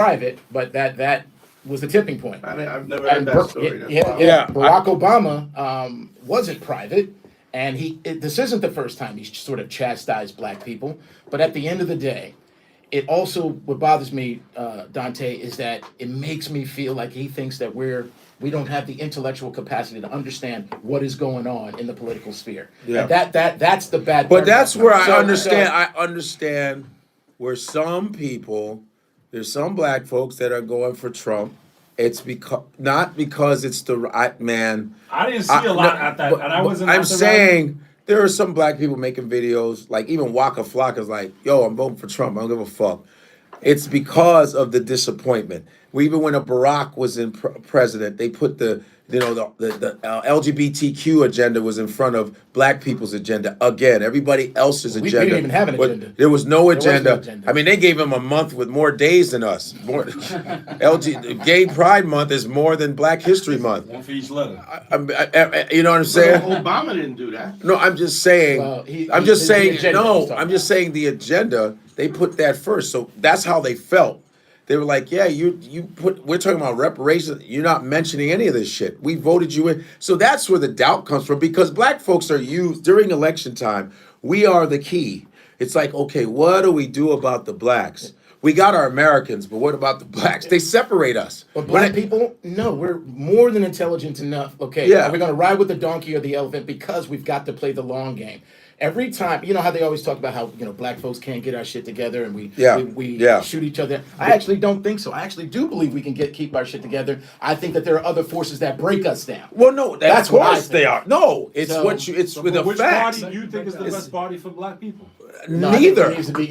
private, but that was the tipping point. I've never heard that story. Barack Obama wasn't private, and this isn't the first time he's sort of chastised black people. But at the end of the day, it also, what bothers me, Dante, is that it makes me feel like he thinks that we don't have the intellectual capacity to understand what is going on in the political sphere. Yeah. And that's the bad part. But that's where I understand. I understand where some people, there's some black folks that are going for Trump. It's not because it's the right man. I didn't see a lot at that, and I wasn't. I'm saying there are some black people making videos, like even Waka Flocka's like, yo, I'm voting for Trump. I don't give a fuck. It's because of the disappointment. Even when Barack was in president, they put the LGBTQ agenda was in front of black people's agenda. Again, everybody else's agenda. We didn't even have an agenda. There was no agenda. Was no agenda. I mean, they gave him a month with more days than us. Gay Pride Month is more than Black History Month. One for each letter. You know what I'm saying? Obama didn't do that. No, I'm just saying. Well, I'm just saying the agenda. They put that first, so that's how they felt. They were like, yeah, we're talking about reparations. You're not mentioning any of this shit. We voted you in. So that's where the doubt comes from, because black folks are used during election time. We are the key. It's like, okay, what do we do about the blacks? We got our Americans, but what about the blacks? They separate us. But black people, no, we're more than intelligent enough. Okay, yeah. Are we going to ride with the donkey or the elephant? Because we've got to play the long game. Every time, you know how they always talk about how, black folks can't get our shit together and we shoot each other. I actually don't think so. I actually do believe we can keep our shit together. I think that there are other forces that break us down. Well, no, that's what I think. They are. No, it's so, it's with the which facts. Which party do you think is the best party for black people? No, neither. Needs to be,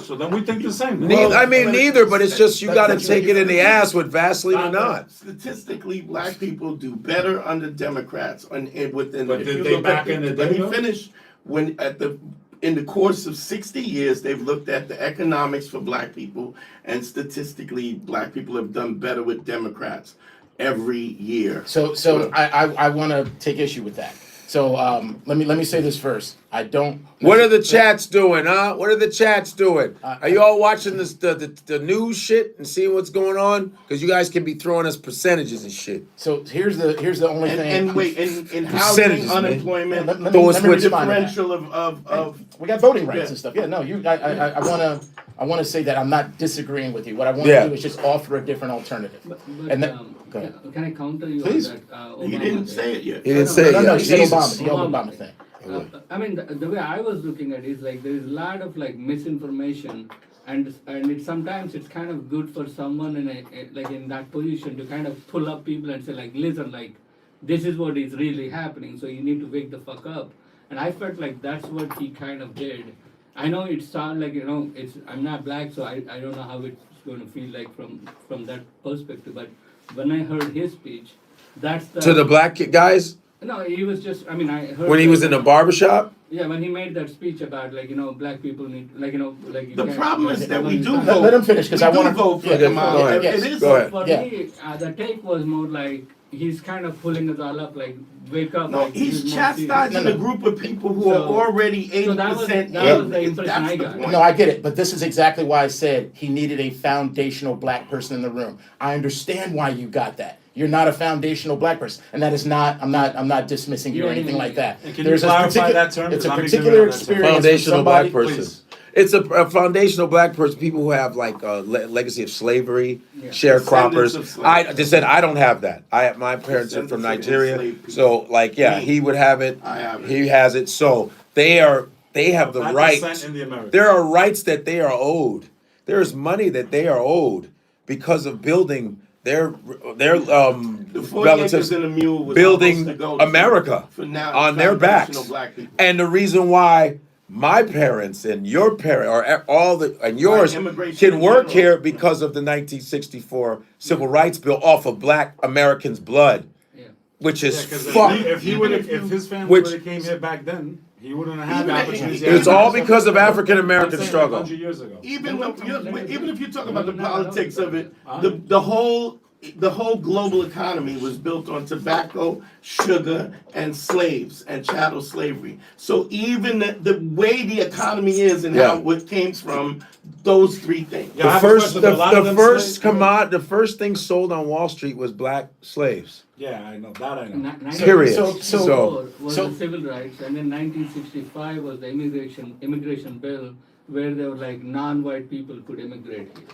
So then we think the same. Neither, but it's just you got to take it in the ass with Vaseline or not. Statistically, black people do better under Democrats. Within. But did they back in the day? Let me finish. In the course of 60 years, they've looked at the economics for black people, and statistically, black people have done better with Democrats every year. So I want to take issue with that. So let me say this first. I don't. What are the chats doing, huh? What are the chats doing? Are you all watching the news shit and seeing what's going on? Because you guys can be throwing us percentages and shit. So here's the only thing. And wait, in housing, unemployment, let me differential of we got voting rights and stuff. Yeah, no, I want to say that I'm not disagreeing with you. What I want to do is just offer a different alternative. Can I counter you Please. on that? He didn't say it yet. He didn't say it yet. No, he said Obama. The Obama thing. I mean, the way I was looking at it is like there is a lot of like misinformation, and sometimes it's kind of good for someone in that position to kind of pull up people and say like, listen, like this is what is really happening, so you need to wake the fuck up. And I felt like that's what he kind of did. I know it sounds like I'm not black, so I don't know how it's going to feel like from that perspective. But when I heard his speech, that's to the black guys. No, he was just. I mean, I heard when he was in the barbershop. Yeah, when he made that speech about black people need The problem is that we do vote. Let him finish because I want to vote for him. For me, the take was more like he's kind of pulling us all up, like wake up. No, like, he's chastising a group of people who are already 80%. That was the impression I got. No, I get it, but this is exactly why I said he needed a foundational black person in the room. I understand why you got that. You're not a foundational black person, and that is not. I'm not dismissing you or anything like that. And can you clarify that term? It's a particular experience. Foundational black person. Please. It's a foundational black person. People who have like a legacy of slavery, sharecroppers. I just said I don't have that. My parents are from Nigeria, so like he would have it. I have it. He has it. So they have the right. There are rights that they are owed. There is money that they are owed because of building their relatives building America on their backs. And the reason why my parents and your parents and yours can work here because of the 1964 Civil Rights Bill off of black Americans' blood, which is fucked. If his family would have came here back then, he wouldn't have had the opportunity. It's all because of African American struggle. 100 years ago. Even if you talk about the politics of it, the whole the whole global economy was built on tobacco, sugar, and slaves and chattel slavery. So even the way the economy is and how it came from those three things. Yeah, I have a question, but a lot of them slaves- The first thing sold on Wall Street was black slaves. Yeah, I know that. I know. Period. So was so- the civil rights, and then 1965 was the immigration bill, where there were like non-white people could immigrate here.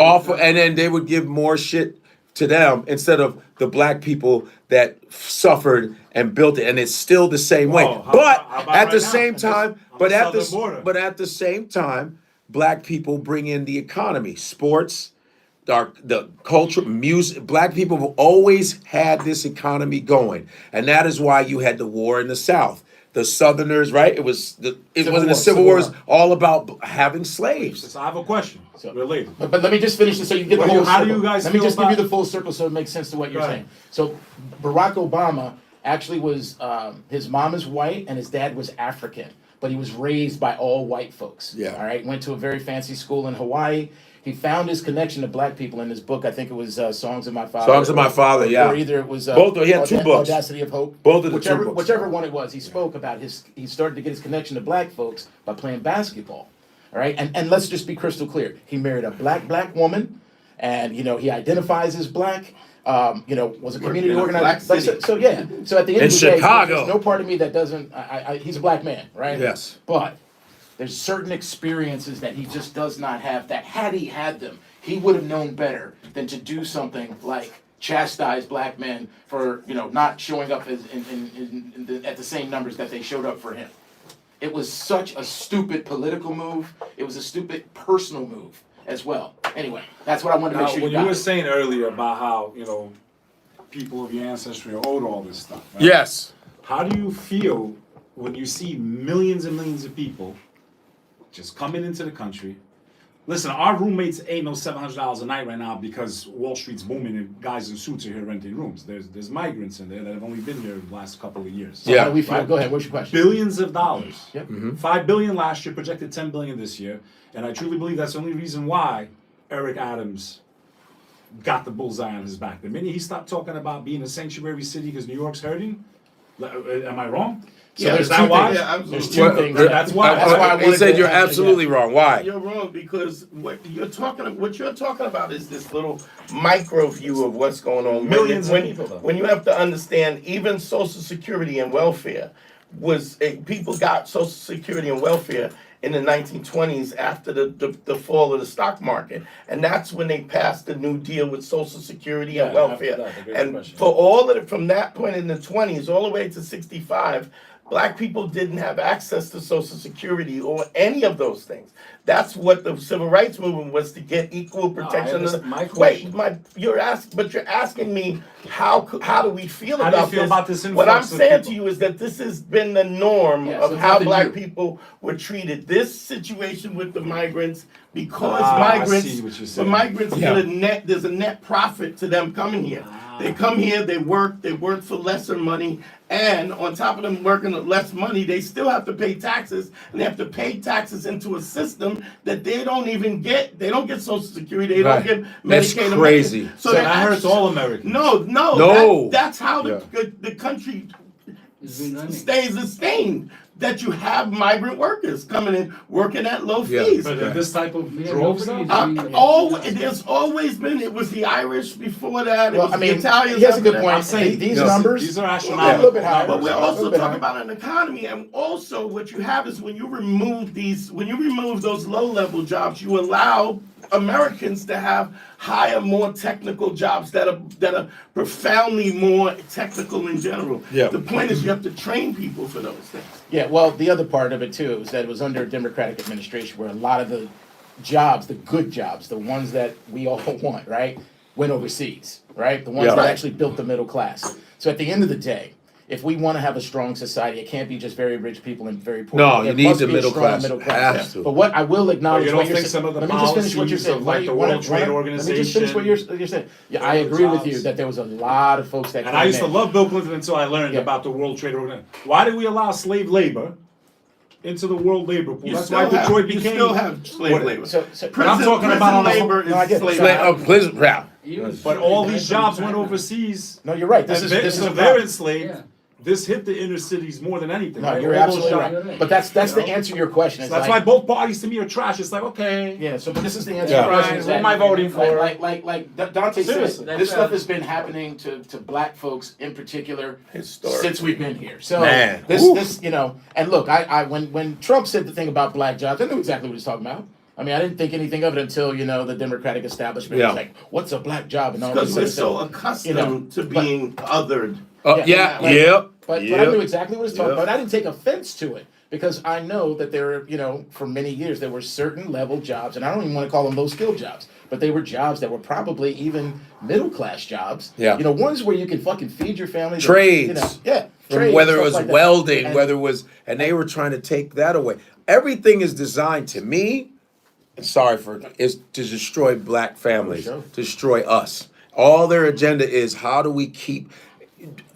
And then they would give more shit to them instead of the black people that suffered and built it, and it's still the same way. Oh, how But about at right the now? same On time, the but at southern border. the same time, black people bring in the economy, sports, the culture, music. Black people have always had this economy going, and that is why you had the war in the South. The Southerners, right? It wasn't a civil war. It was all about having slaves. So I have a question. Related. But let me just finish this so you get the whole How do circle. you guys Let me feel just give you about- the full circle so it makes sense to what you're Right. saying. So Barack Obama actually was, his mom is white and his dad was African, but he was raised by all white folks. Yeah. All right. Went to a very fancy school in Hawaii. He found his connection to black people in his book. I think it was Songs of My Father. Songs of My Father, yeah. Or either it was Both. He had two books. Audacity of Hope. Both of the whichever, two books. Whichever one it was, he spoke about he started to get his connection to black folks by playing basketball. All right, and let's just be crystal clear. He married a black woman, and he identifies as black. Was a community in a organizer. black city. So yeah. So at the end In of the day, Chicago. there's no part of me that doesn't. He's a black man, right? Yes. But there's certain experiences that he just does not have. That had he had them, he would have known better than to do something like chastise black men for not showing up at the same numbers that they showed up for him. It was such a stupid political move. It was a stupid personal move as well. Anyway, that's what I wanted to make Now, sure when you you got. were saying earlier about how people of your ancestry are owed all this stuff. Right? Yes. How do you feel when you see millions and millions of people just coming into the country? Listen, our roommates ain't no $700 a night right now because Wall Street's booming and guys in suits are here renting rooms. There's migrants in there that have only been here the last couple of years. So how do we feel? Go ahead. What's your question? Billions of dollars. Yep. $5 billion last year, projected $10 billion this year, and I truly believe that's the only reason why Eric Adams got the bullseye on his back. The minute he stopped talking about being a sanctuary city because New York's hurting, am I wrong? So is that why? There's two things. That's why I He wanted said to you're ask absolutely wrong. Why? You're wrong because what you're talking about is this little micro view of what's going on. Millions of people, though. When you have to understand, even Social Security and welfare people got Social Security and welfare in the 1920s after the fall of the stock market, and that's when they passed the New Deal with Social Security and Yeah, welfare. after that, the Great And Depression. for all of it, from that point in the 20s all the way to 65. Black people didn't have access to Social Security or any of those things. That's what the civil rights movement was, to get equal protection. understand. My question- You're asking me how do we feel How do you about feel this? about this What I'm influx of saying people? to you is that this has been the norm Yeah, so of it's how nothing black new. people were treated. This situation with the migrants, because I migrants, see what you're the saying. migrants get there's a net profit to them coming here. They come here, they work for lesser money, and on top of them working with less money, they still have to pay taxes, and they have to pay taxes into a system that they don't even get. They don't get Social Security, they Right. don't get That's Medicaid. and crazy. Medicaid. So that hurts all Americans. No. That's how the country It's been running. stays sustained. That you have migrant workers coming in, working at low Yeah. fees. But this type of Yeah, drove nobody stuff? is- There's always been. It was the Irish before that. It Well, was I mean, the Italians. he has a after good that. point. I'm saying These Yes. numbers. These are Yeah, a astronomical. little bit high. But we're A also little bit talking high. about an economy, and also what you have is when you remove those low-level jobs, you allow Americans to have higher, more technical jobs that are profoundly more technical in general. Yeah. The point is you have to train people for those things. Yeah, well, the other part of it too is that it was under a Democratic administration where a lot of the jobs, the good jobs, the ones that we all want, right, went overseas, right? The ones Yeah. that Right. actually built the middle class. So at the end of the day, if we want to have a strong society, it can't be just very rich people and very poor. No, people. you It need must the be a middle strong class. middle class. Has to. But what I will acknowledge, But you what don't you're think saying. some of the Let me just finish what you're policies saying. of, like, the World Trade Let me just finish what you're saying. Yeah, I agree with you jobs. that there was a lot of folks that. And I came used to in. love Bill Clinton until I learned Yeah. about the World Trade Organization. Why did we allow slave labor into the world labor pool. You That's still why have- Detroit you became. still have slave what- labor. So But I'm talking about on the whole- labor No, I is get it. slave So labor. Please, yeah. But all these jobs went overseas. No, you're right. This And is they- this is so a they're problem. enslaved. Yeah. This hit the inner cities more than anything. No, right? you're All those absolutely jobs. right. You're right. But that's You the know? answer to your question. So It's that's like, why both parties to me are trash. It's like, okay. yeah. So, but this is the answer Yeah. to your question. is Who am that- I voting for? Like Dante said, Seriously. this stuff has been happening to black folks in particular Historic. since we've been here. So Man. this Oof. this you know, and look, I when Trump said the thing about black jobs, I knew exactly what he was talking about. I mean, I didn't think anything of it until the Democratic establishment was Yeah. like, "What's a black job?" and all Because this we're other so stuff. accustomed to but- being othered. Yeah, like- yep. But I yep. knew exactly what he was talking Yep. about. I didn't take offense to it because I know that there are, for many years, there were certain level jobs, and I don't even want to call them low skill jobs, but they were jobs that were probably even middle class jobs. Yeah. Ones where you can fucking feed your family. Trades. Yeah. From trades, whether it stuff was like that. welding, And- whether it was, and they were trying to take that away. Everything is designed to me, is to destroy black families, sure. destroy us. All their agenda is how do we keep.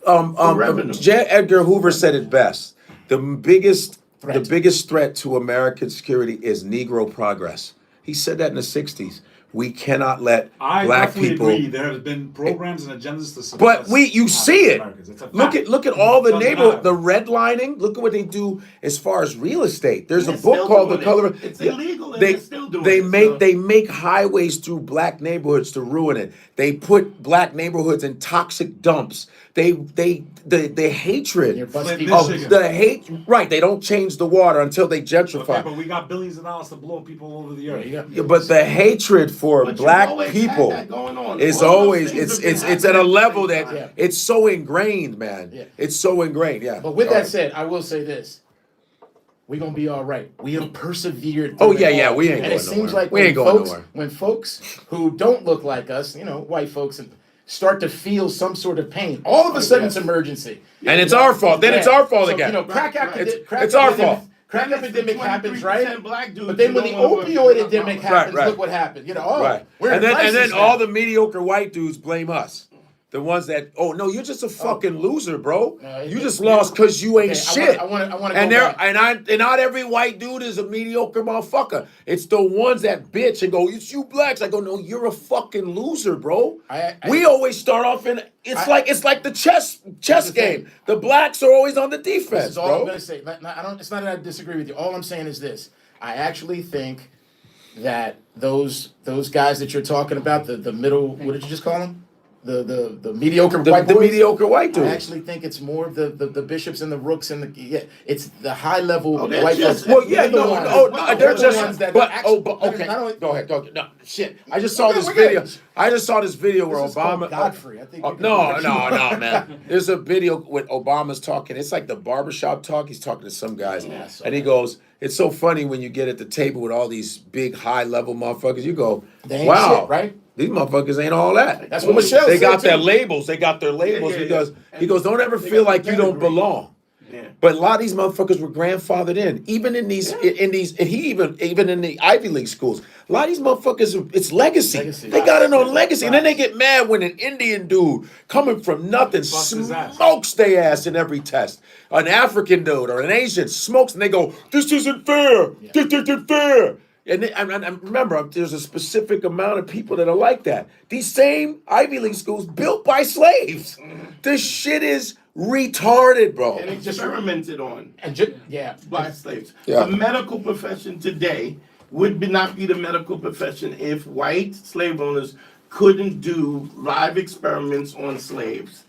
revenue. J. Edgar Hoover said it best. The biggest Threat. threat to American security is Negro progress. He said that in the '60s. We cannot let I black definitely people. agree. There have been programs and agendas to suppress. But you see it. Americans. It's a Look fact. at all the It's neighborhood, undeniable. the redlining. Look at what they do as far as real estate. There's a They're book still called The doing Color. it. It's illegal and They they're still doing they it, make so- they make highways through black neighborhoods to ruin it. They put black neighborhoods in toxic dumps. The hatred You're Flint, busting of Michigan. the hate. Right, they don't change the water until they gentrify. Okay, but we got billions of dollars to blow people all over the earth. Yeah, but the hatred for But you've black always had people that going on. is All those always things have been it's at a happening level at the that same time. it's so ingrained, man. Yeah. It's so ingrained. Yeah. But with All that right. said, I will say this. We're gonna be all right. We have persevered. Oh, through yeah, it yeah, all. we ain't And it going seems nowhere. like We when ain't going folks, nowhere. when folks who don't look like us, white folks, start to feel some sort of pain, all of a sudden it's emergency. And it's our fault. Then it's Yeah. our fault So, again. Crack Right, epidemic. right. Crack It's our epidemic- fault. Crack Then it's the epidemic happens, 23% right? black dudes But then who when the don't wanna opioid work. epidemic Right, happens, right. look what happened. Right. We're in And then crisis now. all the mediocre white dudes blame us. The ones that, oh no, you're just a fucking loser, bro. You just lost because you ain't Okay, shit. I wanna and go there back. and not every white dude is a mediocre motherfucker. It's the ones that bitch and go, it's you blacks. I go, no, you're a fucking loser, bro. We always start off in it's like the chess the game. thing. The blacks are always on the This defense, is all I'm bro. gonna say. It's not that I disagree with you. All I'm saying is this: I actually think that those guys that you're talking about, the middle, what did you just call them? The mediocre The, white the boys. mediocre white I dude. actually think it's more of the bishops and the rooks and it's the high level Oh, they're white just- folks. Well, yeah, They're the no, ones- no, Well, they're the just, ones that but, actually- but okay, not only- go ahead, no, shit. I just saw Okay, this we're good. video. I just saw this video where This is called Obama. Godfrey. I think you can No, do no, that. no, man. There's a video with Obama's talking. It's like the barbershop talk. He's talking to some guys, Yeah, I saw and he that. goes, "It's so funny when you get at the table with all these big, high-level motherfuckers. You go, They ain't wow, shit, right? These motherfuckers ain't all that. That's what Michelle They said, got their too. labels. They got their labels. yeah, Because yeah. he goes, don't ever They feel got like the you don't pedigree. belong. Yeah. But a lot of these motherfuckers were grandfathered in, even in these, and he even in the Ivy League schools. A lot of these motherfuckers, it's legacy. Legacy. They got it on legacy, and then they get mad when an Indian dude coming from nothing Busts his ass. smokes their ass in every test. An African dude or an Asian smokes, and they go, "This isn't fair. This isn't fair." And remember, there's a specific amount of people that are like that. These same Ivy League schools built by slaves. This shit is retarded, bro. And experimented on Yeah. black slaves. Yeah. The medical profession today not be the medical profession if white slave owners couldn't do live experiments on slaves.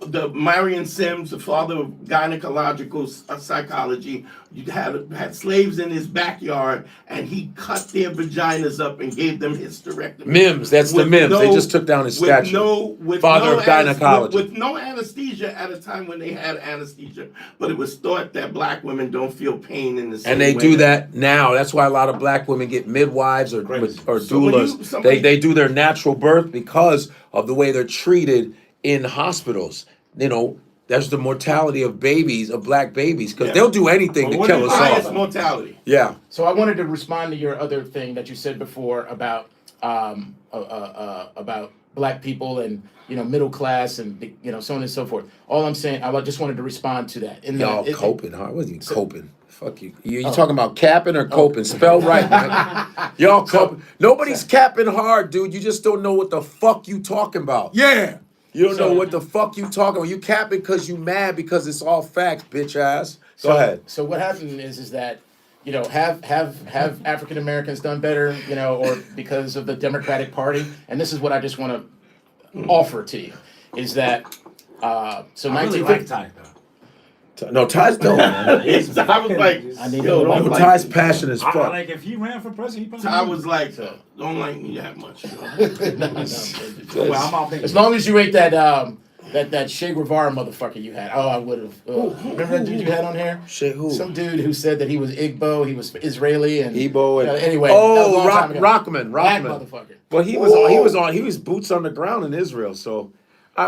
The Marion Sims, the father of gynecological psychology, had slaves in his backyard, and he cut their vaginas up and gave them hysterectomy. Mims, that's the With Mims. They just took down his statue. Father of gynecology. With no anesthesia at a time when they had anesthesia, but it was thought that black women don't feel pain in the same And they way do that- that now. That's why a lot of black women get midwives or Crazy. So when doulas. somebody- They do their natural birth because of the way they're treated in hospitals. You know, that's the mortality of babies, of black babies, because Yeah. they'll do anything But to what kill if us Highest all. mortality. Yeah. So I wanted to respond to your other thing that you said before about about black people and middle class and so on and so forth. All I'm saying, I just wanted to respond to that. Y'all coping, huh? I wasn't even coping. Fuck you. You talking about capping or coping? Spell right, man. Y'all coping. Nobody's capping hard, dude. You just don't know what the fuck you talking about. Yeah. You don't know what the fuck you talking about. You capping because you mad because it's all facts, bitch ass. Go ahead. So what happened is that have African Americans done better, or because of the Democratic Party? And this is what I just want to offer to you, is that so I really 1950. like Ty, though. No, Ty's dope, man. I was like, I need yo, to don't No, like Ty's me. passionate as I fuck. like if he ran for president, he probably Ty was like, don't like me that much. well, I'm out there. As long as you ate that Che Guevara motherfucker you had. Oh, I would have. Remember that dude you had on here? Shit, who? Some dude who said that he was Igbo, he was Israeli, and Igbo and anyway. that was a long time ago. Rockman. Black motherfucker. Well, he was boots on the ground in Israel. So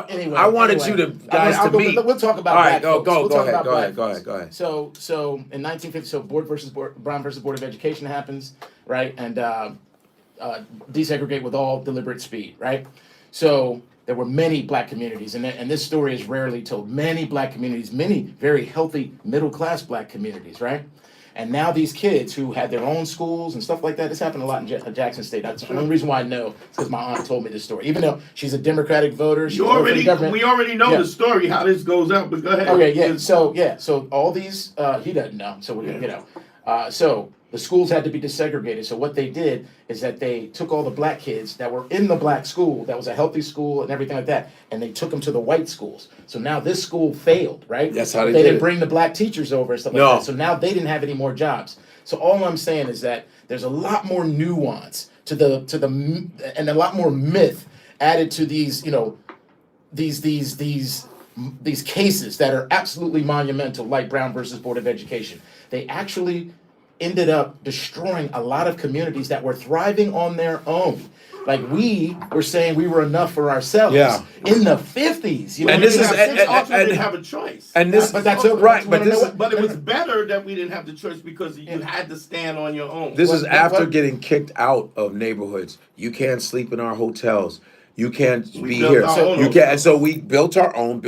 Anyway, I wanted you to guys to meet. We'll talk about All right, black folks. We'll talk about black go folks. ahead. So in 1950, Brown versus Board of Education happens, right? And desegregate with all deliberate speed, right? So there were many black communities, and this story is rarely told. Many black communities, many very healthy middle class black communities, right? And now these kids who had their own schools and stuff like that, this happened a lot in Jackson State. That's the only reason why I know is because my aunt told me this story. Even though she's a Democratic voter, We already know the story how this goes out. But go ahead. Okay, yeah. So all these he doesn't know. So we're gonna so the schools had to be desegregated. So what they did is that they took all the black kids that were in the black school, that was a healthy school and everything like that, and they took them to the white schools. So now this school failed, right? That's how they did did didn't it. bring the black teachers over and stuff like No. that. So now they didn't have any more jobs. So all I'm saying is that there's a lot more nuance to the and a lot more myth added to these, these cases that are absolutely monumental, like Brown versus Board of Education. They actually ended up destroying a lot of communities that were thriving on their own. Like we were saying we were enough for ourselves in the 50s. And this is we didn't have a choice. And this, But that's okay. right. But this, But it was better that we didn't have the choice because you had to stand on your own. this is What- after what- getting kicked out of neighborhoods. You can't sleep in our hotels. You can't be built here. our So own you can't. hotels. And so we built our own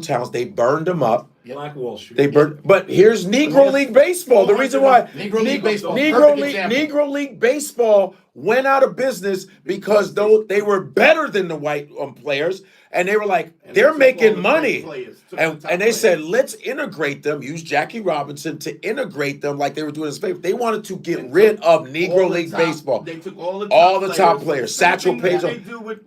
towns. They burned them up. Black Wall Street. They burned. But here's Negro League Baseball. The reason why Negro League Baseball, Negro perfect League, example. Negro League Baseball went out of business because though they were better than the white players, and they were like, And they're they took all making the money. great players, took And, the top and they players. said, let's integrate them, use Jackie Robinson to integrate them like they were doing in Spain. They wanted to get rid of Negro League Baseball. They took all the top players. Satchel Same thing Paige. that they do with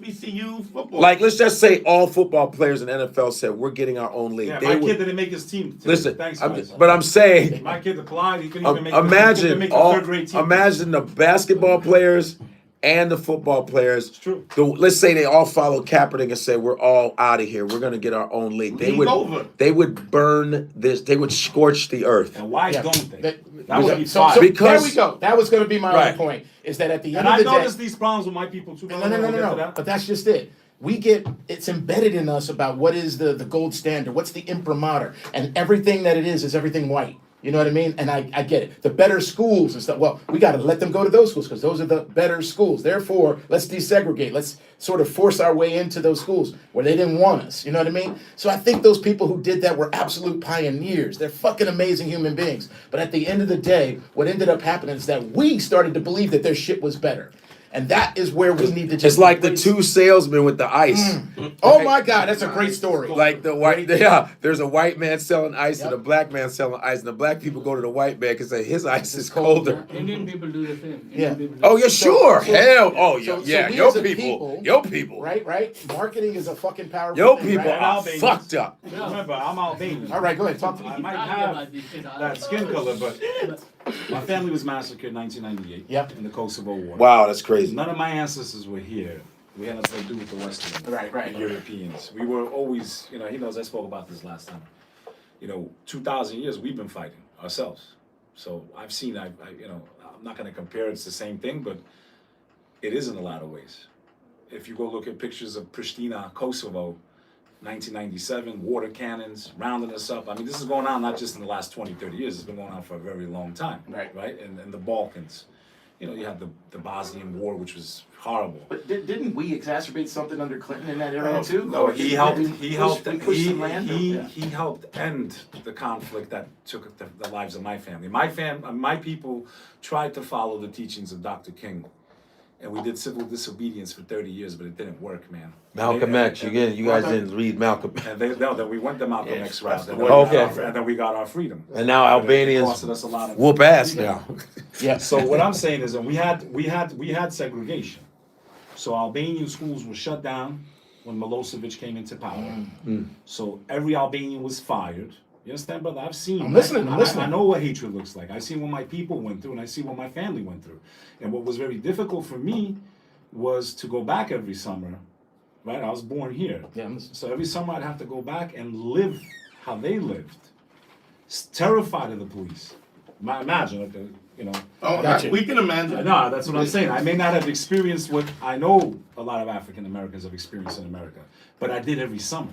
HBCU football. Like, let's just say all football players in NFL said, we're getting our own league. Yeah, They my would- kid didn't make his team. Today. Listen, Thanks, guys. but I'm saying, My kid applied. He couldn't even make. He couldn't imagine make the all, third grade team. imagine the basketball players and the football players. It's true. Let's say they all followed Kaepernick and said, we're all out of here. We're going to get our own league. League over. They would burn this. They would scorch the earth. And why Yeah. don't they? That- That would be so fine. Because- there we go. That was going to be my Right. other point. Is that at the And end I of the day, noticed these problems with my people too. No. We'll get to But that. that's just it. It's embedded in us about what is the gold standard, what's the imprimatur, and everything that it is everything white. You know what I mean? And I get it. The better schools and stuff. Well, we got to let them go to those schools because those are the better schools. Therefore, let's desegregate. Let's sort of force our way into those schools where they didn't want us. You know what I mean? So I think those people who did that were absolute pioneers. They're fucking amazing human beings. But at the end of the day, what ended up happening is that we started to believe that their shit was better. And that is where we need to just... It's like the embrace- two salesmen with the ice. Oh my God, that's a great story. Like there's a white man selling ice and a black man selling ice, and the black people go to the white man and say his ice is colder. Indian people do the same. Yeah. Indian people do Oh, the yeah, sure. so- Hell, oh, so yeah, we your as a people, your people, Right? Marketing is a fucking powerful your thing, people right? are Albanians. fucked up. Remember, I'm Albanian. All right, go ahead, talk to me. I might Talking have about this shit all that the skin time. color, but my family was massacred in 1998 Yep. in the Kosovo War. Wow, that's crazy. None of my ancestors were here. We had nothing to do with the Western Right. Europeans. We were always, he knows I spoke about this last time. 2,000 years we've been fighting ourselves. So I've seen, I'm not going to compare it's the same thing, but it is in a lot of ways. If you go look at pictures of Pristina, Kosovo, 1997, water cannons, rounding us up. I mean, this is going on not just in the last 20, 30 years. It's been going on for a very long time. Right. And the Balkans. you know, you had the Bosnian War, which was horrible. But didn't we exacerbate something under Clinton in that area too? No, he helped. He helped. Pushed some land. He Yeah. helped end the conflict that took the lives of my family. My people tried to follow the teachings of Dr. King, and we did civil disobedience for 30 years, but it didn't work, man. Malcolm X. You guys didn't read Malcolm. And then we went the Malcolm Yeah, X route, that's and the then, way. and then we got our freedom. And now It Albanians costed us a lot of. whoop ass now. Yeah. So what I'm saying is that we had segregation. So Albanian schools were shut down when Milosevic came into power. So every Albanian was fired. You understand, brother? I've seen. I'm listening, I'm listening. I know what hatred looks like. I see what my people went through, and I see what my family went through. And what was very difficult for me was to go back every summer. Right? I was born here. Yeah, I'm listening. So every summer I'd have to go back and live how they lived. Terrified of the police. Imagine, like, you know. Oh, Gotcha. we can imagine. No, that's what I'm saying. I may not have experienced what I know a lot of African Americans have experienced in America, but I did every summer.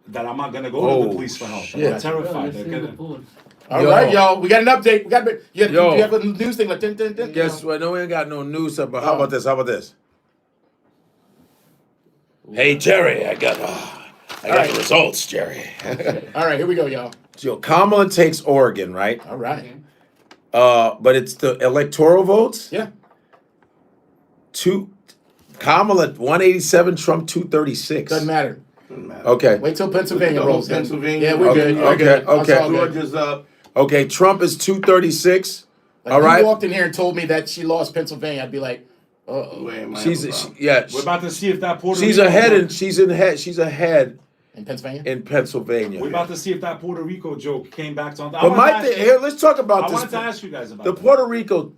That I'm not gonna go to Oh, the police for help. shit. I'm terrified. Let's see They're the gonna- polls. All right, y'all. We got an update. We got. You Yo. have a news thing like dun, dun, dun. Guess what? No, we ain't got no news up. But how about this? How about this? Hey Jerry, I got right. the results, Jerry. All right, here we go, y'all. So Kamala takes Oregon, right? All right. Okay. But it's the electoral votes. Yeah. Kamala 187, Trump 236. Doesn't matter. Doesn't matter. Okay. Wait till Pennsylvania rolls in. Pennsylvania. Yeah, we're Okay, good. We're okay, good. okay. That's all good. Georgia's up. Okay, Trump is 236. Like, all if right. you walked in here and told me that she lost Pennsylvania, I'd be like, uh-oh. Where am I? Yeah. We're about to see if that Puerto She's Rico ahead joke- and she's ahead In Pennsylvania? in Pennsylvania. We're about to see if that Puerto Rico joke came back to. But my thing here, let's talk about I this. wanted to ask you guys about The that. Puerto Rico,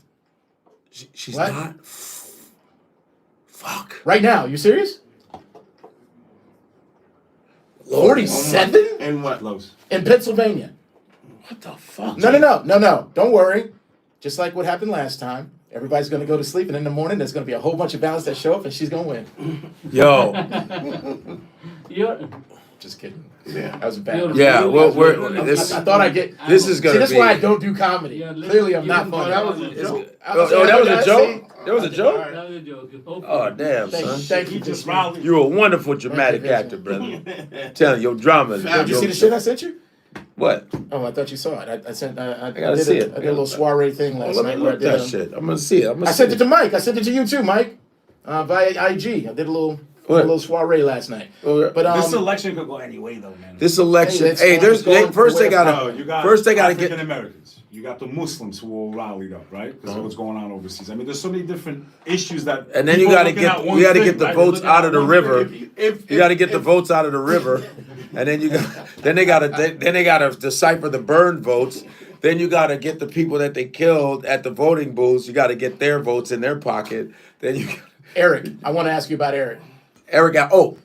she's What? not. Fuck. Right now, you serious? 47 And what? Close. in Pennsylvania. What the fuck? No. Don't worry. Just like what happened last time, everybody's going to go to sleep, and in the morning, there's going to be a whole bunch of ballots that show up, and she's going to win. Yo. You're, Just kidding. Yeah. That was bad. you're Yeah, really- well, we're- really- this- I thought I'd get. This is See, gonna that's be. why I don't do comedy. Yeah, Clearly, I'm not listen, funny. that was a It's- joke. Oh, that was a joke? That was a joke? That was a joke. Hopefully. Oh, damn, Thank you, son. thank He you. just rallied. You're a wonderful dramatic Thank you, actor, brother. Telling your drama. Did you see the shit I sent you? What? Oh, I thought you saw it. I sent. I gotta did see a, it. I did a little soiree thing Oh, last let me night. Where I look did that a- shit. I'm gonna see it. I sent it to Mike. I sent it to you too, Mike. Via IG. I did a little soiree last night. But But This election could go any way, though, man. this election, Hey, it's hey, going- there's it's going first the they way of gotta You got first they gotta African get Americans. You got the Muslims who all rallied up, right? Because of what's going on overseas. I mean, there's so many different issues that. and then you people gotta looking get at one you gotta thing, get the right? votes They're looking out at of the one river. thing. You got to get the votes out of the river, and then they gotta decipher the burn votes. Then you got to get the people that they killed at the voting booths. You got to get their votes in their pocket. Then you, Eric, I want to ask you about Eric. Eric.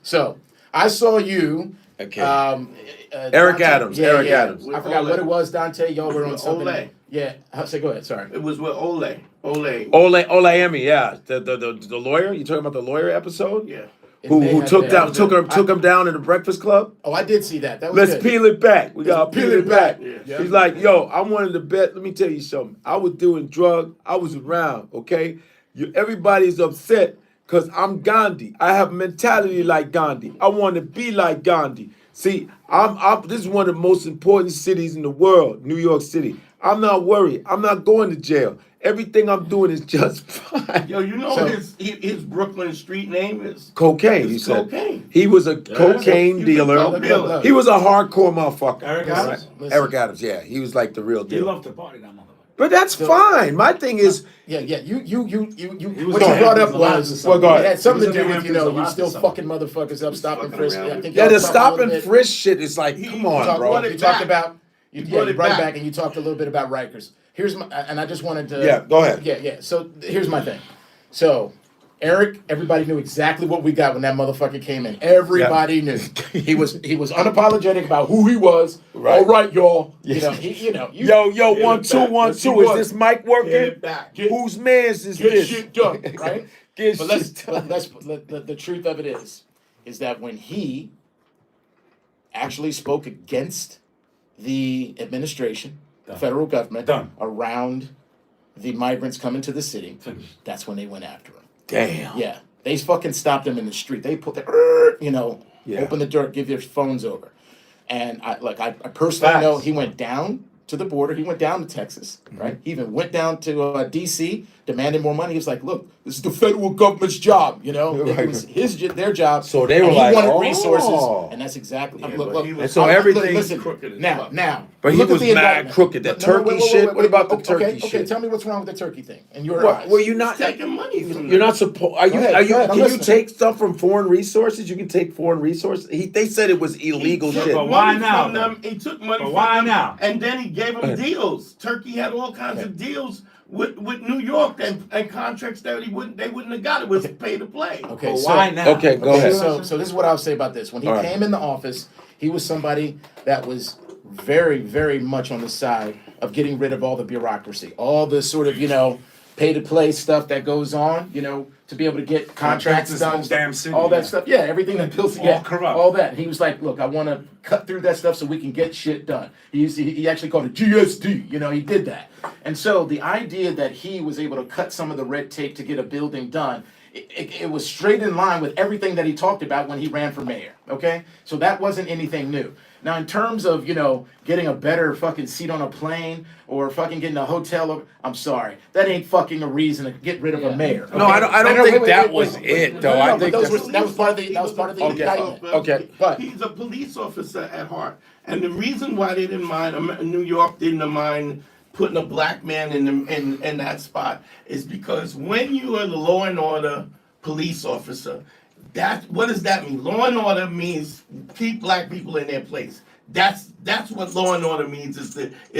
So I saw you. Okay. Eric Adams, Eric Adams. I forgot what it was, Dante. Y'all were on something. Ole. Yeah. Say, go ahead. Sorry. It was with Ole. Olayemi, yeah, the lawyer. You talking about the lawyer episode? Yeah. It may Who have took been. took him down in the Breakfast Club? Oh, I did see that. That was Let's good. peel it back. We gotta peel it back. Yeah. He's like, yo, I wanted to bet. Let me tell you something. I was doing drug. I was around. Okay, everybody's upset because I'm Gandhi. I have a mentality like Gandhi. I want to be like Gandhi. See, I'm. This is one of the most important cities in the world, New York City. I'm not worried. I'm not going to jail. Everything I'm doing is just fine. Yo, you know So- his Brooklyn street name is? Cocaine, he It's said. cocaine. He was a cocaine He's a dealer. dope dealer. He was a hardcore motherfucker. Eric Listen, Adams? listen. Eric Adams, yeah. He was like the real He deal. loved to party, that motherfucker. But that's fine. My thing is, Yeah. You. was What you going- brought he up was allowed was to something. Well, go it ahead. had something to He was do in with the you allowed still to something. fucking motherfuckers up, stopping fucking frisk. around. I think yeah, y'all the talked a stop little and bit- frisk shit is like, come You on, talked, bro. brought you it talked back. about You you brought it brought it back. back, and you talked a little bit about Rikers. Here's my, and I just wanted to. Yeah, go ahead. Yeah. So here's my thing. So Eric, everybody knew exactly what we got when that motherfucker came in. Everybody knew. He was unapologetic about who he was. Right. All right, y'all. Yeah. You Yo, Get 1 it 2 back. 1 Let's 2. see Is what- this mic working? Get it back. Whose man's is get this? shit done, right? Get But shit done. the truth of it is that when he actually spoke against the administration, the Done. federal government, Done. around the migrants come into the city, that's when they went after him. Damn. Yeah, they fucking stopped him in the street. They put the, open the door, give their phones over. And I personally know he went down to the border. He went down to Texas, right? He even went down to D.C., demanding more money. He was like, "Look, this is the federal government's job. It was their job." So they were and like, he wanted "Oh." resources, and that's exactly. Yeah, look, but look, he And so was everything- listen, crooked as now, fuck. But he look at was the mad indictment. crooked. That No, no, turkey shit? What about the turkey okay, shit? tell me what's wrong with the turkey thing in your Well, eyes. well, you're not. Taking money from You're them. not supposed. Are you? Go ahead, Are you? go ahead, I'm Can you listening. take stuff from foreign resources? You can take foreign resources. They said it was illegal He took shit. But why money now, from them. He took money But from why them, now? and then he gave them deals. Turkey had all kinds of deals with New York and contracts that they wouldn't have got. It was pay to play. Okay, But so, why now? Okay, go ahead. So this is what I'll say about this. When he All right. came in the office, he was somebody that was very, very much on the side of getting rid of all the bureaucracy, all the sort of pay to play stuff that goes on, to be able to get contracts this done, whole damn city, all that yeah. stuff. Yeah, everything that builds All corrupt. all that. And he was like, "Look, I want to cut through that stuff so we can get shit done." He actually called it GSD. He did that. And so the idea that he was able to cut some of the red tape to get a building done, it was straight in line with everything that he talked about when he ran for mayor. Okay, so that wasn't anything new. Now, in terms of, getting a better fucking seat on a plane or fucking getting a hotel, I'm sorry. That ain't fucking a reason to get rid of a mayor. No, I don't No, think wait, that wait, was wait, it, wait. though. No, I but think that that's- was part of the indictment. Okay. But He's a police officer at heart, and the reason why they didn't mind New York didn't mind putting a black man in that spot is because when you are the law and order police officer, what does that mean? Law and order means keep black people in their place. That's what law and order means is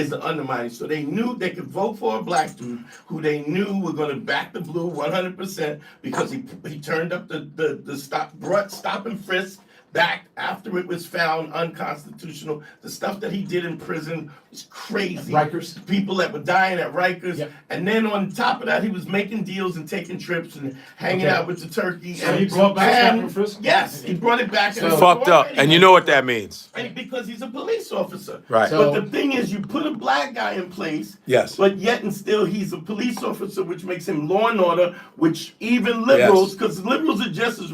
the undermining. So they knew they could vote for a black dude who they knew were going to back the blue 100% because he turned up the stop and frisk back after it was found unconstitutional. The stuff that he did in prison was crazy. Rikers. People that were dying at Rikers. Yep. And then on top of that, he was making deals and taking trips and hanging Okay. out with the turkey. So he brought back and- Stop and Frisk? Yes, he brought it back. and it was Fucked up, already- and you know what that means. and because he's a police officer. Right. So- But the thing is, you put a black guy in place. Yes. But yet and still, he's a police officer, which makes him law and order. Which even liberals, because liberals are just as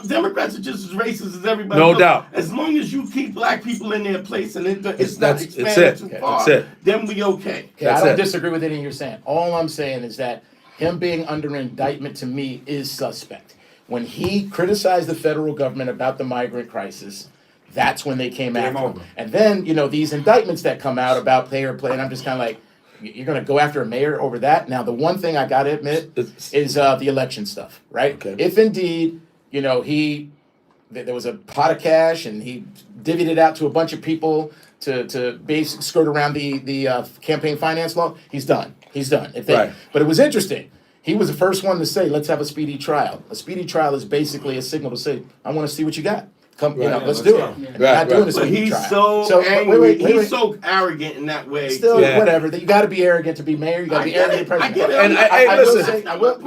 Democrats are just as racist as everybody No else. doubt. As long as you keep black people in their place and it's not That's expanding it. too Okay, far, that's it. then we okay. Okay, That's I don't it. disagree with anything you're saying. All I'm saying is that him being under indictment to me is suspect. When he criticized the federal government about the migrant crisis, that's when they came after him. over. And then, these indictments that come out about pay or play, and I'm just kind of like, you're going to go after a mayor over that? Now, the one thing I got to admit is the election stuff, right? Okay. If indeed, there was a pot of cash and he divvied it out to a bunch of people to basically skirt around the campaign finance law, he's done. Right. But it was interesting. He was the first one to say, let's have a speedy trial. A speedy trial is basically a signal to say, I want to see what you got. Come, Right, let's let's do go. it. Yeah. They're not doing a But speedy he's trial. so angry. wait. He's so arrogant in that way. Still, Yeah. whatever. You got to be arrogant to be mayor. You got to I be get arrogant it. I president. get it. And I hey, will listen, say, I will,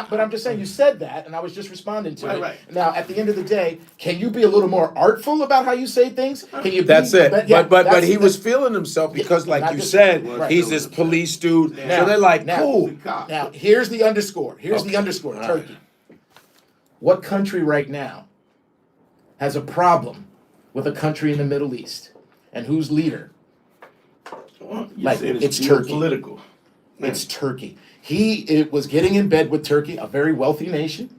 but I'm just saying you said that, and I was just responding to it. Right. Now, at the end of the day, can you be a little more artful about how you say things? Can you? That's it. Yeah, But that's- he was feeling himself because, like not you just- said, right. he's this police dude. Now- So they're like, now- cool. Now, here's the underscore. Here's the Okay. underscore. All right. Turkey. What country right now has a problem with a country in the Middle East, and whose leader? Well, you Like, said it's Turkey. geopolitical. It's Turkey. It was getting in bed with Turkey, a very wealthy nation,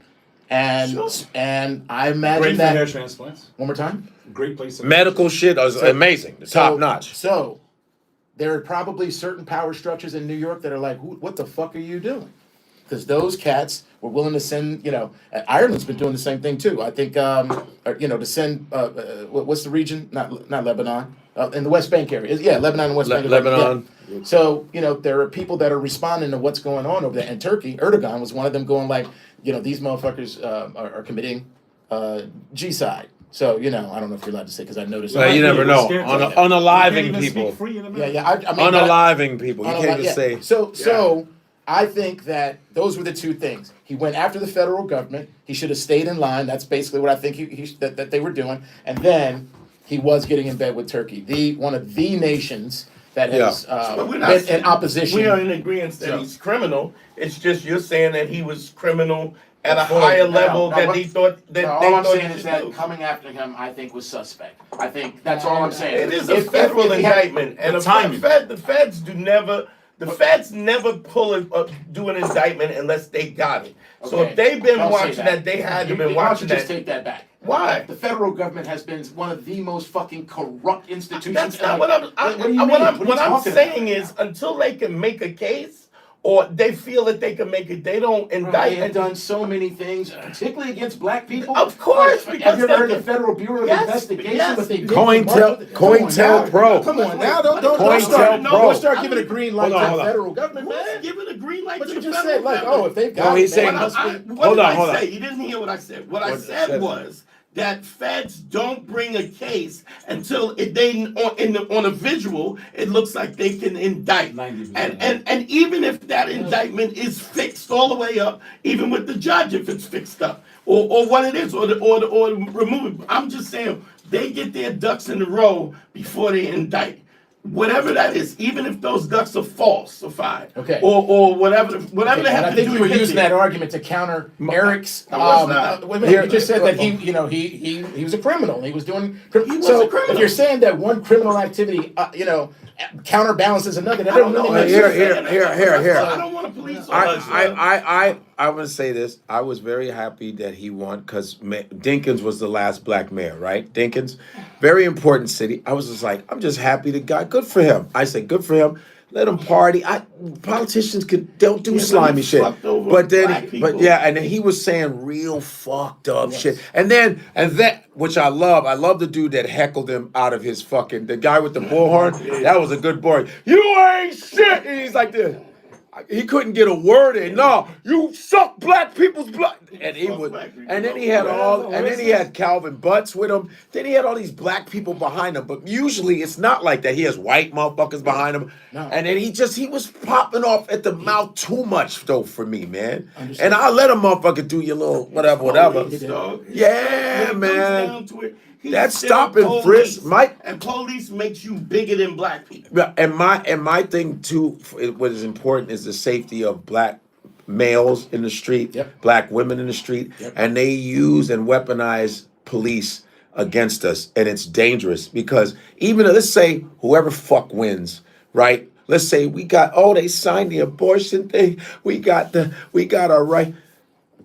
and Sure. and I imagine Great for hair that. transplants. One more time. Great place. To Medical shit is amazing. Top notch. So there are probably certain power structures in New York that are like, what the fuck are you doing? Because those cats were willing to send, Ireland's been doing the same thing too. I think, to send, what's the region? Not Lebanon, in the West Bank area. Yeah, Lebanon and West Bank. Lebanon. Yeah. So, there are people that are responding to what's going on over there. And Turkey, Erdogan was one of them going like, these motherfuckers are committing G-side. So, I don't know if you're allowed to say because I noticed. Well, you never know. Scared to On death. You can't unaliving even people. speak free in Yeah, America. yeah. I mean, Unaliving people. You can't even say. So I think that those were the two things. He went after the federal government. He should have stayed in line. That's basically what I think that they were doing. And then he was getting in bed with Turkey, one of the nations that has But we're been not in opposition. We are in agreement that So- he's criminal. It's just you're saying that he was criminal at a Before- higher no, level no, that what- he thought that No, they all I'm thought saying he is should that do. coming after him, I think, was suspect. I think that's all I'm saying. It is a If federal he had- indictment, and the the timing. feds do never. The feds never do an indictment unless they got it. So Okay, if they've been don't say watching that, they had to You- been why don't watching you just that. take that back. Why? The federal government has been one of the most fucking corrupt institutions. That's not what I'm. What do you what mean? I'm, What are what you I'm talking saying about? is, until they can make a case, or they feel that they can make it, they don't Bro, indict. they have done so many things, particularly against black people. Of course, Have because you ever heard they- the Federal Bureau of Yes, Investigation? yes. What they did COINTEL- to Come on COINTELPRO. now. Come on now, don't COINTELPRO. start giving a green light Hold on, to hold the on. federal government, Who's man. giving a green light But to you the just federal said like, government? oh, if they've No, got he's it, saying- they must be- What Hold did on, I hold on. say? You didn't hear what I said. What I What said said- was that feds don't bring a case until on a visual it looks like they can indict. 90%. And even if that indictment is fixed all the way up, even with the judge, if it's fixed up, or what it is, or remove it. I'm just saying they get their ducks in a row before they indict. Whatever that is, even if those ducks are falsified, Okay. or whatever they And have I to think do you to were get using there. that argument to counter Eric's. No, it's not. Wait a minute, you just said that he was a criminal. He was doing. He was so a criminal. if you're saying that one criminal activity, counterbalances another, that I don't doesn't know. really make Here, sense. here. I don't want to police all that. I want to say this. I was very happy that he won because Dinkins was the last black mayor, right? Dinkins, very important city. I was just like, I'm just happy the guy. Good for him. I said, good for him. Let him party. Politicians don't do Yeah, but slimy he shit. fucked over But then, black people. and then he was saying real fucked up shit. And that, which I love the dude that heckled him out of his the guy with the bullhorn. That was a good boy. You ain't shit. And he's like this. He couldn't get a word in. No, you suck black people's blood. And he was, and then he had he had Calvin Butts with him. Then he had all these black people behind him. But usually it's not like that. He has white motherfuckers behind him. No. And then he was popping off at the mouth too much though for me, man. Understood. And I let a motherfucker do your little whatever. Police, dog. Yeah, When it comes man. down to it, he's That's still stopping police. frisk, Mike. And police makes you bigger than black people. Yeah, and my thing too, what is important is the safety of black males in the street, Yep. black women in the street, Yep. and they use and weaponize police against us, and it's dangerous because even let's say whoever fuck wins, right? Let's say they signed the abortion thing, we got our right.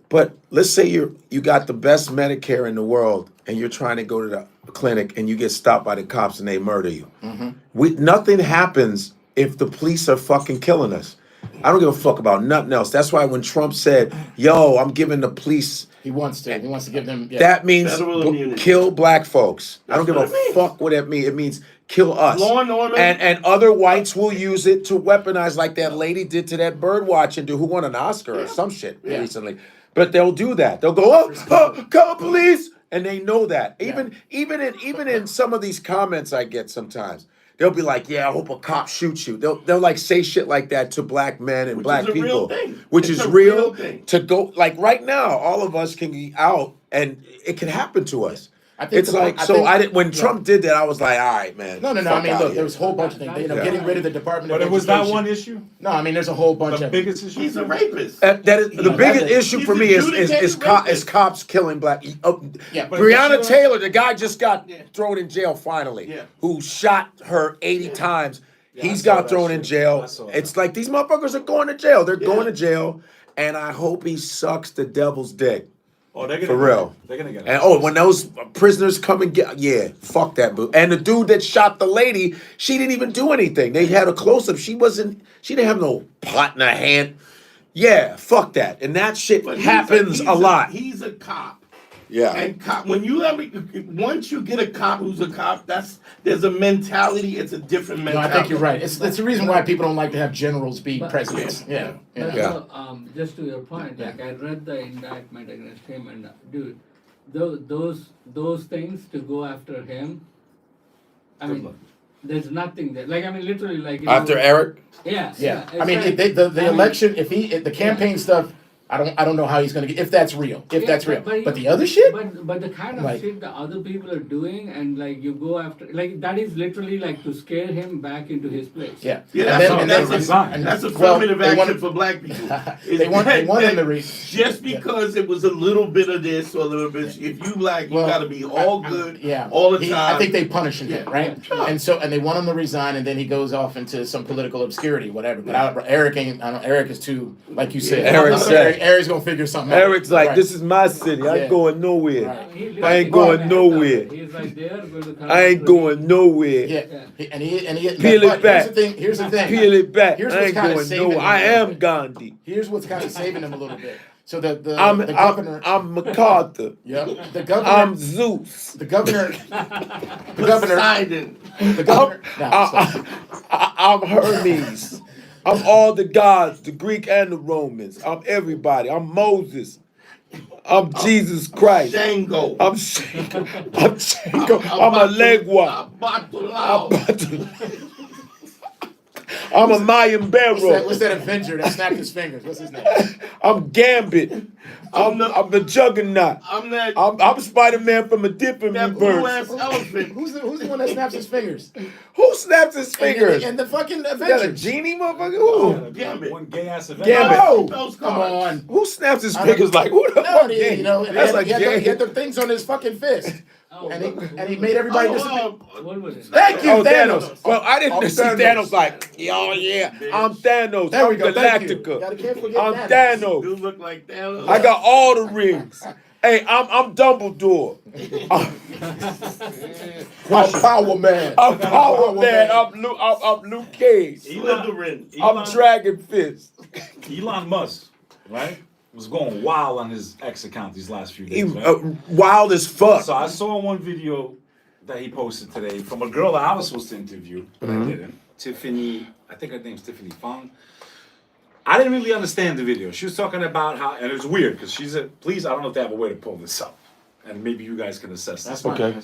But let's say you got the best Medicare in the world and you're trying to go to the clinic and you get stopped by the cops and they murder you. Nothing happens if the police are fucking killing us. I don't give a fuck about nothing else. That's why when Trump said, yo, I'm giving the police, He wants to give them. Yeah. that means Federal immunity. kill black folks. I don't That's give what it a means. fuck what it means. It means kill us. Law and order. And other whites will use it to weaponize like that lady did to that bird watching dude who won an Oscar or some shit recently. But they'll do that. They'll go, call police. And they know that. Even in some of these comments I get sometimes, they'll be like, yeah, I hope a cop shoots you. They'll like say shit like that to black men and Which black is a people. real thing. Which It's is a real real thing. to go like right now, all of us can be out and it can happen to us. I think It's the- like I so think- I didn't when Trump did that, I was like, all right, man. No. I fuck mean, outta look, here. there was a whole bunch of things. Getting rid of the Department But of it was that Education. one issue? No, I mean, there's a whole bunch The of biggest issue? He's a rapist. That is the Yeah, biggest that's a- issue for he's me is adjudicated rapist. cops killing black. Yeah, but Breonna but- Taylor, the guy just got thrown in jail finally. Yeah. Who shot her 80 times. Yeah, I He's saw got that thrown in shit. jail. I saw that. It's like these motherfuckers are going to jail. They're going to jail, and I hope he sucks the devil's dick. Oh, they're gonna For get real. it. They're gonna get it. And when those prisoners come and fuck that boo. And the dude that shot the lady, she didn't even do anything. They had a close up. She didn't have no pot in her hand. Yeah, fuck that. And that shit But happens a lot. He's a cop. Yeah. And once you get a cop who's a cop, there's a mentality. It's a different No, mentality. I think you're right. It's the reason why people don't like to have generals be But- presidents. Yeah. But Yeah. so, just to your point, like I read the indictment against him, and dude, those things to go after him. I Good mean, luck. there's nothing there. Like I mean, literally, like After Eric? Yeah. Yeah. it's I mean, like- the election, if the campaign stuff, I don't know how he's gonna get, if that's real. If Yeah, that's real. but But you- the other shit? But the kind of Like- shit the other people are doing, and like you go after, like that is literally like to scare him back into his place. Yeah. Yeah, And that's then- all- and that's then- a sign. and- That's well, affirmative they action wanted- for black people. They want him to read. Just because it was a little bit of this or a little bit, if you black, you Well, gotta be all good, Yeah, all the He- time. I think they punishing him, Yeah, right? sure. And they want him to resign, and then he goes off into some political obscurity, whatever. But Eric ain't. I don't. Eric is too, like you said. Yeah. Eric said- Eric's gonna figure something out. Eric's like, Right. this is my city. I Yeah. ain't going nowhere. Right. He I ain't literally going has nowhere. that. He's like, they are going to come I ain't after going me. nowhere. Yeah, and he Peel it but back. Here's the thing. Peel it back. Here's I what's ain't kinda going saving nowhere. him I a little am bit. Gandhi. Here's what's kind of saving him a little bit. So the I'm governor. I'm MacArthur. Yep. The governor. I'm Zeus. the governor. The governor. Poseidon. The governor. Nah, stop. I'm Hermes. I'm all the gods, the Greek and the Romans. I'm everybody. I'm Moses. I'm Jesus Christ. Django. I'm Shango. I'm Shango. I'm a Legua. I'm a Mayan Barrow. What's that Avenger that snapped his fingers? What's his name? I'm Gambit. I'm the Juggernaut. I'm that I'm Spider-Man from a different that blue universe. ass elephant. Who's the one that snaps his fingers? Who snaps his fingers? And the fucking Is that a Avengers. genie motherfucker? Who? Gambit. One gay ass event. Gambit. No, Those come cards. on. Who snaps his I don't- fingers like who the No, fuck? you know, and That's he like had gay. the things on his fucking fist, Oh, and he made everybody disappear. what was it? Thank you, Oh, Thanos. Thanos. Well, I didn't I'm see Thanos like, oh yeah, I'm Thanos. There I'm we go. Thank you. Galactica. Can't forget I'm Thanos. Thanos. You look like Thanos. I got all the rings. Hey, I'm Dumbledore. I'm Power Man. I'm Power Man. I'm Luke Cage. Slytherin. I'm Dragon Fist. Elon Musk, right, was going wild on his X account these last few He, days. Right? wild as fuck. So I saw one video that he posted today from a girl that I was supposed to interview, but I didn't. Tiffany, I think her name's Tiffany Fong. I didn't really understand the video. She was talking about how, and it was weird because she said, please, I don't know if they have a way to pull this up. And maybe you guys can assess this. fine. Okay.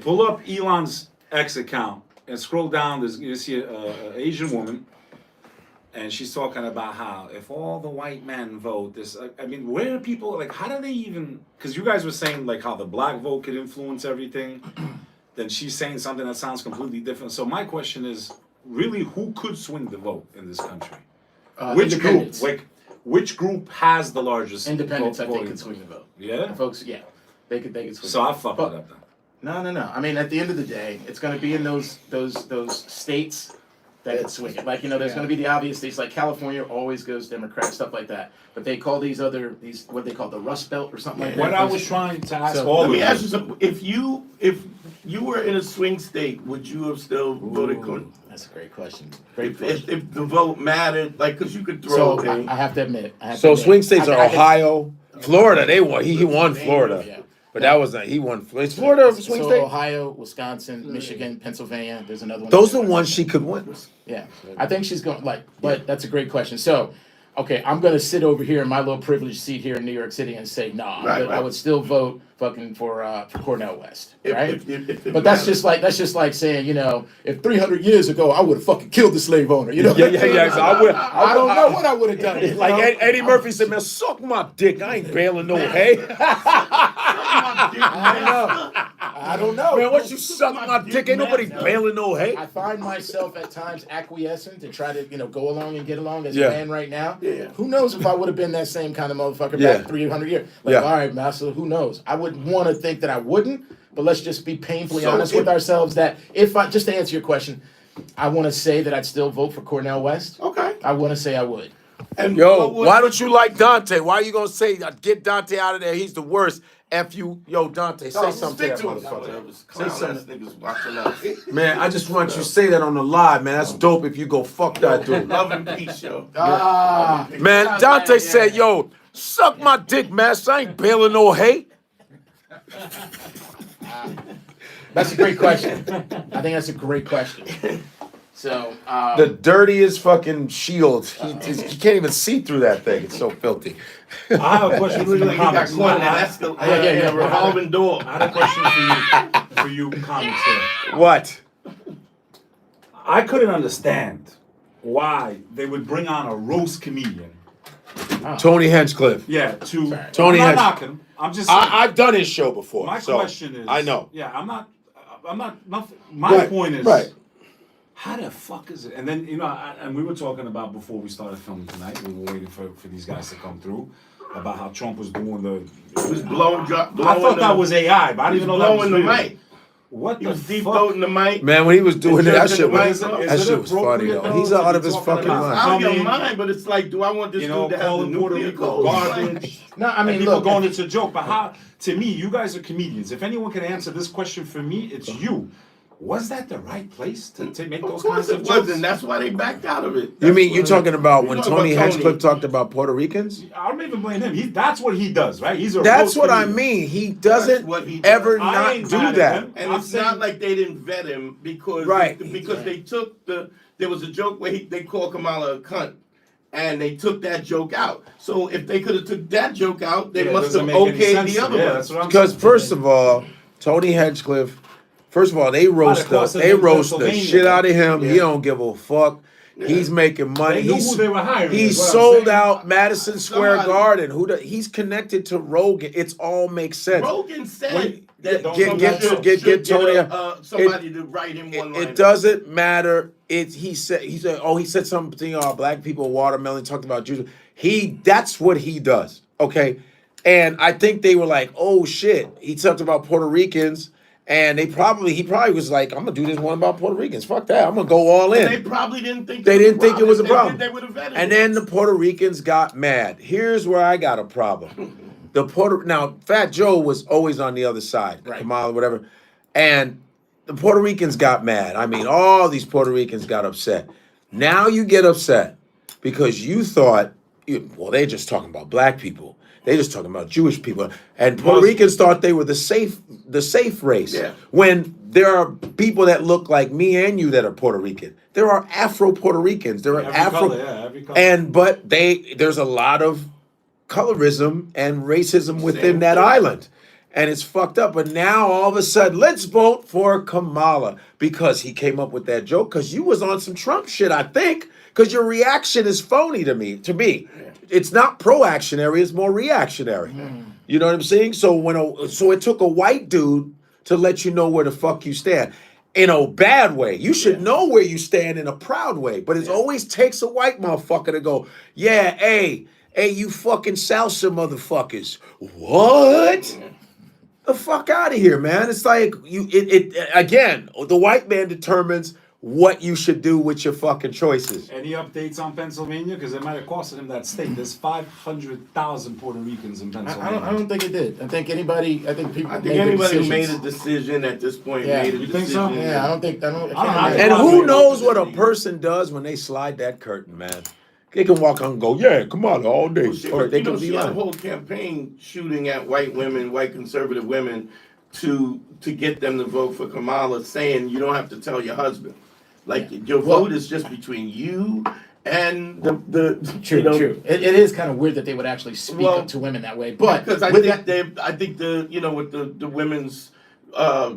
Pull up Elon's X account and scroll down. There's you see an Asian woman, and she's talking about how if all the white men vote, this. I mean, where are people like? How do they even? Because you guys were saying like how the black vote could influence everything. Then she's saying something that sounds completely different. So my question is, really, who could swing the vote in this country? Which group? Independents. Like, which group has the largest? Independents, I think, voting could swing the vote. Yeah. Folks, yeah, they could swing. So the I vote. fucked But- it up then. No. I mean, at the end of the day, it's going to be in those states that could swing it. Like, there's going to be the obvious states, like California always goes Democrat, stuff like that. But they call these what they call the Rust Belt or something like that. What I was trying to ask So, all Let of me you. ask you something. If you were in a swing state, would you have still voted? Ooh, that's a great question. Great If question. if the vote mattered, like, because you could throw. So I have to admit. So swing states are I can- Ohio, Florida. They won. He won Florida, Yeah. but that wasn't. He won. Is Florida a swing So state? Ohio, Wisconsin, Michigan, Pennsylvania. There's another one. Those are the ones she could win. Yeah, I think she's going but that's a great question. So, okay, I'm gonna sit over here in my little privileged seat here in New York City and say, nah, Right, I right. would still vote fucking for Cornell West, If- right? if it But that's mattered. just like saying, if 300 years ago I would have fucking killed the slave owner, Yeah. So I don't know what I would have done. Like Eddie Murphy said, man, suck my dick. I ain't bailing no hay. I don't know. Man, once you suck my dick, ain't nobody bailing no hay. I find myself at times acquiescing to try to, go along and get along as Yeah. a man right now. Yeah. Who knows if I would have been that same kind of motherfucker Yeah. back 300 years. Like, Yeah. all right, master, who knows? I would want to think that I wouldn't, but let's just be painfully So honest with ourselves that just to answer your question, I want to say that I'd still vote for Cornell West. Okay. I want to say I would. And Yo, what would- why don't you like Dante? Why are you gonna say get Dante out of there? He's the worst. F you, yo, Dante, say No, something to stick that to it. motherfucker. Say something. Niggas watching us. Man, I just want you to say that on the live, man. That's dope if you go fuck that dude. Love and peace, yo. Ah, Man, Dante said, yo, suck my dick, man. I ain't bailing no hay. that's a great question. I think that's a great question. So, The dirtiest fucking shield. He can't even see through that thing. It's so filthy. I have a question for Look you, like he got comics. caught in I that revolving door. had a question for you, comics. Here. What? I couldn't understand why they would bring on a roast comedian Tony Hinchcliffe. Yeah, Tony I'm has- not knocking him. I'm just saying. I've done his show before. My so question is, I know. Yeah, I'm not. Nothing. My Right, point is, right. how the fuck is it? And then and we were talking about before we started filming tonight. We were waiting for these guys to come through about how Trump was doing the. He was blowing I thought that was AI, but I didn't even know that was blowing the real. mic. What He the was deep fuck? throating the mic. Man, when he was doing that Is shit, it- was, is it that shit was funny appropriate, though. though, He's to out be of his talking fucking about mind. Out of your Coming, mind, but it's like, do I want this dude to have the calling Puerto nuclear Rico code? garbage. No, I mean, and people look, going into joke, but how? To me, you guys are comedians. If anyone can answer this question for me, it's you. Was that the right place to make Of those course kinds it of jokes? wasn't. That's why they backed out of it. You That's mean you're why- talking about You're when talking Tony about Hinchcliffe talked about Puerto Ricans? I don't even blame him. That's what he does, right? He's a That's roast what I comedian. mean. He That's doesn't what he ever does. I not ain't do mad at that. him. And I'm it's saying- not like they didn't vet him because Right. they took there was a joke where they called Kamala a cunt. And they took that joke out. So if they could have took that joke out, they Yeah, it must doesn't have make any okayed sense the to other me. Yeah, one. that's what I'm Because saying. first of all, Tony Hinchcliffe, first of all, they roast course, the in shit Pennsylvania, out of him. He Yeah. don't give a fuck. He's making money. They knew He's who they were hiring, He is what I'm sold saying. out Madison Square Somebody- Garden. He's connected to Rogan. It's all makes sense. Rogan said When- that Don't someone get should Tony somebody to write him one line. It doesn't matter. He said something about black people, watermelon, talked about Jews. That's what he does. Okay. And I think they were like, oh shit. He talked about Puerto Ricans. And he probably was like, I'm gonna do this one about Puerto Ricans. Fuck that. I'm gonna go all in. They probably didn't think They didn't think it was a problem. They would have vetted And it. then the Puerto Ricans got mad. Here's where I got a problem. Now Fat Joe was always on the other side, Right. Kamala, whatever, and the Puerto Ricans got mad. I mean, all these Puerto Ricans got upset. Now you get upset because you thought, well, they're just talking about black people. They're just talking about Jewish people, and Puerto Ricans thought they were the safe race. Yeah. When there are people that look like me and you that are Puerto Rican, there are Afro Puerto Ricans. There are Every color, yeah, every color. and but there's a lot of colorism and racism within Same that thing. island. And it's fucked up. But now all of a sudden, let's vote for Kamala because he came up with that joke. Because you was on some Trump shit, I think. Because your reaction is phony to me. It's not proactionary; it's more reactionary. You know what I'm saying? So so it took a white dude to let you know where the fuck you stand. In a bad way. You should know where you stand in a proud way. But it always takes a white motherfucker to go, yeah, hey, you fucking salsa motherfuckers. What? The fuck out of here, man. It's like again, the white man determines what you should do with your fucking choices. Any updates on Pennsylvania? Because it might have costed him that state. There's 500,000 Puerto Ricans in Pennsylvania. I don't think it did. I think people. I think made anybody who decisions. made a decision at this point Yeah. made a You decision. think so? Yeah, I don't. I don't know. can't And Yeah. who knows what a person does when they slide that curtain, man? They can walk on and go, yeah, come on, all day. Well, Or they you know, can be she had a lying. whole campaign shooting at white women, white conservative women, to get them to vote for Kamala, saying you don't have to tell your husband. Like your vote is just between you and the True, you know, true. It is kind of weird that they would actually speak Well, up to women that way. But because I with think that, I think with the women's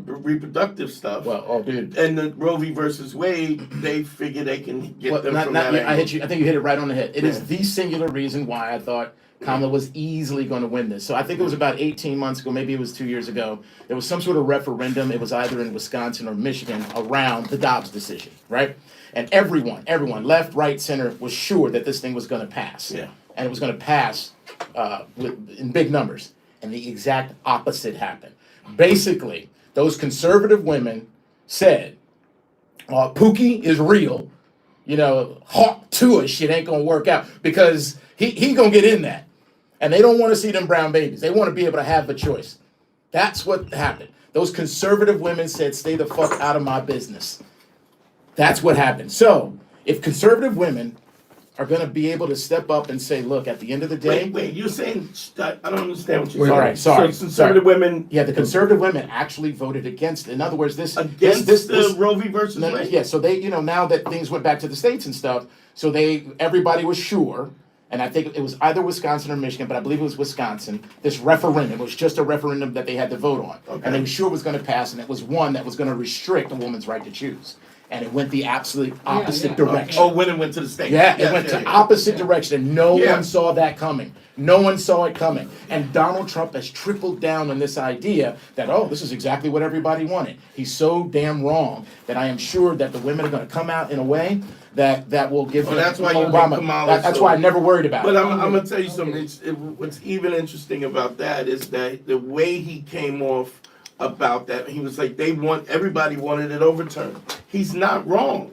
reproductive stuff. well, oh, dude. And the Roe v. versus Wade, they figure they can get Well, them not, from not, that I angle. hit you. I think you hit it right on the head. It is Yeah. the singular reason why I thought Kamala was easily going to win this. So I think it was about 18 months ago, maybe it was 2 years ago. There was some sort of referendum. It was either in Wisconsin or Michigan around the Dobbs decision, right? And everyone, left, right, center, was sure that this thing was going to pass. Yeah. And it was going to pass in big numbers. And the exact opposite happened. Basically, those conservative women said, Pookie is real. You know, Hawk Tua shit ain't gonna work out because he gonna get in that. And they don't want to see them brown babies. They want to be able to have a choice. That's what happened. Those conservative women said, stay the fuck out of my business. That's what happened. So, if conservative women are going to be able to step up and say, look, at the end of the day... Wait, you're saying... I don't understand what you're All saying. right, sorry. So conservative women... Yeah, the conservative women actually voted against it. In other words, Against the Roe v. versus Wade? Yeah, so they, now that things went back to the states and stuff, so everybody was sure, and I think it was either Wisconsin or Michigan, but I believe it was Wisconsin, this referendum, it was just a referendum that they had to vote on. Okay. And they were sure it was going to pass, and it was one that was going to restrict a woman's right to choose. and it went the absolute opposite yeah. direction. Oh, when it went to the States. Yeah, Yes, it went to yeah. opposite direction, and no Yeah. one saw that coming. No one saw it coming. And Donald Trump has tripled down on this idea that, oh, this is exactly what everybody wanted. He's so damn wrong that I am sure that the women are going to come out in a way that will give Well, that's why you think Obama. Kamala That's so- why I never worried about But it. I'm going to tell you something. What's even interesting about that is that the way he came off about that, he was like, everybody wanted it overturned. He's not wrong.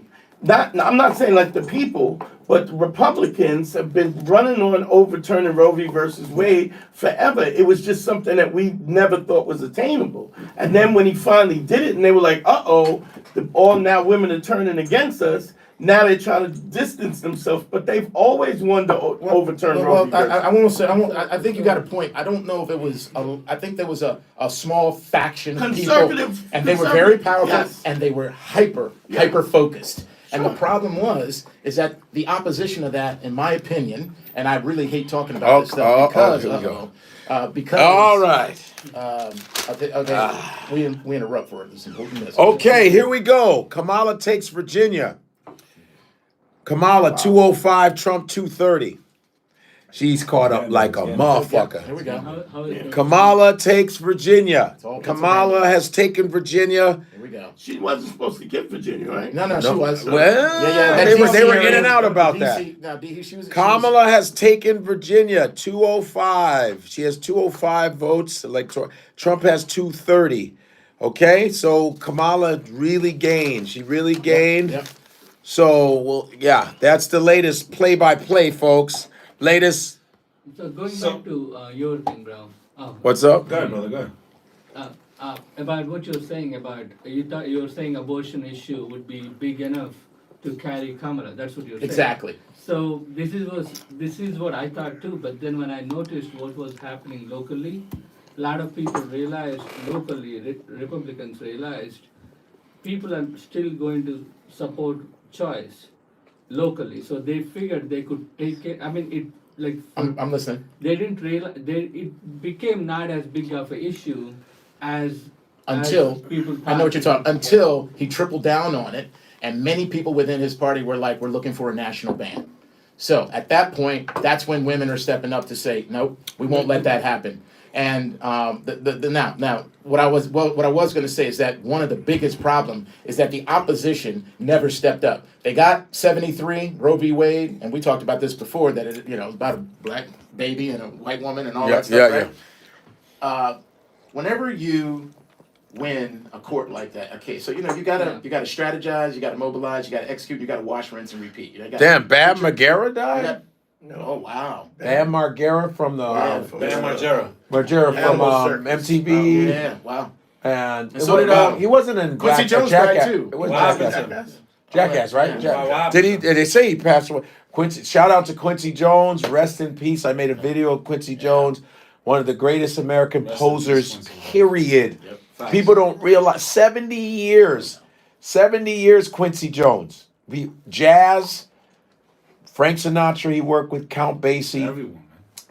I'm not saying like the people, but the Republicans have been running on overturning Roe v. versus Wade forever. It was just something that we never thought was attainable. And then when he finally did it, and they were like, "Uh-oh, all now women are turning against us." Now they're trying to distance themselves, but they've always wanted to overturn Roe v. versus Wade. I won't say. I think you got a point. I don't know if it was. I think there was a small faction of people, Conservative- and they were very conservative, powerful, yes. and they were hyper focused. And the problem is that the opposition of that, in my opinion, and I really hate talking about this stuff because, here we go. because. All right. We interrupt for this important message. Okay, here we go. Kamala takes Virginia. Kamala 205, Trump 230. She's caught up like a Here motherfucker. we go. How is it? Kamala takes Virginia. all Kamala Pennsylvania. has taken Virginia. Here we go. She wasn't supposed to get Virginia, right? No, she was. Well, that they were DC in area- and out about DC that. No, she was. Kamala has taken Virginia 205. She has 205 votes. Trump has 230. Okay, so Kamala really gained. She really gained. Yep. So, well, yeah, that's the latest play-by-play, folks. Latest. So going back to your thing, bro. What's up? Go ahead, brother. Go ahead. About what you're saying about you were saying abortion issue would be big enough to carry Kamala. That's what you're saying. Exactly. So this is what I thought too. But then when I noticed what was happening locally, a lot of people realized locally, Republicans realized, people are still going to support choice locally. So they figured they could take it. I mean, it like I'm listening. they didn't realize it became not as big of an issue as Until people I know what you're thought. talking. Until he tripled down on it, and many people within his party were like, "We're looking for a national ban." So at that point, that's when women are stepping up to say, "Nope, we won't let that happen." And now, what I was going to say is that one of the biggest problem is that the opposition never stepped up. They got 73 Roe v. Wade, and we talked about this before that it was about a black baby and a white woman and all that stuff. Right? Whenever you win a court like that, okay, so you gotta strategize, you gotta mobilize, you gotta execute, you gotta wash, rinse, and repeat. Damn, Bam Margera died? Oh wow. Bam Margera from the Bam Margera. Margera from Animal Circus. MTV. Yeah, wow. And so did, he wasn't in Quincy Jones died, too. It was Wow. Jackass, right? Yeah. Wow. Did they say he passed away? Quincy, shout out to Quincy Jones. Rest in peace. I made a video of Quincy Jones, one of the greatest American Rest in peace, posers, Quincy. period. Facts. People don't realize 70 years, Quincy Jones. Jazz, Frank Sinatra, he worked with Count Basie, Everyone,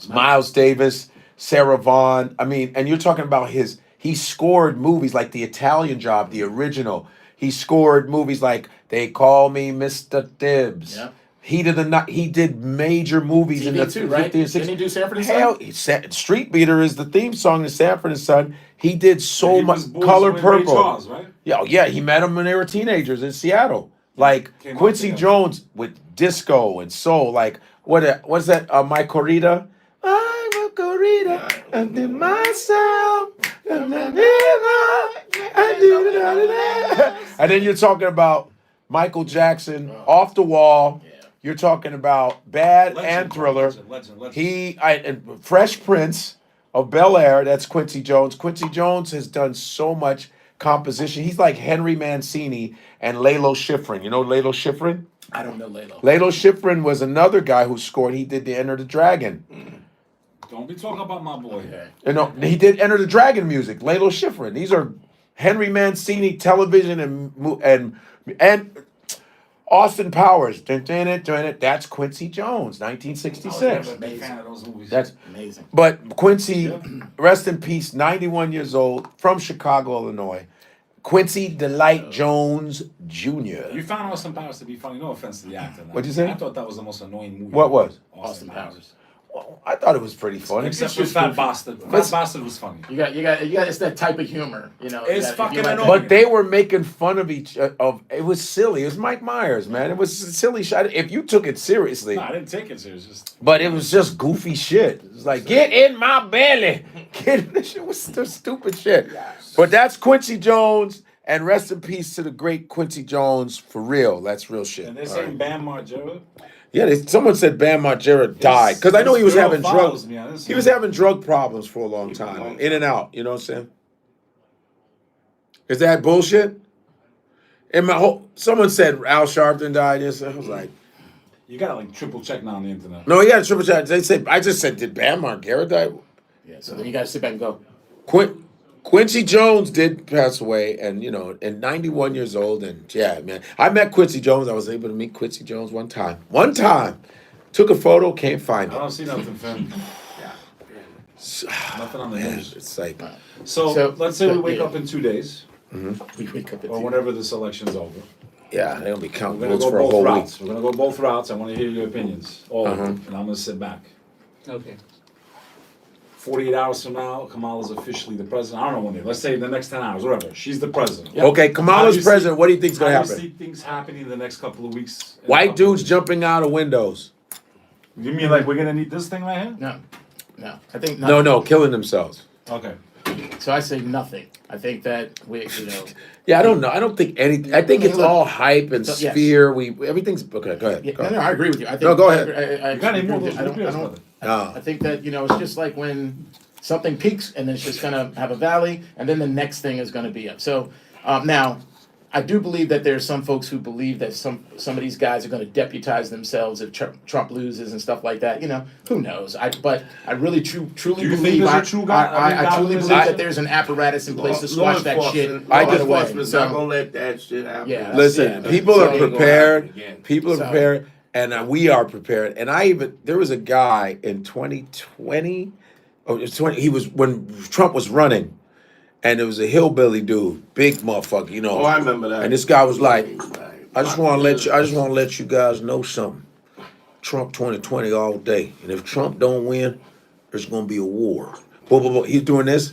man. Miles Davis, Sarah Vaughan. I mean, and you're talking about he scored movies like The Italian Job, the original. He scored movies like They Call Me Mr. Tibbs. Yeah. Heat of the Night. He did major movies in the TV too, right? 50s, 60s. Didn't he do Sanford and Hell, Street Beater is the theme song to Sanford and Son. He did so He much. was boys Color with Ray Purple. Charles, right? Yeah, he met them when they were teenagers in Seattle. Like Came out Quincy together. Jones with disco and soul. Like what's that? My Corrida. I'm a Corrida under myself. And then you're talking about Michael Jackson, Off the Wall. Yeah. You're talking about Bad Legend, and Thriller. Legend. And Fresh Prince of Bel Air. That's Quincy Jones. Quincy Jones has done so much composition. He's like Henry Mancini and Lalo Schifrin. You know Lalo Schifrin? I don't know Lalo. Lalo Schifrin was another guy who scored. He did the Enter the Dragon. Don't be talking about my boy. Okay. You know, he did Enter the Dragon music. Lalo Schifrin. These are Henry Mancini television and Austin Powers. That's Quincy Jones, 1966. I'm a big fan of those movies. That's Amazing. But Quincy, rest in peace, 91 years old, from Chicago, Illinois. Quincy Delight Jones Jr. You found Austin Powers to be funny. No offense to the actor. What'd you say? I thought that was the most annoying movie. What was? Austin Powers. Well, I thought it was pretty funny. Except for Fat Bastard. Fat Bastard was funny. You got. It's that type of humor, you know. It's that- if fucking you like that- annoying. But they were making fun of each of. It was silly. It was Mike Myers, man. It was a silly shot. If you took it seriously, No, I didn't take it serious. Just but it was just goofy shit. It was like, get in my belly. Get in. This shit was still stupid shit. But that's Quincy Jones, and rest in peace to the great Quincy Jones for real. That's real shit. and they're All saying right. Bam Margera. Yeah, someone said Bam Margera died because I know he was This girl having follows drugs. me. I didn't see He was it. having drug problems for a long time, in and out. You know what I'm saying? Is that bullshit? And someone said Al Sharpton died. Yes, I was like, You gotta like triple check now on the internet. no, he had a triple check. They said, I just said, did Bam Margera die? Yeah, so then you got to sit back and go. Quincy Jones did pass away, and and 91 years old, and yeah, man, I met Quincy Jones. I was able to meet Quincy Jones one time. Took a photo, can't find I it. don't see nothing, fam. Nothing on the news. It's like, So let's say we so, wake yeah. up in 2 days, We wake up at or two. whenever this election's over. yeah, they're gonna be counting We're gonna votes go for a both whole routes. week. We're gonna go both routes. I want to hear your opinions, all of them, Uh-huh. and I'm gonna sit back. Okay. 48 hours from now, Kamala's officially the president. I don't know when. Let's say the next 10 hours, whatever. She's the president. Okay, How do Kamala's you president. What do you think's gonna How do you happen? see things happening in the next couple of weeks? White dudes jumping out of windows. You mean like we're gonna need this thing right here? No. I think nothing. No, killing themselves. Okay. So I say nothing. I think that Yeah, I don't know. I don't think anything. I think it's Look, all hype and so, yes. sphere. Everything's okay. Go ahead. Yeah, Go no, ahead. I agree with you. I think, No, go ahead. I You got any agree more of with those you. root beers, brother? No. I think that it's just like when something peaks and then it's just gonna have a valley, and then the next thing is gonna be up. So now, I do believe that there's some folks who believe that some of these guys are gonna deputize themselves if Trump loses and stuff like that. Who knows? But I really truly Do you think believe there's a true guy- I truly believe I- that there's an apparatus in place to Law squash that shit enforcement- I law just- enforcement's So- not gonna let that shit happen. Yeah. Listen, Yeah, people so- are Ain't gonna prepared. happen again. People are So- prepared, and we are prepared. And there was a guy in 2020. Oh, it was 20. He was when Trump was running, and there was a hillbilly dude, big motherfucker, Oh, I remember that. And this guy was like, I just want to let you guys know something. Trump 2020 all day, and if Trump don't win, there's gonna be a war. Blah, blah, blah. He's doing this,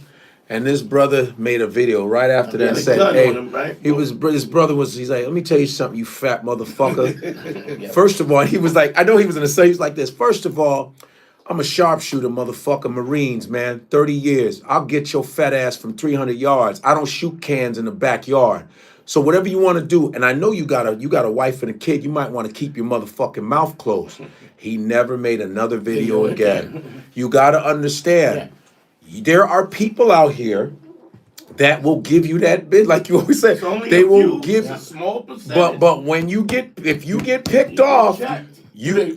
and this brother made a video right after that Yeah, and they said, cut "Hey, on him, right? his brother was. He's like, let me tell you something, you fat motherfucker. First of all, he was like, I know he was gonna say, he was like this. First of all, I'm a sharpshooter, motherfucker. Marines, man, 30 years. I'll get your fat ass from 300 yards. I don't shoot cans in the backyard. So whatever you want to do, and I know you got a wife and a kid, you might want to keep your motherfucking mouth closed." He never made another video again. You got to understand, there are people out here that will give you that bit, like you always say. It's only They a will few, give, it's a small percentage. but when if you get picked off, checked.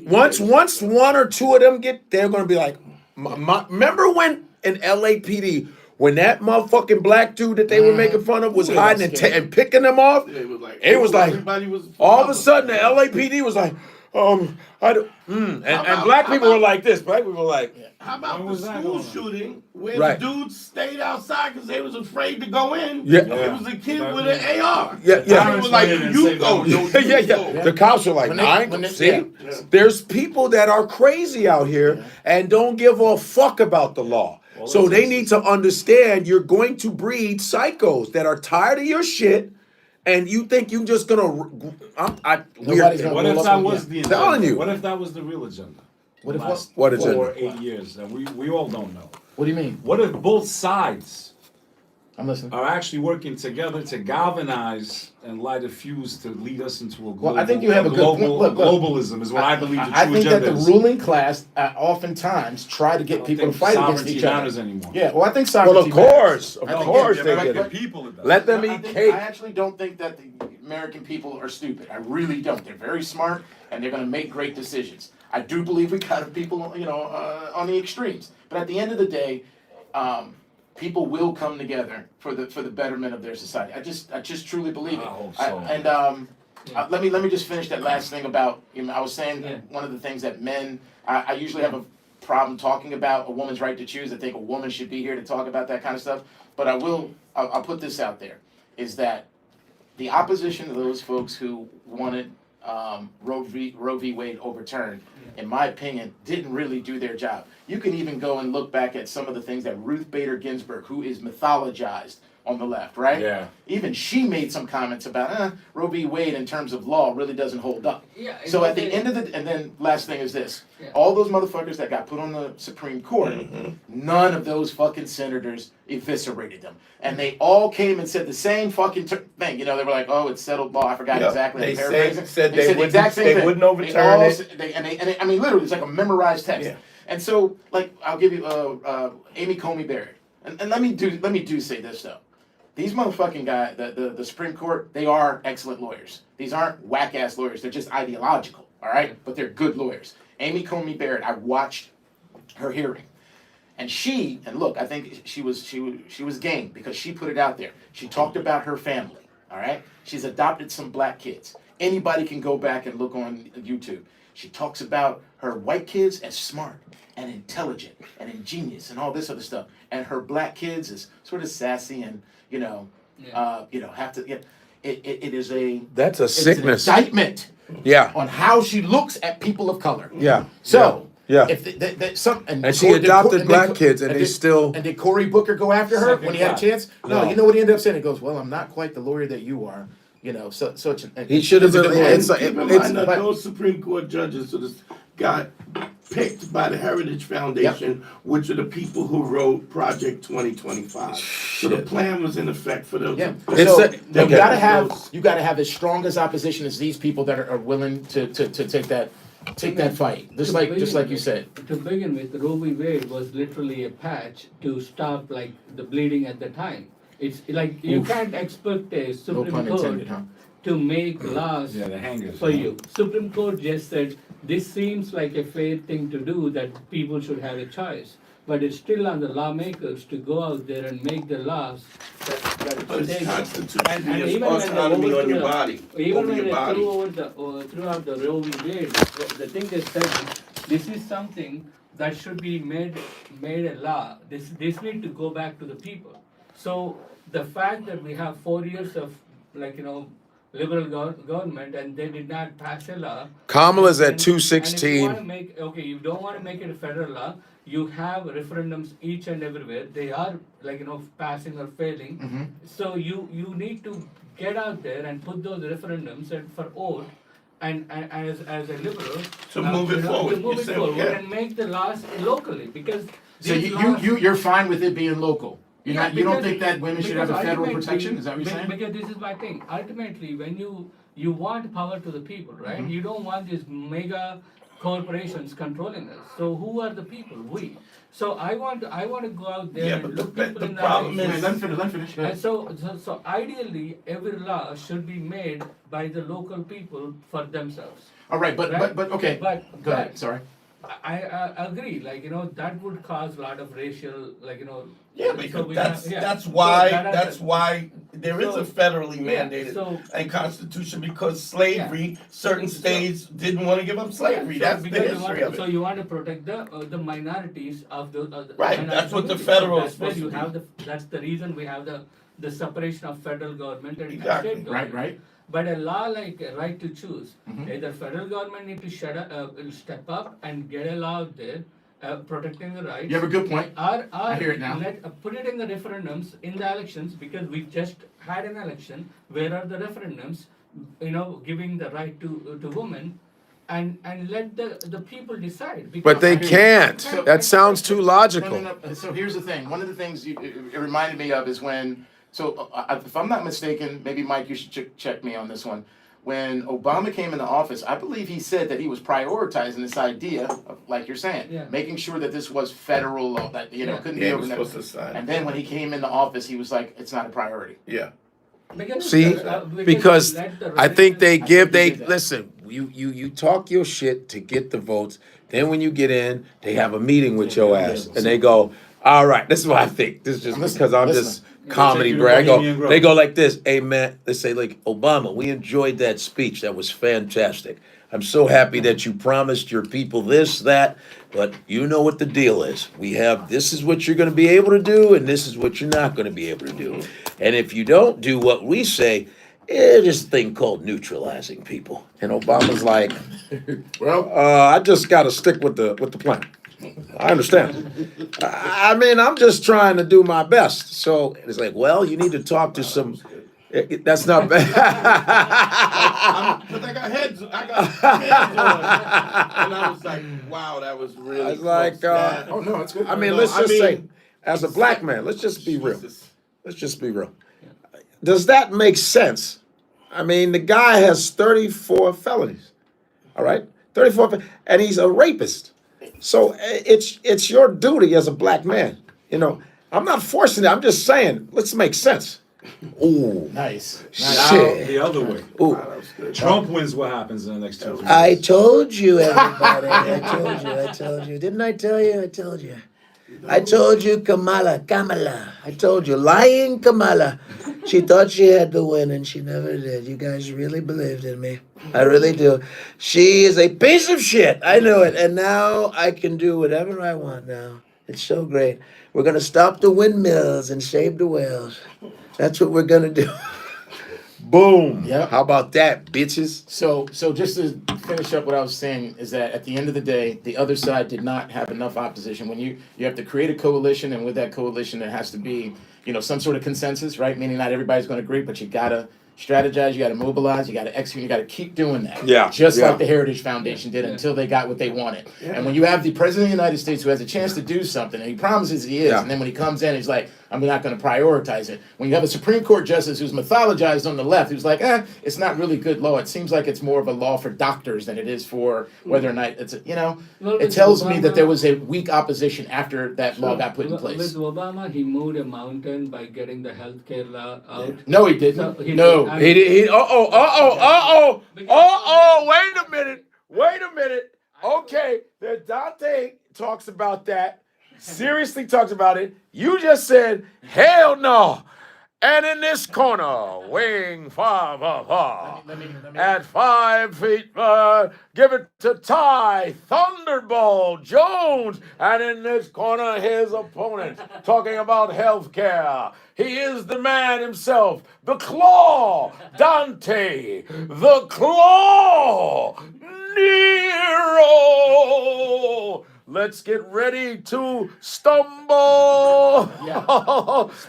once one or two of them they're gonna be like, remember when in LAPD when that motherfucking black dude that they were making fun of was Ooh, hiding that's scary. and picking them off? It was like, Everybody was all of a sudden the LAPD was like, I don't, and black people were like this. Black people were like, How about When the was that school going on? shooting where Right. the dudes stayed outside because they was afraid to go in? Yeah. It was a kid with an AR. Yeah. They were like, Parents you went in go, and yo, saved you yeah. go. The cops are like, When they- I ain't when gonna they- see. There's people that are crazy out here and don't give a fuck about the law. So they need to understand you're going to breed psychos that are tired of your shit, and you think you're just gonna. Nobody's gonna What roll if up that on- was yeah. the agenda? Telling you. What if that was the real agenda? What if Last what 4 agenda? or 8 years that we all don't know. What do you mean? What if both sides I'm listening. are actually working together to galvanize and light a fuse to lead us into a global, Well, I think you have a good point. Look, globalism is what I believe the true I think that agenda the is. ruling class oftentimes try to get people to fight against sovereignty each other. matters anymore. Yeah, well, I think Well, sovereignty of course, matters. of I think course that- they but- get but- it. people it does. Let them I eat think- cake. I actually don't think that the American people are stupid. I really don't. They're very smart and they're going to make great decisions. I do believe we got people, on the extremes. But at the end of the day, people will come together for the betterment of their society. I just truly believe it. I hope so. Let me just finish that last thing about. I was saying Yeah. one of the things that men. I usually have a problem talking about a woman's right to choose. I think a woman should be here to talk about that kind of stuff. But I'll put this out there. is that the opposition to those folks who wanted Roe v. Wade overturned, in my opinion, didn't really do their job. You can even go and look back at some of the things that Ruth Bader Ginsburg, who is mythologized on the left, right? Yeah. Even she made some comments about Roe v. Wade in terms of law really doesn't hold up. Yeah, So at the end of the, and then last thing is this, Yeah. all those motherfuckers that got put on the Supreme Court, none of those fucking senators eviscerated them. And they all came and said the same fucking thing. You know, they were like, oh, it's settled law. I forgot Yeah. exactly. They I'm paraphrasing. said they the wouldn't- exact same they thing. wouldn't overturn it. And I mean, literally, it's like a memorized text. Yeah. And so, like, I'll give you Amy Coney Barrett. And let me do say this though. These motherfucking guys, the Supreme Court, they are excellent lawyers. These aren't whack ass lawyers. They're just ideological, all right? But they're good lawyers. Amy Coney Barrett, I watched her hearing, and look, I think she was game because she put it out there. She talked about her family, all right? She's adopted some black kids. Anybody can go back and look on YouTube. She talks about her white kids as smart and intelligent and ingenious and all this other stuff, and her black kids is sort of sassy and have to get. It is a That's a sickness. An indictment Yeah. on how she looks at people of color. Yeah. So Yeah. if And she adopted black kids, and they still. and did Cory Booker go after her Second when he had a class. chance? No, No. you know what he ended up saying? He goes, "Well, I'm not quite the lawyer that you are." You know, He should have it's a been. good lawyer. It's like, Keep in it's, mind that those Supreme Court judges got picked by the Heritage Foundation, which are the people who wrote Project 2025. So the plan was in effect for those. Yeah. It's So a- you okay. gotta have as strong as opposition as these people that are willing to take that fight. Just like you said. To begin with, Roe v. Wade was literally a patch to stop like the bleeding at the time. It's like you can't expect a No Supreme pun Court intended, huh? to make laws Yeah, the hangers. for you. Supreme Court just said this seems like a fair thing to do, that people should have a choice. But it's still on the lawmakers to go out there and make the laws that But it's protect. constitutionally, it's even when they autonomy on overthrew your the- body, Even over when your they body. threw out the Roe v. Wade, the thing they said is, this is something that should be made a law. This need to go back to the people. So the fact that we have 4 years of liberal government and they did not pass a law. Kamala's at And if you 216. want to make, you don't want to make it a federal law. You have referendums each and everywhere. They are passing or failing. So you need to get out there and put those referendums and for vote. And as a liberal, To move it forward. to move You it said, forward yeah. and make the laws locally, because So these laws- you're fine with it being local. You don't because- think that women should have a because federal ultimately- protection? Is that what you're saying? Because this is my thing. Ultimately, when you want power to the people, right? You don't want these mega corporations controlling us. So who are the people? We. So I want to go out there Yeah, and but look the people in the problem eyes. is- Let me finish. Go And ahead. so ideally, every law should be made by the local people for themselves. All right, but okay. But Go ahead. Sorry. I agree. That would cause a lot of racial, Yeah, so because we that's have- yeah. that's So why that- that's why there is a federally yeah, mandated so- and constitution, because slavery, certain states didn't want to give up slavery. Yeah, so That's the because history of So it. you want to protect the minorities of the Right, minority that's what the communities. federal So is supposed to you be. have that's the reason we have the separation of federal government and Exactly. state government. Right. But a law like a right to choose, Mm-hmm. either federal government need to step up and get a law out there protecting the rights. You have a good point. Or I hear it now. put it in the referendums in the elections, because we just had an election. Where are the referendums? Giving the right to women, and let the people decide. Because But they can't. That sounds too logical. No. So here's the thing. One of the things it reminded me of is when. So if I'm not mistaken, maybe Mike, you should check me on this one. When Obama came into office, I believe he said that he was prioritizing this idea of, like you're saying, Yeah. making sure that this was federal law, that Yeah. couldn't Yeah, be he was overnight. supposed to sign. And then when he came into office, he was like, it's not a priority. Yeah. See, because I think they give think he did that. listen. You talk your shit to get the votes. Then when you get in, they have a meeting with your ass, and they go, "All right." This is what I think. This is just Listen, because I'm listen. just comedy Take you to brag. Bohemian Grove. They go like this. Hey man, they say like Obama. We enjoyed that speech. That was fantastic. I'm so happy that you promised your people this, that, but you know what the deal is. We have, this is what you're gonna be able to do, and this is what you're not gonna be able to do. And if you don't do what we say, there's a thing called neutralizing people. And Obama's like, Well, I just gotta stick with the plan. I understand. I mean, I'm just trying to do my best. So it's like, well, you need to talk to some. That's not bad. Because I got heads on, and I was like, wow, that was really. I was like, close. oh no, it's good. I mean, No, let's I just mean, say, as a black man, let's just be real. Jesus. Let's just be real. Does that make sense? I mean, the guy has 34 felonies. All right, 34, and he's a rapist. So it's your duty as a black man. You know, I'm not forcing it. I'm just saying, let's make sense. Ooh, Nice. Now, shit. the other way. Ooh. Wow, that was good. Trump wins, what happens in the next 2 years? I told you, everybody. I told you. Didn't I tell you? I told you. I told you, Kamala. I told you, lying Kamala. She thought she had the win and she never did. You guys really believed in me. I really do. She is a piece of shit. I knew it. And now I can do whatever I want now. It's so great. We're going to stop the windmills and save the whales. That's what we're going to do. Boom. Yep. How about that, bitches? So just to finish up what I was saying is that at the end of the day, the other side did not have enough opposition. When you have to create a coalition, and with that coalition, there has to be, some sort of consensus, right? Meaning not everybody's going to agree, but you gotta strategize, you gotta mobilize, you gotta execute, you gotta keep doing that. Yeah, Just yeah. like the Heritage Foundation did until they got what they wanted. And when you have the President of the United States who has a chance to do something, and he promises he is, Yeah. and then when he comes in, he's like, I'm not going to prioritize it. When you have a Supreme Court justice who's mythologized on the left, who's like, it's not really good law. It seems like it's more of a law for doctors than it is for whether or not it's, Well, it with tells me that Obama- there was a weak opposition after that law got put in With place. Obama, he moved a mountain by getting the healthcare law out. No, he didn't. So he No. did. I He did. Wait a minute. Okay, that Dante talks about that. Seriously talks about it. You just said, hell no. And in this corner, wing 5 Let me- at 5 feet, give it to Ty Thunderbolt Jones. And in this corner, his opponent, talking about health care. He is the man himself, the Claw, Dante, the Claw, Nero. Let's get ready to stumble.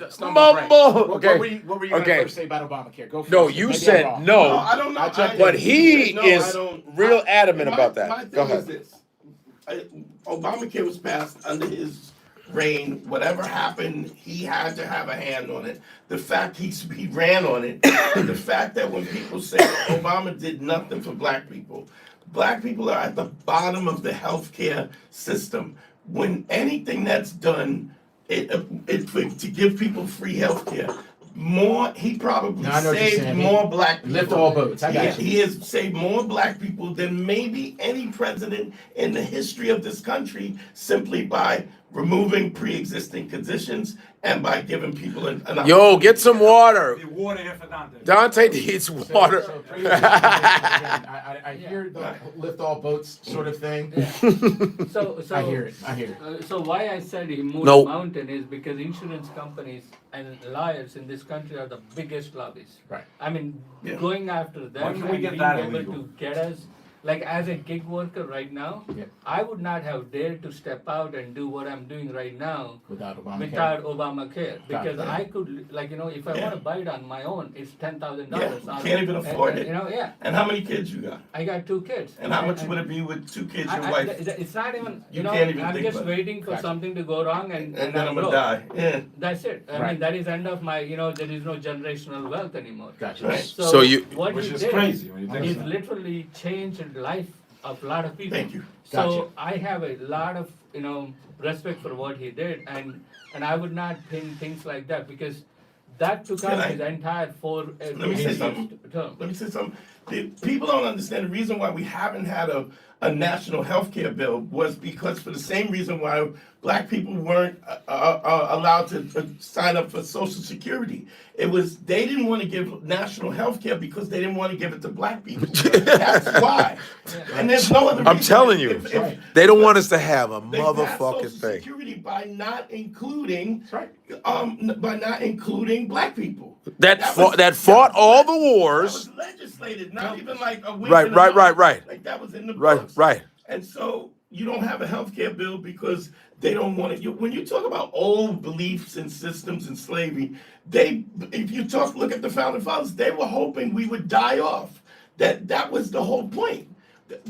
Stumble, right. Mumble. What Okay. were you going to Okay. first say about Obamacare? Go for No, it. you Maybe I'm said wrong. no. No, I don't know. But he No, is I don't- real adamant my- about that. My Go thing ahead. is this. Obamacare was passed under his reign. Whatever happened, he had to have a hand on it. The fact he ran on it, the fact that when people say Obama did nothing for black people are at the bottom of the healthcare system. When anything that's done, to give people free healthcare. He probably No, I know what you're saved saying. more black people. Lift all boats. I got you. He has saved more black people than maybe any president in the history of this country, simply by removing pre-existing conditions and by giving people an Yo, get some water. The water here for Dante. Dante needs water. So I hear the lift all boats sort of thing. So I hear it. So why I said he moved No. a mountain is because insurance companies and lawyers in this country are the biggest lobbies. Right. I mean, Yeah. going after them Why and can't we get being that able illegal? to get us, like as a gig worker right now, Yeah. I would not have dared to step out and do what I'm doing right now Without Obamacare. without Obamacare, because Gotcha. I could, if I Yeah. want to buy it on my own, it's $10,000. Yeah, you can't even afford it. Yeah. And how many kids you got? I got 2 kids. And how much would it be with 2 kids, your wife? It's not even, You can't even I'm think just about it. waiting for Gotcha. something to go wrong and And then I'm gonna broke. die. Yeah. That's it. I Right. mean, that is end of my, there is no generational wealth anymore. Gotcha. Right. So you- what Which he is did crazy when you think He's about it. literally changed the life of a lot of people. Thank you. So Gotcha. I have a lot of, respect for what he did, and I would not pin things like that, because that took Can out I- his entire Let me say something. term. Let me say something. People don't understand the reason why we haven't had a national health care bill was because for the same reason why black people weren't allowed to sign up for Social Security. It was they didn't want to give national health care because they didn't want to give it to black people. That's why. And there's no other reason. I'm telling you, they don't want us to have a They passed motherfucking Social thing. Security by not including That's right. black people. That fought all the That wars. was legislated, not even like a week. Right. Like that was in the books. Right. And so you don't have a health care bill because they don't want it. When you talk about old beliefs and systems and slavery, if you look at the founding fathers, they were hoping we would die off. That was the whole point.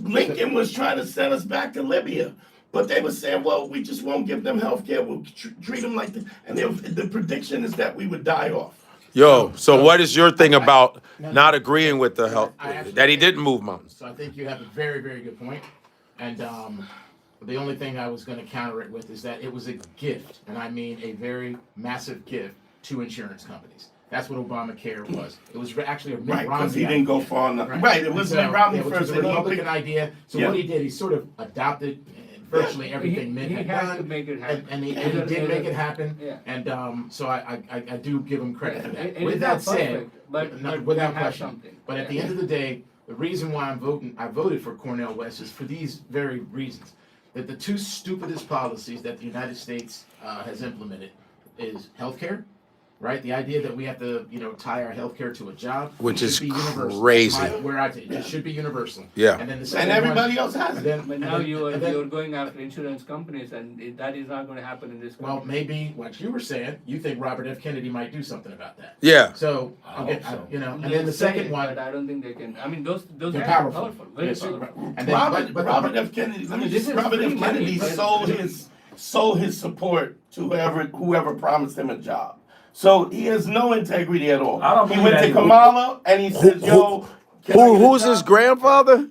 Lincoln was trying to send us back to Libya. But they were saying, well, we just won't give them health care. We'll treat them like this. And the prediction is that we would die off. Yo, so what is your thing about not agreeing with the health that he didn't move mountains? So I think you have a very, very good point. And the only thing I was going to counter it with is that it was a gift, and I mean a very massive gift to insurance companies. That's what Obamacare was. It was actually a Mitt Right, because Romney he didn't go idea. far enough. Right, it was Mitt Romney which first. was a and he Republican picked- idea. So Yeah. what he did, he sort of adopted virtually everything Mitt He had had done. to make it happen. And he did make it happen. Yeah. And so I do give him credit for that. It With is that not said, perfect, but no, we without have question. something. But at the end of the day, the reason why I voted for Cornel West is for these very reasons. That the two stupidest policies that the United States has implemented is healthcare, right? The idea that we have to, tie our healthcare to a job, Which it is should be universal. crazy. It should be universal. Yeah. And then the And second everybody one, else has and it. then, But and now then- you're and then- going after insurance companies, and that is not going to happen in this country. well, maybe what you were saying, you think Robert F. Kennedy might do something about that. Yeah. So, I okay, hope so. and They then the say second it, one, but I don't think they can. I mean, those they're guys powerful. are powerful, very Yes, powerful. and then, Robert F. Kennedy. Let me This just. is Robert free F. money, Kennedy but- sold his support to whoever promised him a job. So he has no integrity at all. I don't He believe went that to he- Kamala and he said, "Yo, can I get a Who's job?" his grandfather?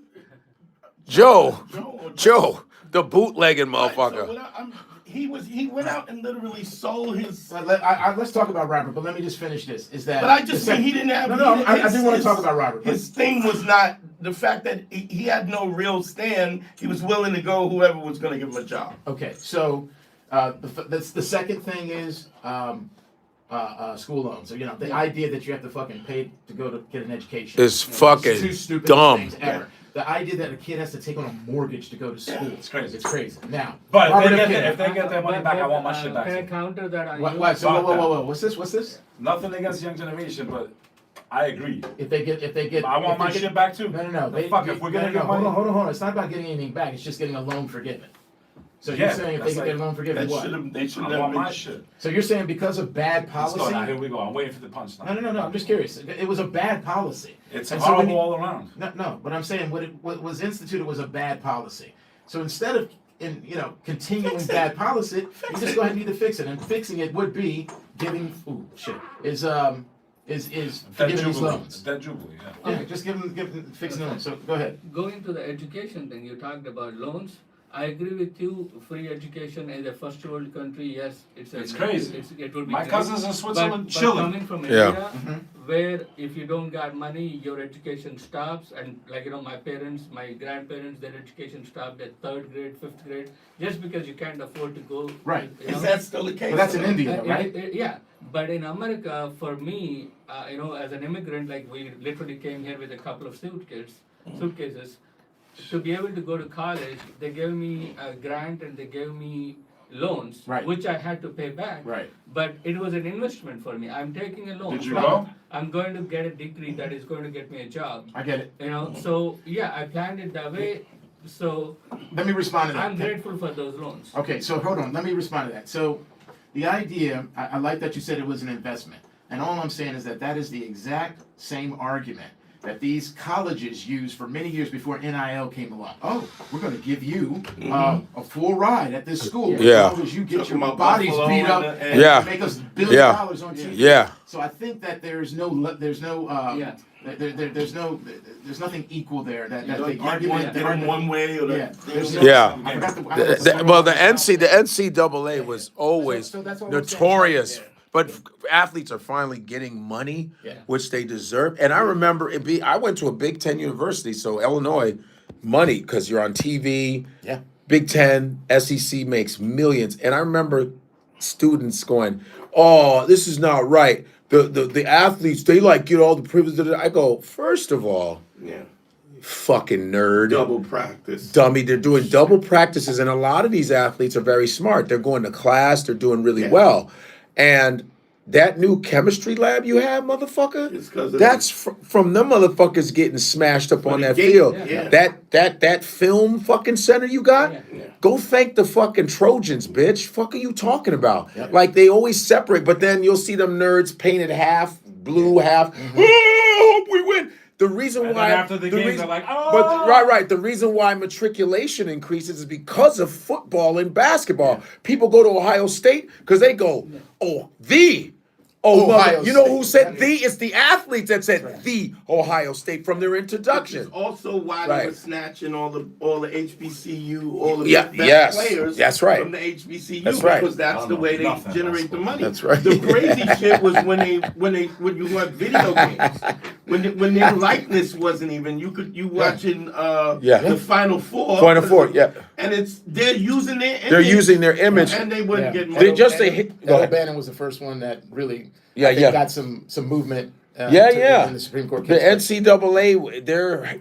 Joe. Joe. Joe, the bootlegging Right, so motherfucker. he went out and literally sold his. let's talk about Robert, but let me just finish this. Is that? But I just think he didn't have. No, he- I his- do want to his- talk about Robert. but- His thing was not the fact that he had no real stand. He was willing to go whoever was going to give him a job. Okay, so the second thing is school loans. So the idea that you have to fucking pay to go to get an education Is two fucking stupidest dumb. things ever. The idea that a kid has to take on a mortgage to go to school. It's crazy. It's crazy. Now, But Robert F. if Kennedy- they get their money back, I want my shit back. Can I too. counter that on What? you? What? So Fuck whoa. What's this? Nothing against young generation, but I agree. If they get, I want my shit back too. No. The fuck, if we're gonna get money. Hold on. It's not about getting anything back. It's just getting a loan forgiven. So you're Yeah, saying if they that's get their like- loan forgiven, what? They should I have want been. my shit. So you're saying because of bad Let's go policy? now. Here we go. I'm waiting for the punchline. No. I'm just curious. It was a bad policy. It's And so when horrible you- all around. No. But I'm saying what was instituted was a bad policy. So instead of continuing Fix it. bad policy, you Fix just it. go ahead and need to fix it. And fixing it would be giving is Debt forgiving these jubilee. loans. Debt jubilee. Yeah. Yeah, just give them fixing the loans. So go ahead. Going to the education thing, you talked about loans. I agree with you. Free education in a first world country, yes, It's crazy. It would be My great. cousin's in Switzerland but chilling. coming from Yeah. India, Mhm. where if you don't got money, your education stops, and my grandparents, their education stopped at 3rd grade, 5th grade, just because you can't afford to go. Right. you know. Is that still the case? Well, that's in India, though, right? Yeah, but in America, for me, as an immigrant, like we literally came here with a couple of suitcases. To be able to go to college, they gave me a grant and they gave me loans, Right. which I had to pay back. Right. But it was an investment for me. I'm taking a loan. Did you but go? I'm going to get a degree that is going to get me a job. I get it. So yeah, I planned it that way. So Let me respond to that. I'm grateful for those loans. Okay, so hold on. Let me respond to that. So the idea, I like that you said it was an investment. And all I'm saying is that is the exact same argument that these colleges used for many years before NIL came along. Oh, we're going to give you a full ride at this school. Yeah. As long as you get Talking your about bodies Buffalo beat up and- and Yeah. make us $1 billion Yeah. on TV. Yeah. So I think that there's nothing equal there. That the argument. Did them one way or the. Yeah. Yeah. I forgot the Well, the NCAA was always So that's all I'm saying. notorious, Yeah. but athletes are finally getting money, Yeah. which they deserve. And I remember I went to a Big Ten university, so Illinois, money because you're on TV. Yeah. Big Ten, SEC makes millions. And I remember students going, "Oh, this is not right. The athletes, they like get all the privileges." I go, first of all, Yeah. fucking nerd. Double practice. Dummy, they're doing double practices, and a lot of these athletes are very smart. They're going to class, they're doing really well. And that new chemistry lab you have, motherfucker, It's 'cause of that's from them motherfuckers getting smashed up on the that gate, field. yeah. That film fucking center you got, Yeah. go thank the fucking Trojans, bitch. Fuck are you talking about? Like they always separate, but then you'll see them nerds painted half blue, half. Oh, I hope we win. The reason And why then after the games, reason, they're like, oh. but right. The reason why matriculation increases is because of football and basketball. People go to Ohio State because they go, Ohio mother, you know State. who said the? It's the athletes that said the Ohio State from their Which introduction. is also why Right. they were snatching all the HBCU, all the Yeah, best yes, players that's right. from the HBCU That's right. because that's I the don't way know they nothing generate about the money. That's right. The crazy shit was when you want video games, when their likeness wasn't even you watching the Final Four. Final Four, yeah. And they're using their image. They're using their image. and they wouldn't Yeah. get money. They just Ed hit. Go ahead. O'Bannon was the first one that really Yeah. got some movement. In the Supreme Court The case. NCAA,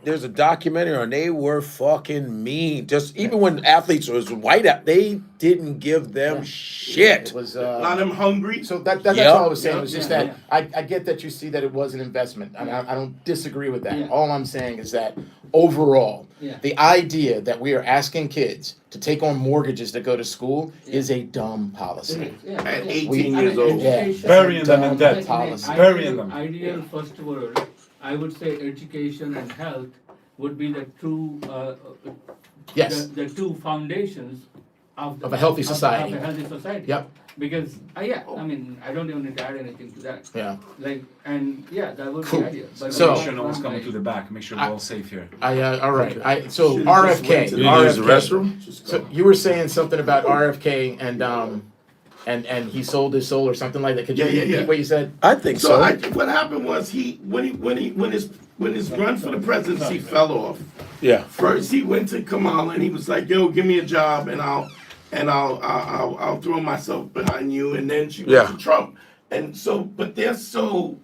there's a documentary on. They were fucking mean. Just even when athletes was white, they didn't give them shit. It was a lot of them hungry. So that's all I was saying. It was just that I get that you see that it was an investment, and I don't disagree with that. Yeah. All I'm saying is that overall, Yeah. the idea that we are asking kids to take on mortgages to go to school is a dumb policy. Yeah. At yeah. 18 I years mean, old. education- Burying them in debt. Policy. Burying them. Ideal first world, I would say education and health would be the two, Yes. the two foundations of Of a healthy society. Of a healthy society. Yep. Because, I mean, I don't even need to add anything to that. Yeah. That would Cool. be ideal. But So- Make sure no one's coming through the back. Make sure we're all safe here. All right. Should've So just RFK. went to the- You use the RFK. restroom? Just So go. you were saying something about RFK and he sold his soul or something like that. Could you Yeah. repeat what you said? I think So so. what happened was when his run for the presidency fell off. Yeah. First, he went to Kamala and he was like, "Yo, give me a job and I'll throw myself behind you." And then she went to Trump, and so, but they're so,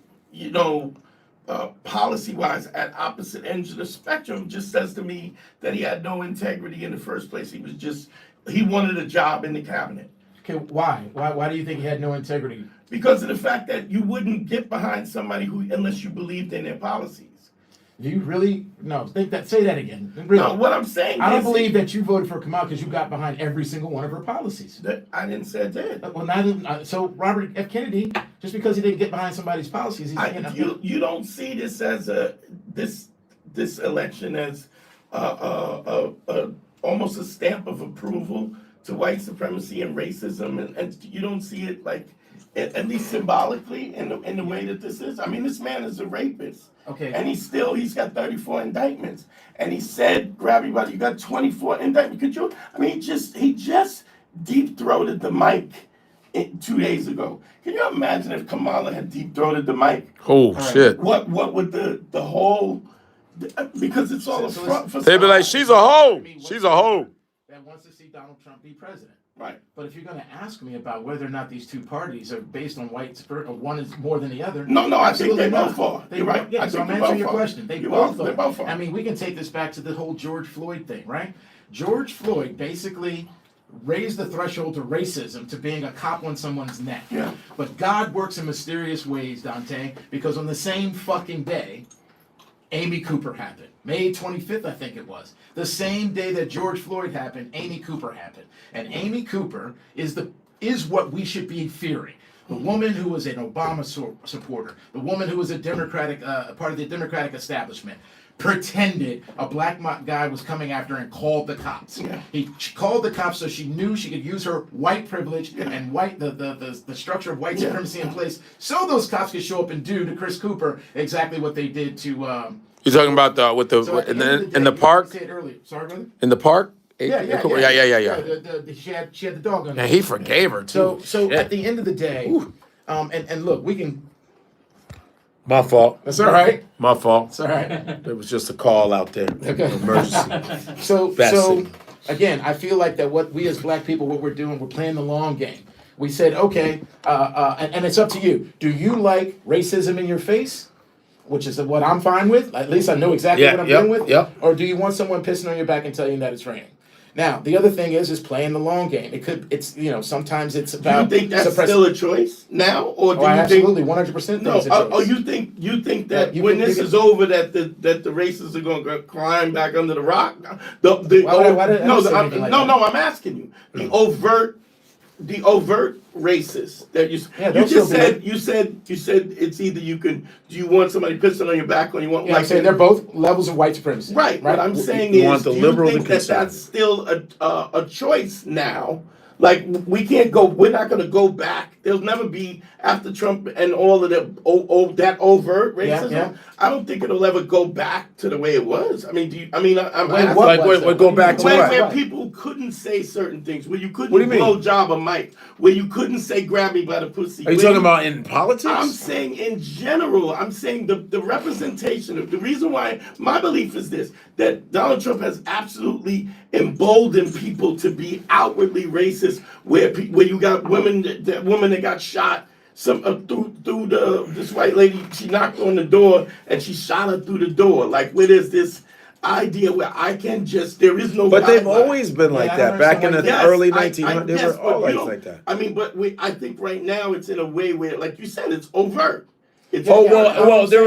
policy-wise at opposite ends of the spectrum. Just says to me that he had no integrity in the first place. He wanted a job in the cabinet Okay, why? Why do you think he had no integrity? because of the fact that you wouldn't get behind somebody unless you believed in their policies. Do you really? No, say that again. Really? No, what I'm saying I don't is believe that you voted for Kamala because you got behind every single one of her policies. that I didn't say I did. Well, so Robert F. Kennedy, just because he didn't get behind somebody's policies, he's You don't see this as this election as almost a stamp of approval to white supremacy and racism, and you don't see it like at least symbolically in the way that this is. I mean, this man is a rapist. Okay. And he's got 34 indictments. And he said, grab everybody, you got 24 indictments. He just deep-throated the mic 2 days ago. Can you imagine if Kamala had deep-throated the mic? Oh, shit. What would the whole, because it's all a front for They'd be like, she's a hoe. She's a hoe. That wants to see Donald Trump be president. Right. But if you're going to ask me about whether or not these two parties are based on white supremacy, or one is more than the other, No, I think they absolutely both not. are. You're right. Yeah, I so think I'm they answering both your are. question. They They both both are. I mean, we can take this back to the whole George Floyd thing, right? George Floyd basically raised the threshold to racism to being a cop on someone's neck. Yeah. But God works in mysterious ways, Dante, because on the same fucking day, Amy Cooper happened. May 25th, I think it was. The same day that George Floyd happened, Amy Cooper happened. And Amy Cooper is what we should be fearing. The woman who was an Obama supporter, the woman who was a Democratic, part of the Democratic establishment, pretended a black guy was coming after her and called the cops. Yeah. She called the cops so she knew she could use her white privilege and the structure of white supremacy in place, so those cops could show up and do to Chris Cooper exactly what they did to. You're talking about so at the end of in the day, park? you said it earlier. Sorry, brother. In the park? Yeah. She had the dog on. And he forgave her too. So Shit. at the end of the day, and look, we can. My fault. That's all right. My fault. It's all right. It was just a call out there. Okay. Emergency. So Best so signal. again, I feel like that what we as black people, what we're doing, we're playing the long game. We said, okay, and it's up to you. Do you like racism in your face? Which is what I'm fine with. At least I know exactly what I'm dealing with. Yep. Or do you want someone pissing on your back and telling you that it's raining? Now, the other thing is playing the long game. It's sometimes it's Do about you think that's suppressing. still a choice now, or do Oh, I you absolutely think? 100% think No. it's a choice. Oh, you think that You when can- this you is can- over, that the racists are going to climb back under the rock? Why would I no, say anything like no, that? I'm asking you. The overt racist that you Yeah, you they'll just still be said you said it's either do you want somebody pissing on your back or you want Yeah, I'm saying they're both levels of white supremacy. right. What I'm saying You is, want the do liberal, you the think that conservative. that's still a choice now? Like we can't go. We're not going to go back. There'll never be after Trump and all of that overt racism. Yeah. I don't think it'll ever go back to the way it was. I mean, I'm Wait, asking- what Like, was what that? go do you back mean? to where, what? where people couldn't say certain things, where you couldn't What do you mean? blow job a mic, where you couldn't say grab me by the pussy. Are you where talking about in politics? I'm saying in general, I'm saying the representation of the reason why my belief is this, that Donald Trump has absolutely emboldened people to be outwardly racist, where you got women, that woman that got shot through this white lady, she knocked on the door and she shot her through the door. Like where there's this idea where I can just, there is no But they've guideline. always been like I that. don't Back in the understand early Yes, 1900s, they yes, were but always you know, like that. I mean, but I think right now it's in a way where, like you said, it's overt. It's Oh overt. well, there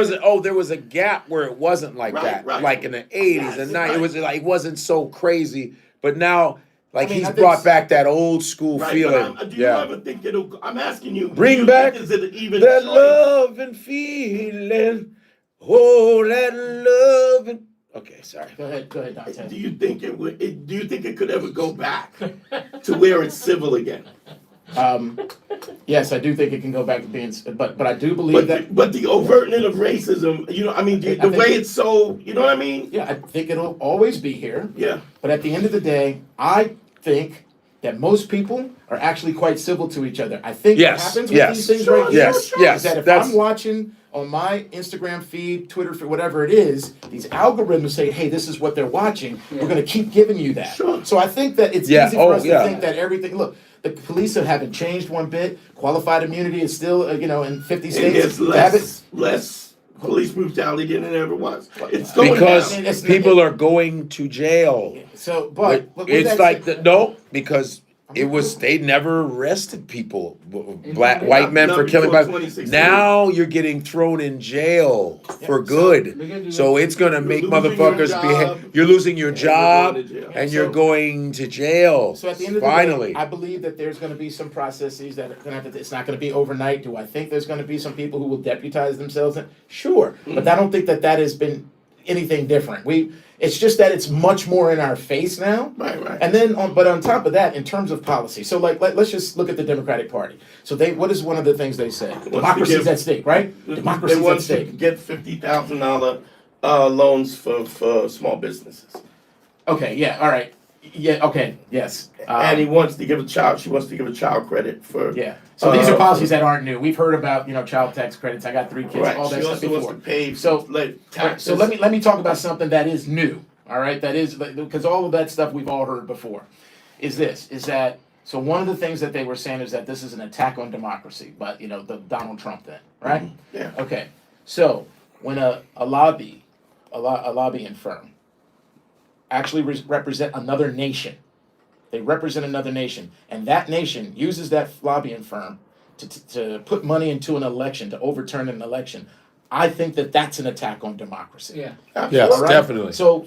was a gap where it wasn't like Right, that, right. like in the 80s Yes, and 90s. right. It was like it wasn't so crazy, but now like I mean, he's I think brought back that old school Right, feeling. but do you ever think it'll? I'm asking you. Bring do you back think, is it even that choice? love and feeling. Oh, that love and okay, sorry. Go ahead, Dante. Do you think it would? Do you think it could ever go back to where it's civil again? Yes, I do think it can go back to being, but I do believe that. But the overtness of racism, you know, I mean, the think- way it's so, you know what I mean? Yeah, I think it'll always be here. Yeah. But at the end of the day, I think that most people are actually quite civil to each other. I think Yes, what happens yes, with these things sure, right here yes, yes, is that if that's- I'm watching on my Instagram feed, Twitter feed, whatever it is, these algorithms say, hey, this is what they're watching. Yeah. We're going to keep giving you that. Sure. So I think that it's Yeah, easy for oh, us yeah. to think that everything, look, the police haven't changed one bit. Qualified immunity is still, in 50 And states. there's less police brutality than it ever was. It's going Because down. It's- people are going to jail. So, but with It's that like said- no, because it was they never arrested people, black Yeah, white men not for killing before black. 2016. Now you're getting thrown in jail for good. because you- So it's gonna make losing your motherfuckers job, behave. You're losing your you're job, going to jail. and So- you're going to jail. So at the end of the Finally, day, I believe that there's going to be some processes that are going to have to. It's not going to be overnight. Do I think there's going to be some people who will deputize themselves? Sure, but I don't think that has been anything different. It's just that it's much more in our face now. Right, right. And then, but on top of that, in terms of policy, so like let's just look at the Democratic Party. So what is one of the things they say? Democracy's at stake, right? Democracy's They at want to stake. get $50,000 loans for small businesses. Okay, yeah, all right, yeah, okay, yes. And she wants to give a child credit for. Yeah. So these are policies that aren't new. We've heard about, child tax credits. I got 3 kids, Right. all that She stuff also before. wants to pay So- like taxes. So let me talk about something that is new. All right, that is because all of that stuff we've all heard before. Is that so? One of the things that they were saying is that this is an attack on democracy, but the Donald Trump thing, right? Yeah. Okay. So when a lobbying firm actually represent another nation, they represent another nation, and that nation uses that lobbying firm to put money into an election, to overturn an election. I think that that's an attack on democracy. Yeah. yes, All right? definitely. So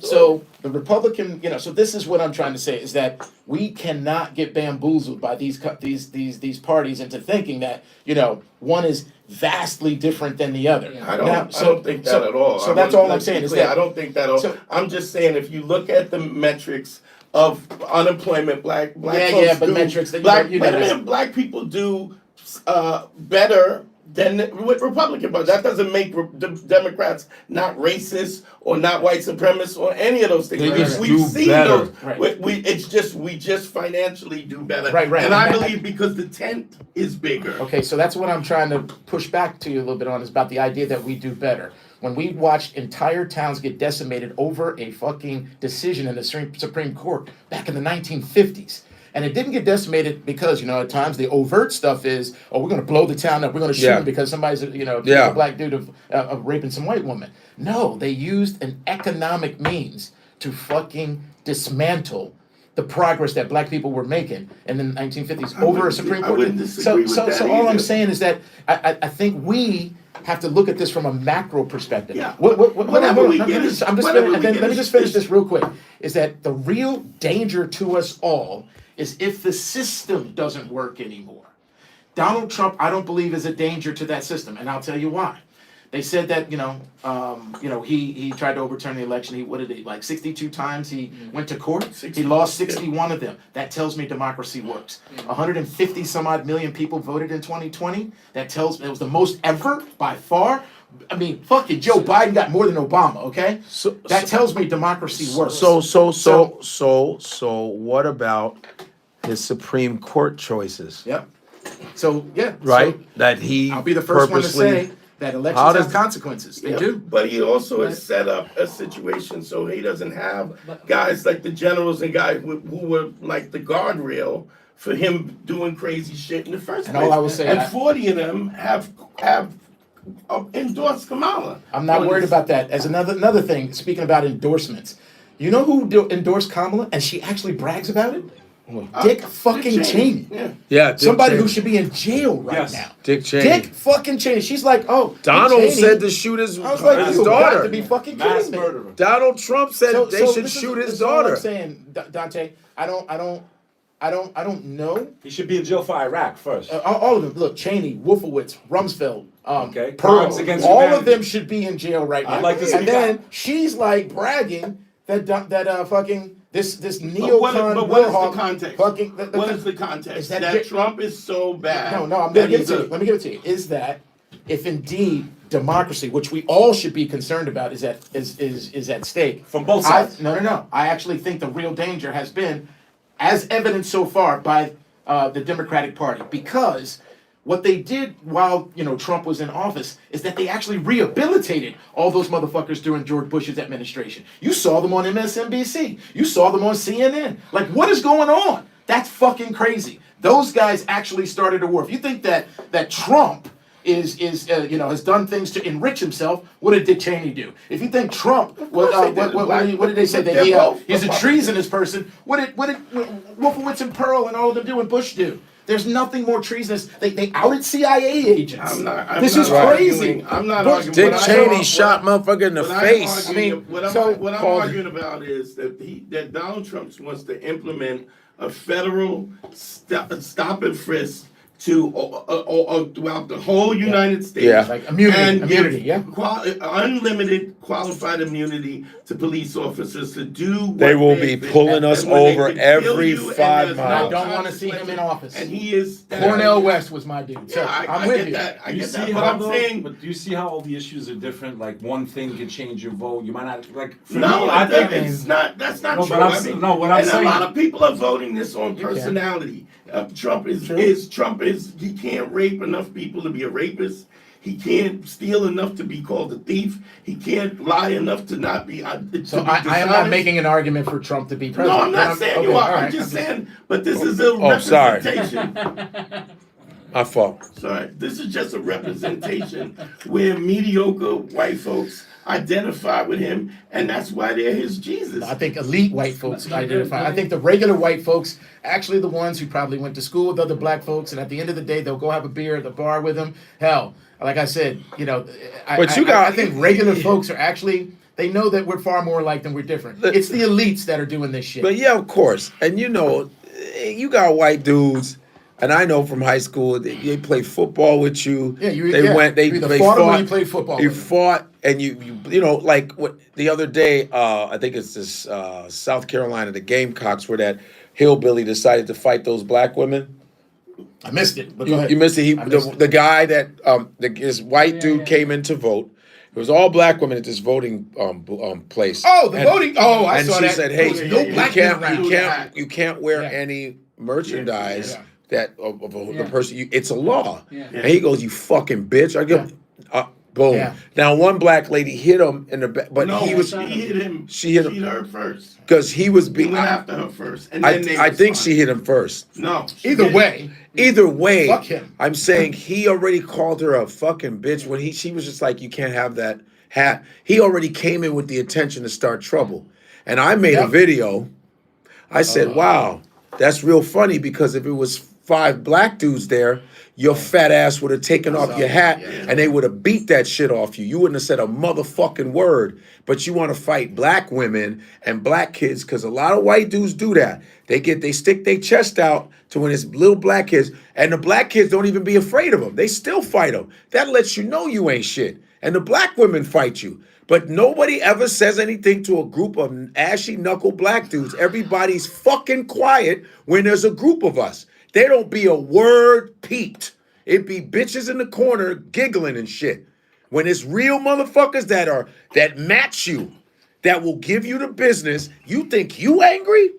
the Republican, so this is what I'm trying to say is that we cannot get bamboozled by these parties into thinking that one is vastly different than the other. Yeah. I don't think that at all. So that's all I'm saying is that I don't think that at all. So- I'm just saying if you look at the metrics of unemployment, black Yeah, folks yeah, but do, metrics that black you know wait a this. minute, black people do better than with Republican, but that doesn't make Democrats not racist or not white supremacists or any of those things. They just We've do seen better. those. Right. We just financially do better. Right. And I And believe because the tent is bigger. Okay, so that's what I'm trying to push back to you a little bit on, is about the idea that we do better. When we watched entire towns get decimated over a fucking decision in the Supreme Court back in the 1950s. And it didn't get decimated because, at times the overt stuff is, we're going to blow the town up. We're going to shoot Yeah. him because somebody's, accused Yeah. a black dude of raping some white woman. No, they used an economic means to fucking dismantle the progress that black people were making in the 1950s over a Supreme Court. wouldn't disagree with that So all I'm either. saying is that I think we have to look at this from a macro perspective. Yeah. Whatever we get is- I'm just whatever finished, we and then get let me is- just finish this real quick. Is that the real danger to us all is if the system doesn't work anymore. Donald Trump, I don't believe, is a danger to that system, and I'll tell you why. They said that he tried to overturn the election. What did he, like 62 times he went to court? He lost 61 of them. That tells me democracy works. 150 some odd million people voted in 2020. That tells me it was the most ever by far. I mean, fucking Joe Biden got more than Obama. Okay, that tells me democracy works. So what about his Supreme Court choices? Yep. So yeah. Right? So That he I'll be the first one to purposely- say that How elections does- have consequences. They Yeah, do. But he also has set up a situation so he doesn't have guys like the generals and guys who were like the guardrail for him doing crazy shit in the first And place. all I will say, and I- 40 of them have endorsed Kamala. I'm not worried about that. As another thing, speaking about endorsements, you know who endorsed Kamala, and she actually brags about it? Dick fucking Cheney. Yeah. Yeah, Dick Somebody Cheney. who should be in jail right Yes. now. Dick Cheney. Dick fucking Cheney. She's like, Dick Donald Cheney. said to shoot his I was like, his you got to daughter. be fucking Mass kidding me. murderer. Donald Trump said they should this is- shoot this his is all daughter. I'm saying, Dante, I don't know. He should be in jail for Iraq first. All of them. Look, Cheney, Wolfowitz, Rumsfeld, Okay. Pearl. Crimes against all humanity. of them should be in jail right now. I'd like to and speak then up. she's like bragging that fucking this But neocon what is the warhawk context? fucking What is the context? Is that that Trump is so bad. No, I'm that gonna give it he's to you. Let me give it to you. Is that if indeed democracy, which we all should be concerned about, is at stake From both sides. No. I actually think the real danger has been, as evidenced so far by the Democratic Party, because what they did while Trump was in office is that they actually rehabilitated all those motherfuckers during George Bush's administration. You saw them on MSNBC. You saw them on CNN. Like, what is going on? That's fucking crazy. Those guys actually started a war. If you think that Trump has done things to enrich himself, what did Dick Cheney do? If you think Trump, what did they say? That he's a treasonous person. What did Wolfowitz and Pearl and all of them do and Bush do? There's nothing more treasonous. They outed CIA agents. This is crazy. I'm not Bush- arguing. Dick What Cheney shot motherfucker in the face. What I'm arguing about is that Donald Trump wants to implement a federal stop and frisk to throughout the whole United States. Yeah. Like immunity, give unlimited qualified immunity to police officers to do what They will be pulling us and when they over can kill every you and 5 there's And I miles. don't want to see him in office. And he is Cornell West was my dude. So Yeah, I'm I with get you. that. I You get see that. But how I'm though- saying but do you see how all the issues are different? Like one thing can change your vote. You might not like. For no, me, I think it's not. That's not No, true. but I'm I s- mean, no, what I'm and saying- a lot of people are voting this on can. personality. Trump is he can't rape enough people to be a rapist. He can't steal enough to be called a thief. He can't lie enough to not be. So I am not dishonest. making an argument for Trump to be president. No, I'm not saying okay, you are. all I'm right, just saying. But this is a sorry. representation. My fault. Sorry, this is just a representation where mediocre white folks identify with him, and that's why they're his Jesus. I think elite white folks But- identify. I think the regular white folks, actually the ones who probably went to school with other black folks, and at the end of the day, they'll go have a beer at the bar with them. Hell, like I said, I think regular folks are actually, they know that we're far more alike than we're different. It's the elites that are doing this shit. But yeah, of course. And you got white dudes, and I know from high school they played football with you. Yeah, you they either fought them or you played football You with them. fought, and you like what the other day. I think it's this South Carolina, the Gamecocks, where that hillbilly decided to fight those black women. I missed it. But go ahead. You missed it. I missed The guy that this white dude came in to vote. It was all black women at this voting place. Oh, the voting. Oh, I and saw she that. said, "Hey, There was no you black can't, men around. you can't wear Yeah. any merchandise Yeah. that of the person. It's a law." Yeah. And he goes, "You fucking bitch!" I go, boom. Yeah. Now one black lady hit him in the back, but No, he was she hit him. She hit him. She hit her first. because he was He being. went after her first, and then they I think responded. she hit him first. No. she Either didn't. way, Either way, Fuck him. I'm saying he already called her a fucking bitch when she was just like, you can't have that hat. He already came in with the intention to start trouble. And I made a Yep. video. I said, wow, that's real funny because if it was 5 black dudes there, your fat ass would have taken off your hat and they would have beat that shit off you. You wouldn't have said a motherfucking word. But you want to fight black women and black kids because a lot of white dudes do that. They stick their chest out to when it's little black kids, and the black kids don't even be afraid of them. They still fight them. That lets you know you ain't shit. And the black women fight you. But nobody ever says anything to a group of ashy knuckle black dudes. Everybody's fucking quiet when there's a group of us. There don't be a word peeped. It be bitches in the corner giggling and shit. When it's real motherfuckers that match you, that will give you the business, you think you angry?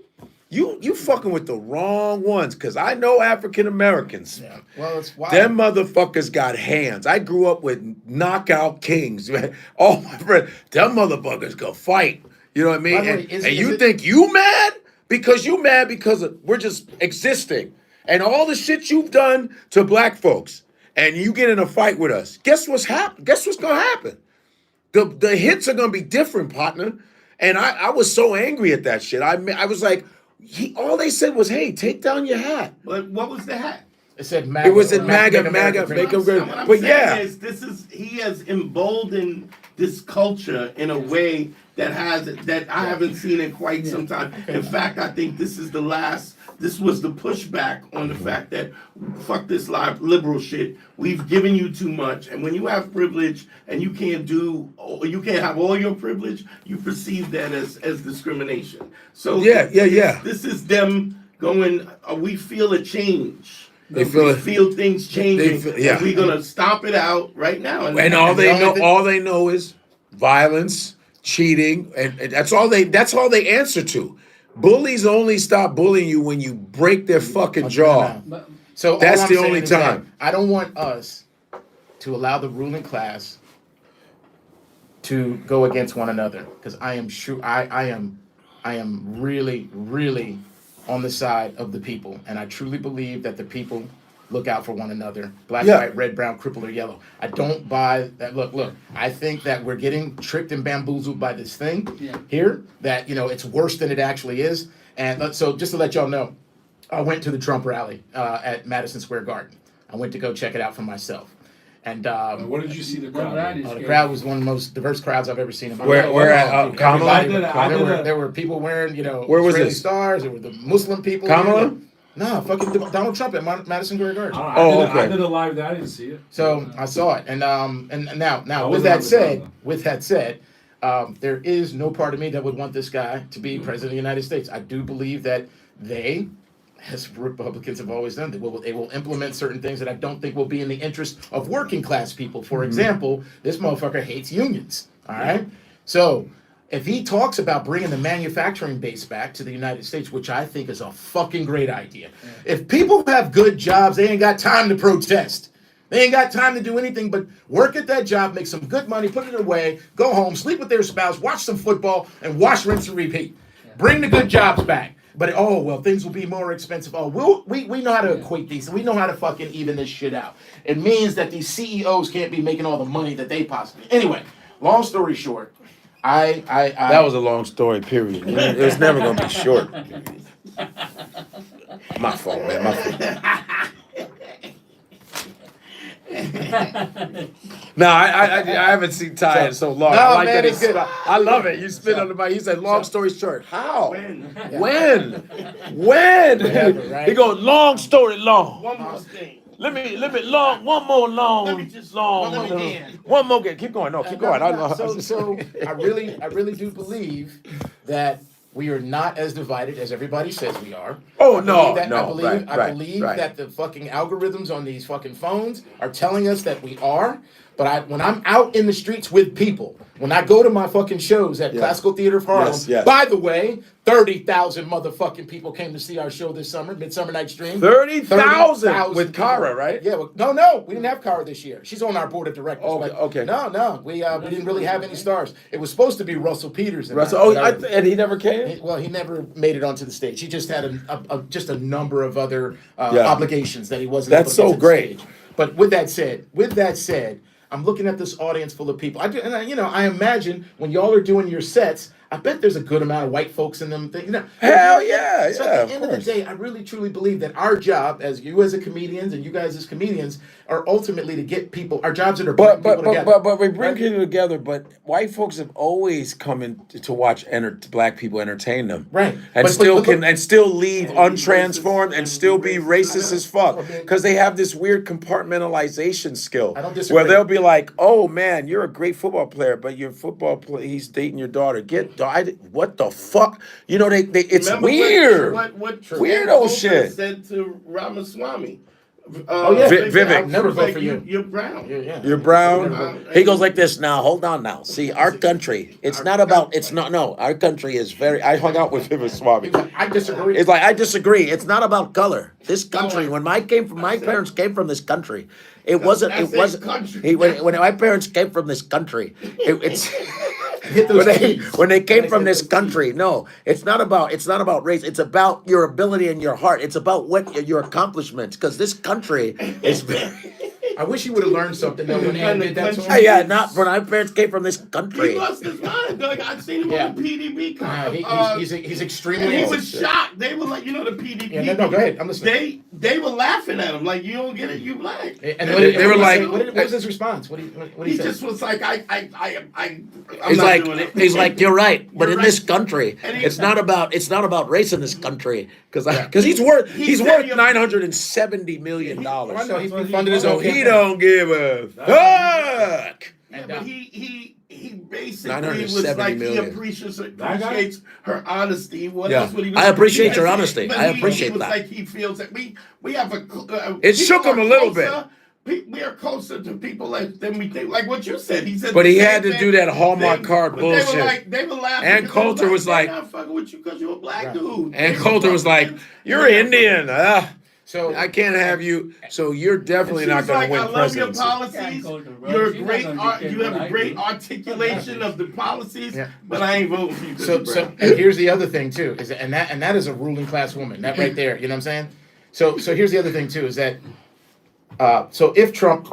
You fucking with the wrong ones, because I know African Americans. yeah. Well, it's wild. Them motherfuckers got hands. I grew up with knockout kings. All my friends, them motherfuckers go fight. You know what I mean? By the way, And, is and you it- think you mad? Because you mad because we're just existing. And all the shit you've done to black folks. And you get in a fight with us. Guess what's gonna happen? The hits are gonna be different, partner. And I was so angry at that shit. I was like, all they said was, hey, take down your hat. But what was the hat? It said MAGA. It was in Make MAGA, America great. make 'em great. What I'm But saying yeah. is he has emboldened this culture in a way that I haven't seen in quite some time. In fact, I think this was the pushback on the fact that fuck this liberal shit. We've given you too much, and when you have privilege and you can't have all your privilege, you perceive that as discrimination. So Yeah. This is them going. We feel a change. They feel it. Feel things changing. yeah. And we're gonna stomp it out right now. And all they know is violence, cheating, and that's all they answer to. Bullies only stop bullying you when you break their fucking jaw. But So That's all I'm the saying only is that time. I don't want us to allow the ruling class to go against one another, because I am sure I am really, really on the side of the people, and I truly believe that the people look out for one another. Black, Yeah. white, red, brown, crippled, or yellow. I don't buy that. Look. I think that we're getting tricked and bamboozled by this thing here. That it's worse than it actually is. And so, just to let y'all know, I went to the Trump rally at Madison Square Garden. I went to go check it out for myself. And What did you see the Well, crowd? that in? is the crowd was one of the most diverse crowds I've ever seen in my Where- life. where at, Kamala? Everybody- there were people wearing, Where was Israeli this? stars. There were the Muslim people. Kamala? No, fucking Donald Trump at Madison Square Garden. I did a live there. I didn't see it. So I saw it, and now I with wasn't that on the said, there is no part of me that would want this guy to be president of the United States. I do believe that they, as Republicans have always done, they will implement certain things that I don't think will be in the interest of working class people. For example, this motherfucker hates unions. All right, so if he talks about bringing the manufacturing base back to the United States, which I think is a fucking great idea. If people have good jobs, they ain't got time to protest. They ain't got time to do anything but work at that job, make some good money, put it away, go home, sleep with their spouse, watch some football, and wash, rinse, and repeat. Bring the good jobs back. But things will be more expensive. We know how to equate these. We know how to fucking even this shit out. It means that these CEOs can't be making all the money that they possibly. Anyway, long story short, That was a long story, period. It was never gonna be short. My fault, man. My fault. No, I haven't seen Ty in so long. No, I like man, that it's good. I love it. You spit on the mic. He said, "Long story short, how? When? When? Whatever, right? He goes, long story long. One more thing. Let me long. One more long. Let me just- long. one more again. One more again. Keep going. No, keep going. So I really do believe that We are not as divided as everybody says we are. Oh, I no, believe that, no, I believe right. that the fucking algorithms on these fucking phones are telling us that we are. But when I'm out in the streets with people, when I go to my fucking shows at Classical Theater of Harlem, Yes. by the way, 30,000 motherfucking people came to see our show this summer, Midsummer Night's Dream. 30,000 with Cara, right? Yeah, well, no, we didn't have Cara this year. She's on our board of directors. Oh, but okay. No, we didn't really have any stars. It was supposed to be Russell Peters. And he never came? He never made it onto the stage. He just had just a number of other obligations that he wasn't. That's able to so get to the great. stage. But with that said, I'm looking at this audience full of people. I imagine when y'all are doing your sets, I bet there's a good amount of white folks in them. Hell yeah, So yeah, at of the end of the course. day, I really truly believe that our job, as you as a comedians and you guys as comedians, are ultimately to get people. Our jobs are to bring people together. But we bring Right? people together. But white folks have always come in to watch black people entertain them, Right. And But still look- still leave And be untransformed racist, and still be and racist as fuck I mean- because they have this weird compartmentalization skill. I don't disagree. Where they'll be like, "Oh man, you're a great football player, but your football play, he's dating your daughter. What the fuck? You know it's Remember weird. What Weirdo Volcker shit. said to Ramaswamy. Oh, yeah. Vivek. I'll never He was vote like, for you. You're brown. Yeah. You're brown. He goes like this. Now, hold on. Now, see, our country. It's not about. It's not. No, our country is very. I hung out with him and Swami. I disagree. It's like I disagree. It's not about color. This country. When my parents came from this country, it wasn't. that's It wasn't. his country. When my parents came from this country, it's. Hit those keys. When they came When from said this those country, no, it's not about race. It's about your ability and your heart. It's about what your accomplishments. Because this country is very. I wish you would have learned something though when Ann did that to him. Yeah, not when my parents came from this He country. lost his mind. Like, I've seen him Yeah. on the PDB. He's extremely. And he was shocked. They were like, the PDP. Yeah, no, go ahead. I'm listening. They were laughing at him like, you don't get it, you black. And They were like- what was his response? What He say? just was like, I'm He's not like, doing it. he's like, you're right, but You're in right. this country, And he- it's not about race in this country, because Because he's said worth you're- $970 million. I know he That's what he funded his So own. he campaign. don't give a fuck. Yeah, but he basically 970 was like million. he appreciates her honesty. What Yeah. else would he? Was, I appreciate he your was- honesty. but I he appreciate was that. Like he feels that we have a. It people shook him are a little closer- We are closer to people than we think. Like what you said, he said. But the he same had to thing. do that Hallmark card but bullshit. They were laughing. And because they were Coulter was they're like- not fucking with you because you're a black dude. And They were Coulter was like, fucking- "You're Yeah. Indian. So I can't have you. So you're definitely She not was going like, to win I love your presidency." policies. Coulter, bro. You're a She's not great. gonna dictate You have what a I great do. articulation of the policies. Yeah. But I ain't voting for you. 'cause So you're so brown. and here's the other thing too is and that is a ruling class woman, that right there, you know what I'm saying? So here's the other thing too is that so if Trump's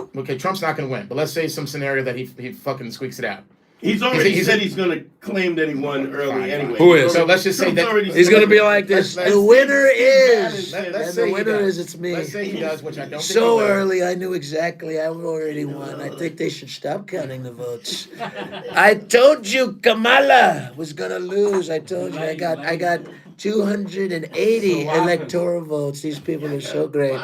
not going to win, but let's say some scenario that he fucking squeaks it out. He's already he's- said he's going to claim that he won early Fine, anyway. Who is? So let's just say Trump's that already He's said going to be it. like this. The winner is, Let's Let's and say the he winner does. is it's me. Let's say he does, which I don't think he So will. early, I knew exactly I already won. I think they should stop counting the votes. I told you Kamala was gonna lose. I told you I got 280 So what electoral votes. These people are so great.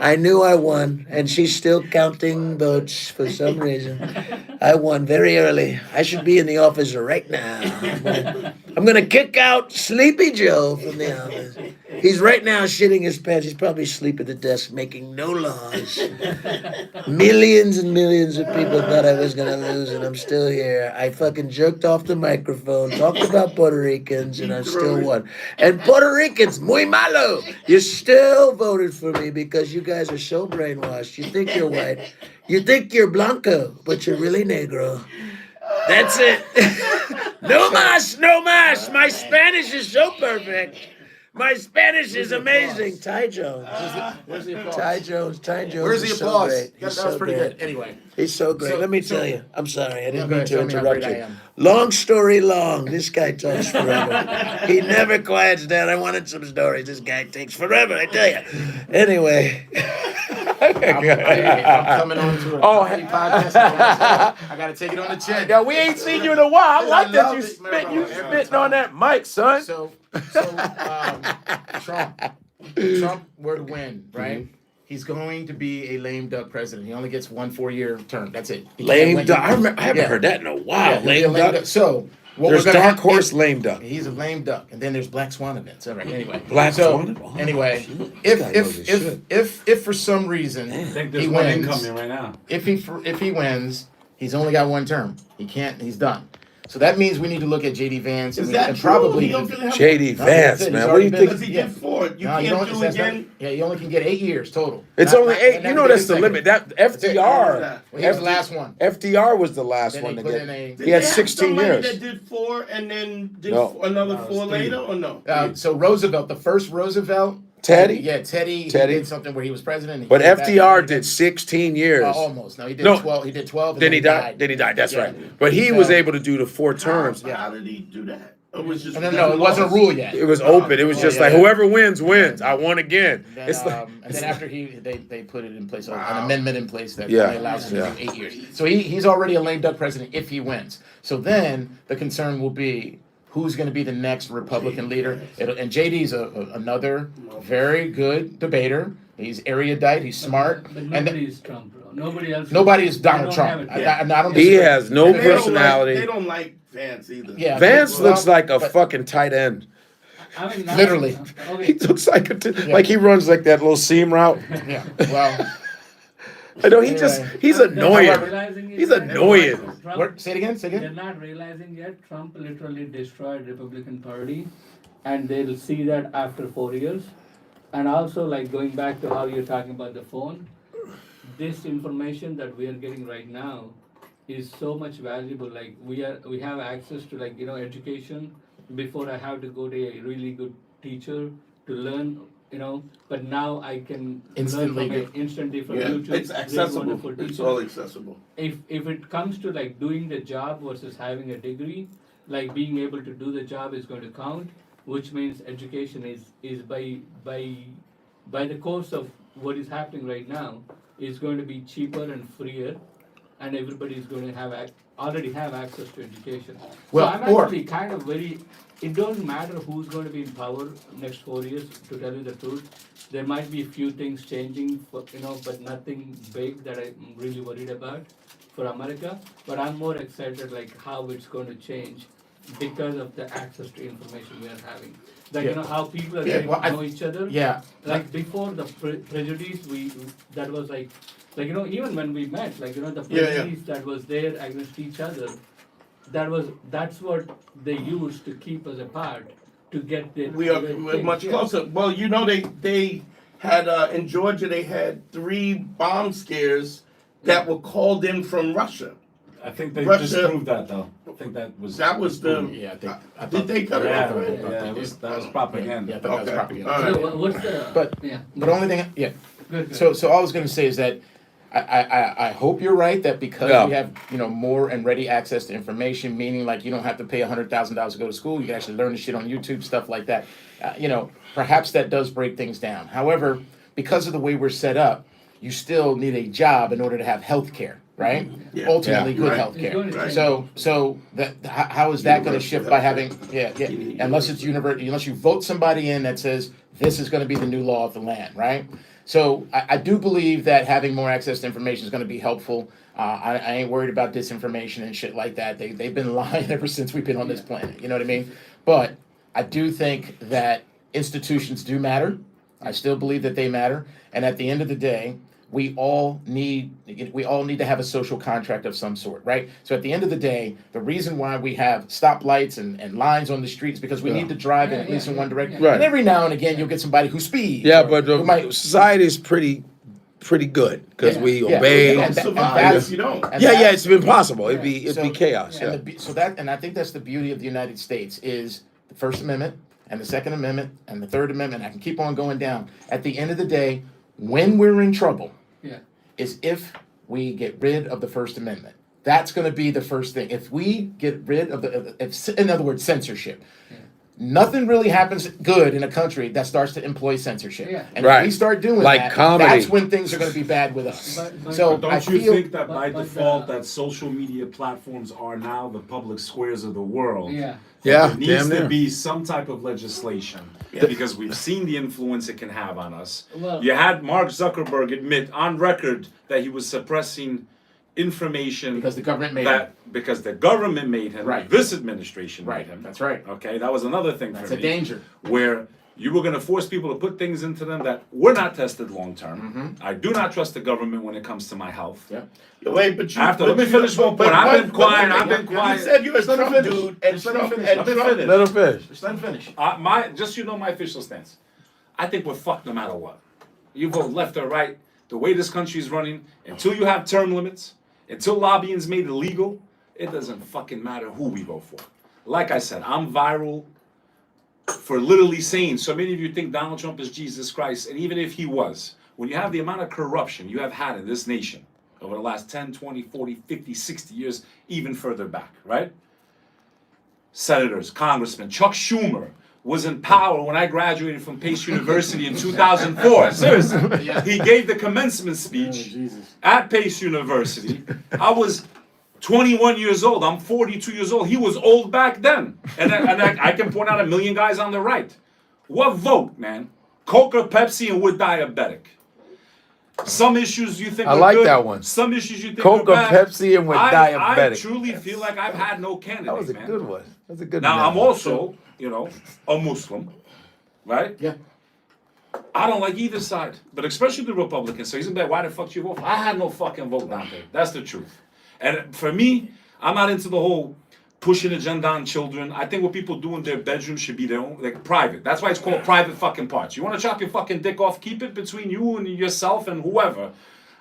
I knew I won, and she's still counting votes for some reason. I won very early. I should be in the office right now. I'm gonna kick out Sleepy Joe from the office. He's right now shitting his pants. He's probably asleep at the desk making no laws. Millions and millions of people thought I was gonna lose, and I'm still here. I fucking jerked off the microphone, talked about Puerto Ricans, and I still won. And Puerto Ricans, muy malo. You still voted for me because you guys are so brainwashed. You think you're white. You think you're blanco, but you're really negro. That's it. No mas, no mas. My Spanish is so perfect. My Spanish is amazing. Ty Jones. Where's the applause? Ty Jones. Where's the is so applause? great. That He's was so pretty great. good. Anyway. He's so great. So- Let me so- tell you. I'm sorry. I No, didn't go mean ahead. to Tell me how interrupt great I you. am. Long story long. This guy talks forever. He never quiets down. I wanted some stories. This guy takes forever, I tell you. Anyway. I'm coming on to a comedy podcast. I gotta take it on the chin. Yo, we ain't seen you in a while. I like that love you it, man, bro. Every spitting on that mic, son. So Trump were to win, right? He's going to be a lame duck president. He only gets 1 4-year term. That's it. He can't Lame win. duck. I haven't Yeah. heard that in a while. Yeah, he'll be a lame duck. So what There's we're gonna dark have- horse, lame duck. He's a lame duck, and then there's black swan events. All right. Anyway, Black so, Swan? Oh, Anyway, shit. This guy knows his shit. if for some reason I think he there's one wins, incoming right now. if he wins, he's only got one term. He can't. He's done. So that means we need to look at JD Vance Is and, that and true? probably He don't gonna have- JD No, Vance, he's man. What do already you been- think? Because he Yeah. did 4. You No, can't do that's again. not- yeah, you only can get 8 years total. It's Not- only not- 8. not You know even that's the limit. consecutive. That FDR. Well, he was the last one. FDR was the last Then one they to put get. in a- Did He had they have 16 somebody years. that did 4 and then did No. another No, it 4 was 3. later, or no? So Roosevelt, the first Roosevelt. Teddy? Yeah, Teddy. Teddy. He did something where he was president. He But came back FDR and did 16 years. almost. No, he did No. 12. He did 12. And Then he died. Then he died. That's Yeah. right. But he So- was able to do the 4 terms. How did he do that? Or was just No, it wasn't a rule yet. It was open. It was just like yeah. whoever wins wins. I won again. Then, It's like and then after they put it in place, an Wow. amendment in place that Yeah. only allows him Yeah. to do 8 years. So he's already a lame duck president if he wins. So then the concern will be who's going to be the next Republican leader. And JD's another very good debater. He's erudite. He's smart. But And nobody is Trump, bro. Nobody else. nobody is they Donald don't Trump. have it. I don't he disagree. has no And they don't like- personality. They don't like Vance either. Yeah, Vance well, looks like a but- fucking tight end. I mean, now- Literally. Okay. He looks like like he runs like that little seam route. Yeah. Well, I know he just Anyway. he's They're not annoying. realizing it He's yet. annoying. Trump- say it again. Say it They're again. not realizing yet. Trump literally destroyed Republican Party, and they'll see that after 4 years. And also, like going back to how you're talking about the phone, this information that we are getting right now is so much valuable. Like we have access to education. Before I have to go to a really good teacher to learn, But now I can Instantly learn get- instantly from Yeah, YouTube. it's There's accessible. wonderful It's teachers. all accessible. If it comes to like doing the job versus having a degree, like being able to do the job is going to count, which means education is by the course of what is happening right now is going to be cheaper and freer, and everybody is going to already have access to education. Well, so I'm or- actually kind of very. It doesn't matter who's going to be in power next 4 years. To tell you the truth, there might be a few things changing, but nothing big that I'm really worried about for America. But I'm more excited like how it's going to change because of the access to information we are having. Like Yeah. how people are Yeah, getting well, to know each other. Yeah. Like before the prejudice, that was like even when we met, the Yeah, yeah. prejudice that was there against each other, that's what they used to keep us apart, to get the We're much closer. Well, they had in Georgia they had 3 bomb scares that were called in from Russia. I think they Russia- disproved that though. I think that was. That was the. Yeah, I think. I Did thought- they cut it Yeah, off? I thought yeah, they that was, did. that was propaganda. Yeah, I thought that was Okay. propaganda. All right. So what's the? But yeah. but only thing, yeah. Good. So all I was going to say is that I hope you're right that because Yeah. we have more and ready access to information, meaning like you don't have to pay $100,000 to go to school. You can actually learn the shit on YouTube, stuff like that. Perhaps that does break things down. However, because of the way we're set up, you still need a job in order to have health care, right? Yeah. Ultimately, Yeah. good Right. health It's care. going to Right. change. So how is that going to Universal shift by health having care. unless it's unless you vote somebody in that says this is going to be the new law of the land, right? So I do believe that having more access to information is going to be helpful. I ain't worried about disinformation and shit like that. They've been lying ever since we've been on this planet. You know what I mean? But I do think that institutions do matter. I still believe that they matter. And at the end of the day, we all need to have a social contract of some sort, right? So at the end of the day, the reason why we have stoplights and lines on the streets because we need to drive in at least in one direction. Right. And every now and again, you'll get somebody who speeds. Yeah, or but who might. society is pretty good because we Yeah. obey. You don't And survive that's- if you don't. and Yeah, that's- it's been possible. It'd be chaos. Yeah. And I think that's the beauty of the United States is the First Amendment and the Second Amendment and the Third Amendment. I can keep on going down. At the end of the day, when we're in trouble, Yeah. is if we get rid of the First Amendment. That's going to be the first thing. If we get rid of in other words, censorship. Nothing really happens good in a country that starts to employ censorship. Yeah. And Right. if we start doing Like that, comedy. that's when things are going to be bad with us. But- so Don't I you feel, think that by but default the- that social media platforms are now the public squares of the world? Yeah. Yeah, There needs damn to near. be some type of legislation because we've seen the influence it can have on us. Well- You had Mark Zuckerberg admit on record that he was suppressing information Because the government made him. because the government made him. Right. This administration Right. made him. That's right. Okay, that was another thing That's for a me. danger. Where you were going to force people to put things into them that were not tested long term. I do not trust the government when it comes to my health. Yeah. Wait, but you. Let me finish one point. I've been quiet. I've been quiet. You said you're a Just let him Trump finish. dude, and Just let him Trump finish. and Let him Trump. finish. Let him finish. Just let him finish. Just you know my official stance. I think we're fucked no matter what. You vote left or right. The way this country is running, until you have term limits, until lobbying's made illegal, it doesn't fucking matter who we vote for. Like I said, I'm viral for literally saying, so many of you think Donald Trump is Jesus Christ, and even if he was, when you have the amount of corruption you have had in this nation over the last 10, 20, 40, 50, 60 years, even further back, right? Senators, congressmen, Chuck Schumer was in power when I graduated from Pace University in 2004. Seriously. He gave the commencement speech at Pace University. I was 21 years old. I'm 42 years old. He was old back then. And I can point out a million guys on the right. What vote, man? Coke or Pepsi and we're diabetic. Some issues you think I are like good. that one. Some issues you think Coke are or bad. Pepsi and we're I diabetic. truly feel like I've had no candidate, That was a man. good one. That's a good Now, I'm analogy. also, a Muslim, right? Yeah. I don't like either side, but especially the Republicans. So he's in bed, why the fuck you vote for? I had no fucking vote down there. That's the truth. And for me, I'm not into the whole pushing agenda on children. I think what people do in their bedroom should be their own, like private. That's why it's called private fucking parts. You want to chop your fucking dick off, keep it between you and yourself and whoever.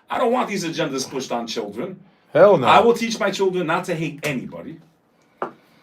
I don't want these agendas pushed on children. Hell no. I will teach my children not to hate anybody.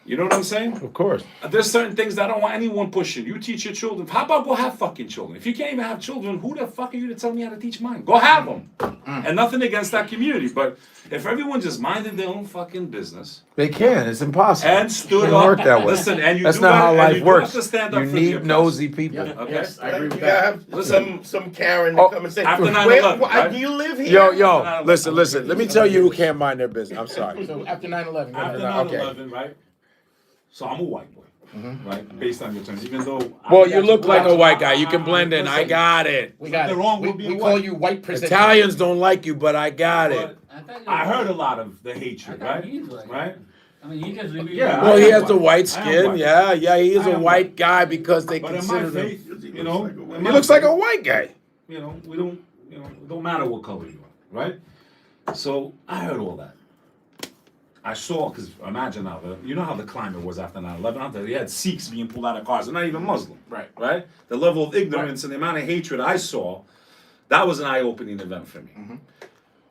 You know what I'm saying? Of course. There's certain things that I don't want anyone pushing. You teach your children. How about go have fucking children? If you can't even have children, who the fuck are you to tell me how to teach mine? Go have them. And nothing against that community, but if everyone just minded their own fucking business They can. It's impossible. and stood Doesn't up, work that way. listen, and you That's do not that, how and life you do works. have to stand up You for the need oppressed. nosy people. Yeah. Okay. Yes, I agree You with gotta that. have Listen. some Karen to come and say, After 9/11, where, right? do you live here? Yo, listen. Let me tell you who can't mind their business. I'm sorry. So after 9/11, After Okay. 9/11, right? So I'm a white boy, right? Based on your terms, even though. Well, you look like a white guy. You can blend in. I got it. we got Nothing it. wrong We, with being we call white. you white president. Italians don't like you, but I got it. But I heard a lot of the hatred, I thought right? he's white. Right? I mean, he just revealed. Yeah, Well, I he am has the white. white I am skin. white. Yeah, he is I a am white white. guy because they But in my consider him. faith, He you know, looks like a white in He my looks like a faith, white guy. we don't, it don't matter what color you are, right? So I heard all that. I saw, because imagine now, you know how the climate was after 9/11? Out there, you had Sikhs being pulled out of cars, they're not even Muslim. Right. The level of ignorance and the amount of hatred I saw, that was an eye-opening event for me.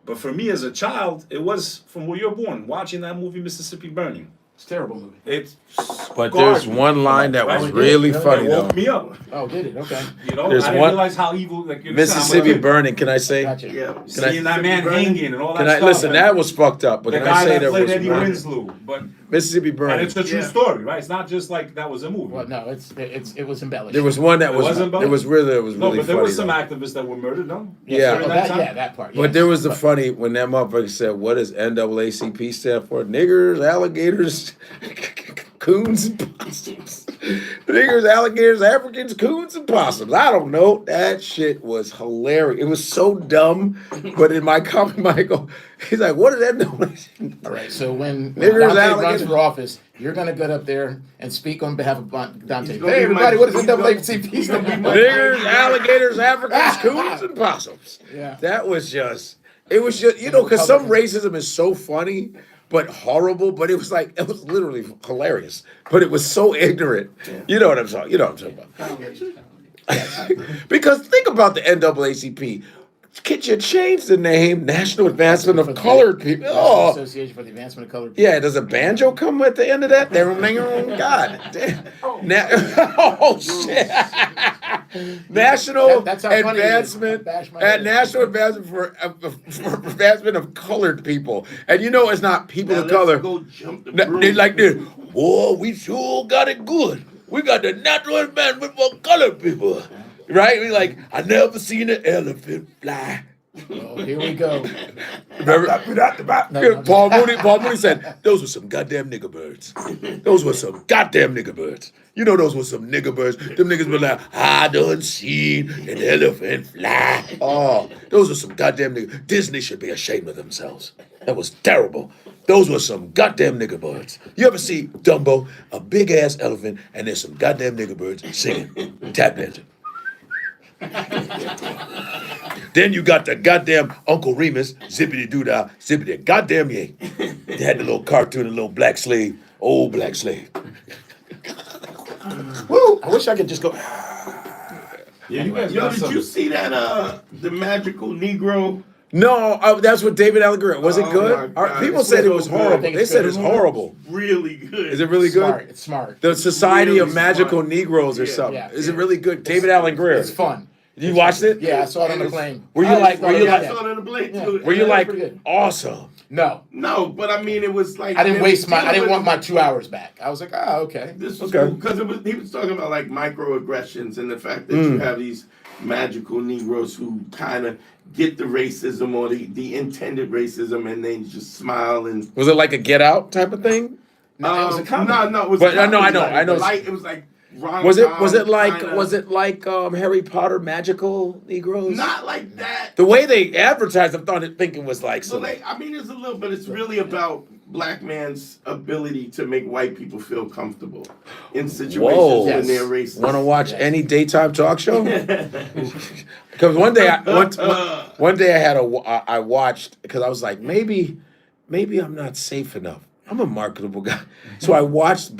But for me as a child, it was from where you're born, watching that movie Mississippi Burning. It's a terrible movie. It But scarred there's me. one line that was Right? really It funny It though. woke me up. Oh, did it? Okay. You know, There's I didn't one- realize how evil, like you Mississippi Burning. Can I say? Gotcha. Yeah. Seeing that man hanging and all that Can I stuff. listen? and That was fucked up. But the can I guy say that there played was Eddie one? Winslow, but Mississippi and Burning. it's a true Yeah. story, right? It's not just like that was a movie. Well, no, it was embellished. There was one that It was. wasn't There was really. It was No, really but there funny. was some though. activists that were murdered, no? Yeah. During Oh, that time? that part. But yes. there was the funny when that motherfucker said, "What does NAACP stand for? Niggers, alligators, coons, and possums. Niggers, alligators, Africans, coons, and possums." I don't know. That shit was hilarious. It was so dumb. But in my comment, Michael, he's like, "What is that?" All right. So when Niggers, Dante runs alligators. for office, you're going to get up there and speak on behalf of Dante. He's gonna Hey, be my- everybody, what is he's gonna- NAACP? he's gonna be my- Niggers, alligators, Africans, coons, and possums. Yeah. That was just. It was just because some racism is so funny. But horrible, but it was literally hilarious. But it was so ignorant. You know what I'm talking about. Because think about the NAACP. Could you change the name National Advancement of Colored People? Oh, Association for the Advancement of Colored People. yeah. Does a banjo come at the end of that? God damn. Oh shit. National That's how funny it is. Advancement Bash my at head. National Advancement for Advancement of Colored People, and you know it's not people Now of let's color. go jump the They broom. like this. Whoa, we sure got it good. We got the natural advancement for colored people. Right? We like, I never seen an elephant fly. Oh, here we go. Remember? Paul Mooney said, those were some goddamn nigger birds. Those were some goddamn nigger birds. You know those were some nigger birds. Them niggas be like, I done seen an elephant fly. Oh, those are some goddamn nigger. Disney should be ashamed of themselves. That was terrible. Those were some goddamn nigger birds. You ever see Dumbo, a big ass elephant, and there's some goddamn nigger birds singing, tap dancing. Then you got the goddamn Uncle Remus, zippity doo dah, zippity goddamn yay. They had the little cartoon, the little black slave, old black slave. Woo! I wish I could just go. Yeah, you guys Yo, got did some. you see that? The magical Negro. No, that's what David Allen Greer. Was it Oh good? my God, People it's said it so was good. I horrible. think They it's said good. it's horrible. Really good. Is it really good? Smart. It's smart. The Society really of Magical smart. Negroes or Yeah, something. yeah, Is yeah. it really good? David Allen Greer. It's fun. You watched it? Yeah, I saw it on the And plane. Were you I like- thought were you it was like- I good. saw it on the plane Yeah. too. Were you Yeah, like pretty good. awesome? No, No, but I mean, it was like I didn't waste my. I didn't want my This 2 hours back. I was like, okay. was Okay. cool because he was talking about like microaggressions and the fact that you have these magical Negroes who kind of get the racism or the intended racism and they just smile and. Was it like a Get Out type of thing? No, it was a comedy. No, it was. But, a comedy, I know. Like, it was like. Was it rom-com like kinda- Harry Potter magical Negroes? Not like that. The way they advertised, I'm thinking was like So some. I mean, it's a little, but it's really about black man's ability to make white people feel comfortable in situations Whoa. when they're racist. Want to watch Yes. any daytime talk show? Because one day I watched because I was like maybe I'm not safe enough. I'm a marketable guy, so I watched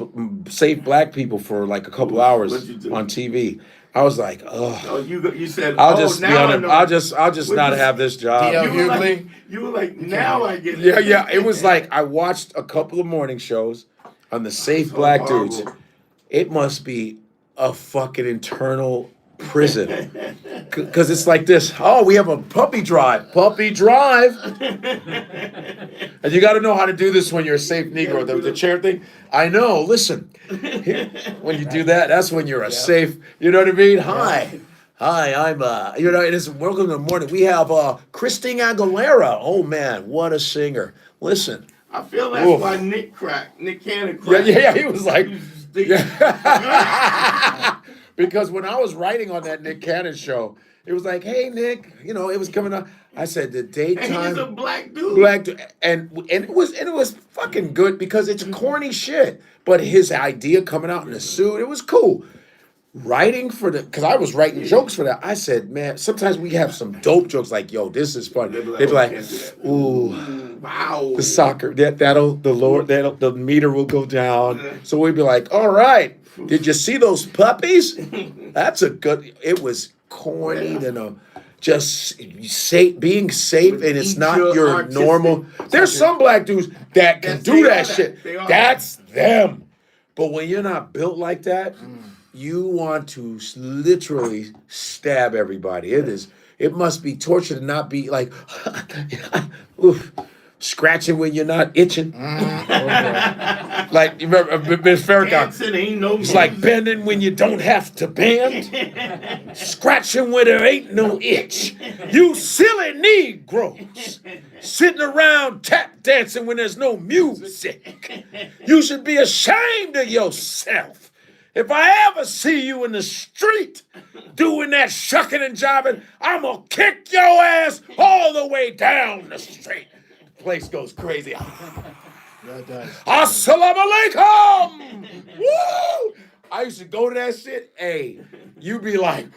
Safe Black People for like a couple hours What'd you do? on TV. I was like, oh, Oh, you said. I'll oh, just be now on I it. know. I'll just What'd not you have this job. DL You were like, Hughley? now I get it. Yeah. It was like I watched a couple of morning shows on the Safe So Black horrible. dudes. It must be a fucking internal prison. Because it's like this. Oh, we have a puppy drive. Puppy drive. And you got to know how to do this when you're a safe Negro. The chair thing. I know. Listen. Here, when you do that, that's when you're a safe. You know what I mean? Hi. Hi, I'm it is welcome to the morning. We have Christine Aguilera. Oh man, what a singer. Listen. I feel that's Oof. why Nick Cannon cracked. Yeah, he was like Yeah. because when I was writing on that Nick Cannon show, it was like, hey Nick, it was coming up. I said the And daytime he's a black dude. and it was fucking good because it's corny shit. But his idea coming out in a suit, it was cool. Writing for because I was writing jokes for that. I said, man, sometimes we have some dope jokes like, yo, this is fun. They'd be like, "Oh, can't do that." ooh, Wow. the soccer the meter will go down. So we'd be like, all right, did you see those puppies? That's a good. It was corny and just being safe, and it's Eat not your your artistic normal. There's some black dudes that can Yes, do they are that that. shit. They are That's them. But when you're not built like that, you want to literally stab everybody. It must be torture to not be like, oof, scratching when you're not itching. Like you remember Miss Farrakhan. Dancing ain't no It's like bending when you don't have to bend, scratching when there ain't no itch. You silly Negroes sitting around tap dancing when there's no music. You should be ashamed of yourself. If I ever see you in the street doing that shucking and jiving, I'm gonna kick your ass all the way down the street. The place goes crazy. Yeah, it does. Assalamu alaikum! Woo! I used to go to that shit. Hey, you be like,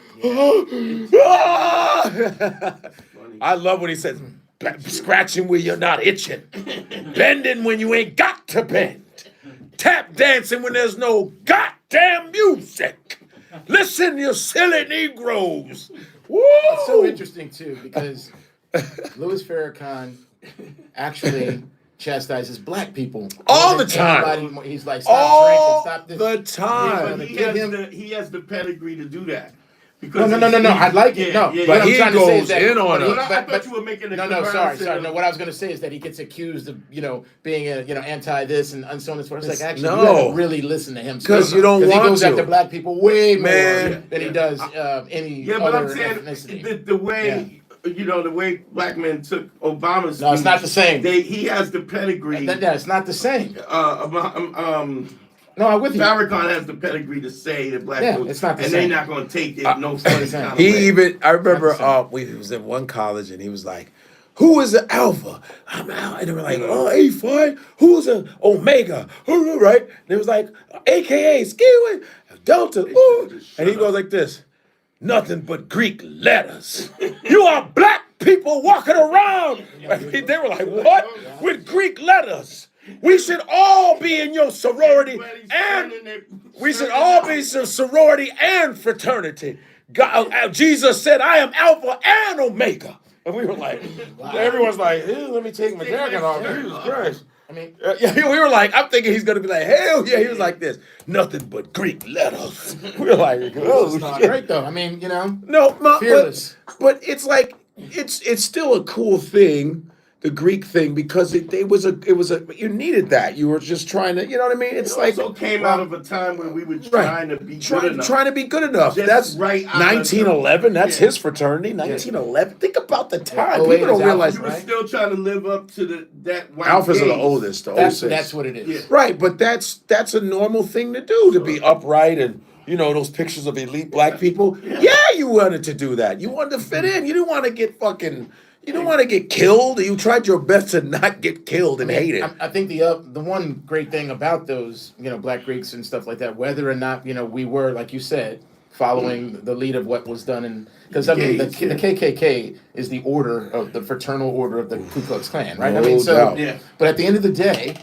I love when he says, scratching where you're not itching, bending when you ain't got to bend, tap dancing when there's no goddamn music. Listen, you silly Negroes. Woo! It's so interesting too because Louis Farrakhan actually chastises black people All more the than time. anybody. He's like, stop All drinking, stop this. the time. But he has the pedigree to do that. No. Because I like it. No, yeah, what But I'm he trying to say goes is that, in on but us. he- I but- thought you were making a No, comparison. sorry. No, what I was going to say is that he gets accused of, being anti this and so on and so forth. It's like actually, you No. haven't really listened to him. 'Cause you don't he want goes to. after black people way more Man. than he does any Yeah, but other I'm saying ethnicity. the way the way black men took Obama's. No, it's not the same. He has the pedigree. It's not the same. No, I'm with you. Farrakhan has the pedigree to say that black Yeah, folks, it's not the and same. they're not going to take it no funny kind of He way. even, I remember, Not the we was in one college and he was like, Who is an alpha? I'm out. And they were like, oh, A5. Who's an omega? Right? And it was like, AKA, skiwi, delta. Ooh. And he goes like this. Nothing but Greek letters. You are black people walking around. They were like, what? With Greek letters. We should all be in your sorority and we should all be in sorority and fraternity. God, Jesus said, I am Alpha and Omega. And we were like, everyone's like, let me take my jacket off. Jesus Christ. I mean, we were like, I'm thinking he's going to be like, hell yeah. He was like this. Nothing but Greek letters. We were like, oh, shit. Great though. I mean, you know, No, fearless. but it's like, it's still a cool thing. The Greek thing, because it was a you needed that. You were just trying to, you know what I mean? It's like also came out of a time where we were trying to be good enough. Trying to be good enough. Just That's right out of 1911. That's yeah. his fraternity. 1911. Think about the time. Oh, People don't is realize. We were still trying to live up to that white Alphas are the gaze. oldest. The That's 06. what it is. Yeah. Right, but that's a normal thing to do, to be upright and, you know, those pictures of elite black people. Yeah, you wanted to do that. You wanted to fit in. You didn't want to get fucking. You don't want to get killed. You tried your best to not get killed and hate it. I think the one great thing about those, you know, Black Greeks and stuff like that, whether or not, you know, we were, like you said, following the lead of what was done in, because I mean, the KKK is the order of the fraternal order of the Ku Klux Klan, right? I mean, so, doubt. Yeah. but at the end of the day,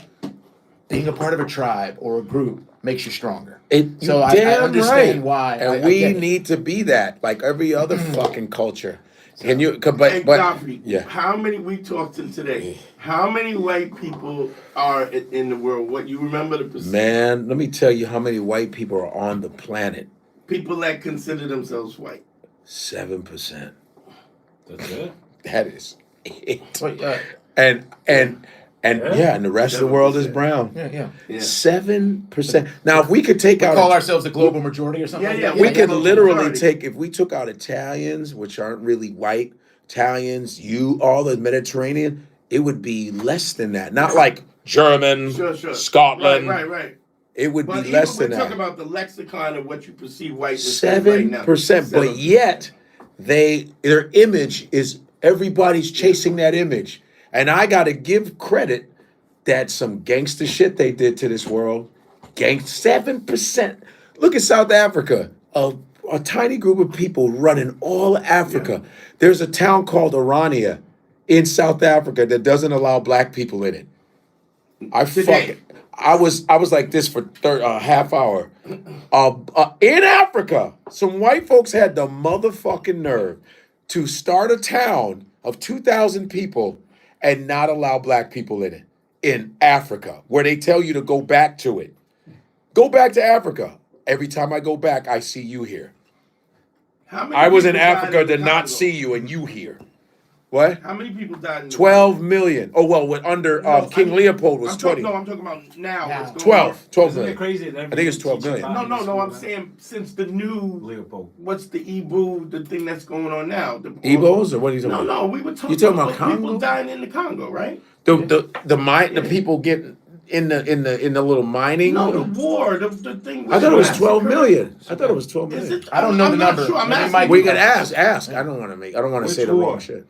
being a part of a tribe or a group makes you stronger. So I understand why. And I we get it. need to be that, like every other fucking culture. Can you? And But Godfrey, yeah. how many we talked to today? How many white people are in the world? What you remember the percentage? Man, let me tell you how many white people are on the planet. People that consider themselves white. 7%. That's it. That is it. Wait, And and the rest of the world is brown. yeah. 7%. Now, if we could take out Call ourselves the global majority or something. Yeah, like yeah, that? we could yeah. literally Majority. take, if we took out Italians, which aren't really white, Italians, all the Mediterranean, it would be less than that. Not like German, Sure. Scotland. Right. It would But be less we're than talking that. about the lexicon of what you perceive whiteness as right now. 7%. But yet, their image is, everybody's chasing that image. And I got to give credit that some gangster shit they did to this world. 7%. Look at South Africa. A tiny group of people running all Africa. Yeah. There's a town called Orania in South Africa that doesn't allow black people in it. I was like this for a half hour. In Africa, some white folks had the motherfucking nerve to start a town of 2,000 people and not allow black people in it. In Africa, where they tell you to go back to it. Go back to Africa. Every time I go back, I see you here. How many I was in people died Africa, the did not Congo? see you, and you here. What? How many people died in the 12 million. Oh, well, under King Leopold was 20. I'm talking about now. What's going 12. on? 12 Isn't it million. crazy that I think it's 12 million. No, I'm saying since the new, Leopold. what's the Ebola, the thing that's going on now? Ebos, or what are you talking about? No, we were talking, You talking about about people Congo? dying in the Congo, right? The people getting in the little mining. No, the war, the thing. I thought it was massacre. 12 million. I thought it was 12 Is million. it? I don't know I'm the not number. Sure. I'm Maybe asking Mike- you. We could ask. I don't want to Which say the war? wrong shit.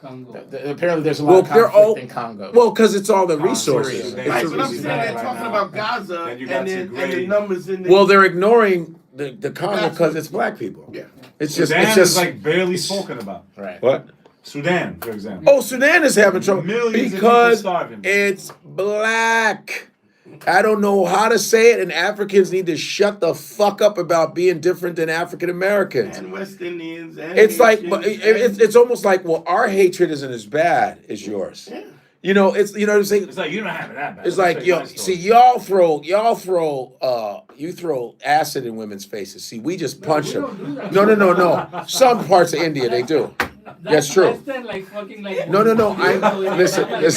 Congo. Apparently, there's a lot Well, of they're conflict all in Congo. well because it's all the Syria. resources. They- It's Right, a but I'm resource. saying they're Right talking now. about Gaza Then you and got then Tigray. and the numbers in the. Well, they're ignoring the Congo That's because what- it's black people. Yeah. It's just Sudan it's just is like barely spoken about. right. what? Sudan, for example. Oh, Sudan is having trouble Millions of people because starving. it's black. I don't know how to say it, and Africans need to shut the fuck up about being different than African Americans. And West Indians and It's like Haitians it's almost like, well, our hatred isn't as bad as yours. Yeah. You know, it's you know what I'm saying. It's like you don't have it that bad. It's Let me like tell you yo, my see, story. you throw acid in women's faces. See, we just punch we them. don't do that. No. Some parts of India they do. That's true. Less than like fucking like. No. Listen. Like, what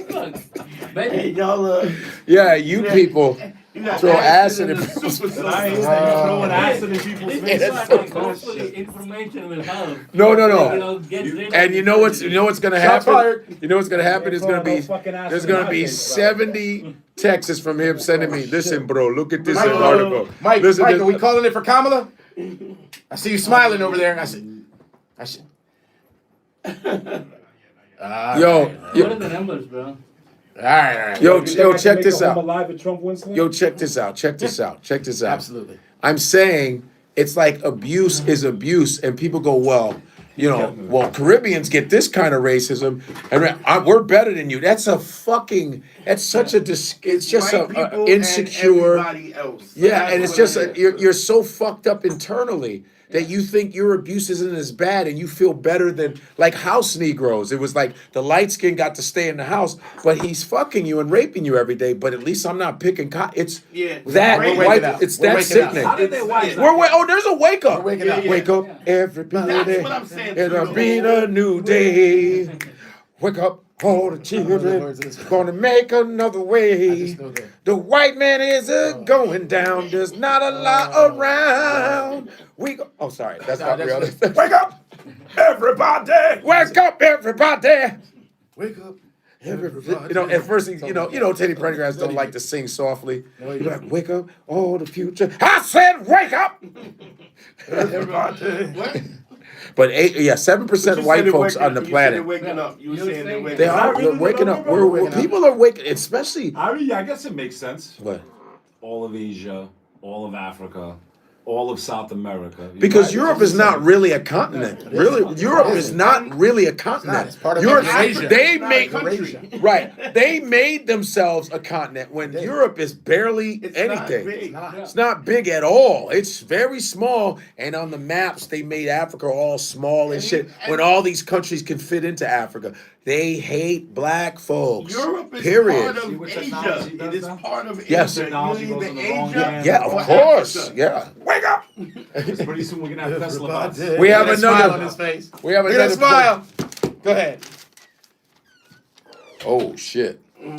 the fuck? But Hey, y'all, Yeah, you people you got throw acid in the people's super faces. I ain't soldiers. throwing acid in people's this faces. is that's why, like, so hopefully information will help. No. Like, you know, get rid And of you know what's gonna Shots happen? fired. You know what's gonna happen? It's gonna be Fucking acid there's in gonna my be face, bro. 70 texts from him sending me. Listen, bro, look at this Michael, article. Mike, Listen, Mike, this- are we calling it for Kamala? I see you smiling over there. I said, Yo, What are the numbers, bro? All right. Yo, You think I can check make this a home out. alive if Trump wins tonight? Yo, check this out. Check this out. Check this out. Absolutely. I'm saying it's like abuse is abuse, and people go, well, you know, well, Caribbeans get this kind of racism, and we're better than you. That's such a, it's just White people a insecure. and everybody else. Yeah, That's and it's what just it is. you're so fucked up internally that you think your abuse isn't as bad, and you feel better than like house Negroes. It was like the light skin got to stay in the house, but he's fucking you and raping you every day. But at least I'm not picking it's Yeah. that We're waking white. up. It's We're that waking up. sickening. How did they watch that? There's a wake up. We're waking up. Yeah. Wake up, everybody. That's what I'm saying. It'll too. be a new day. Wake up, all the children. Gonna make another way. know that. The white man is going down. There's not a lot around. We go. Oh, sorry. That's not real. Wake up, everybody. Wake up, everybody. Wake up. You know, at first, you know, Teddy Pendergrass don't like to sing softly. He's like, wake up, all the future. I said, wake up. Everybody. What? But 7% white folks on the You said planet. they're waking up. You were saying they're waking They up. are they're waking up. We're people are waking, especially. I guess it makes sense. What? All of Asia, all of Africa, all of South America. Because Europe is not really a continent. Really, Europe is not really a continent. It's part of Europe, Eurasia. they It's not a made country. right. They made themselves a continent when Europe is barely It's not anything. big. It's not big at all. It's very small. And on the maps, they made Africa all small and shit. When all these countries can fit into Africa, they hate black folks. Europe is period. part See of what Asia. technology does It is now? part of Yes. Asia. Technology You goes either in the wrong Asia hands. Yeah, or of course. Africa. Yeah. Wake up. Because pretty soon we're gonna have Tesla bots. We have Look at that smile another- on his face. We have Look at that another smile. Go ahead. Oh shit. Oh,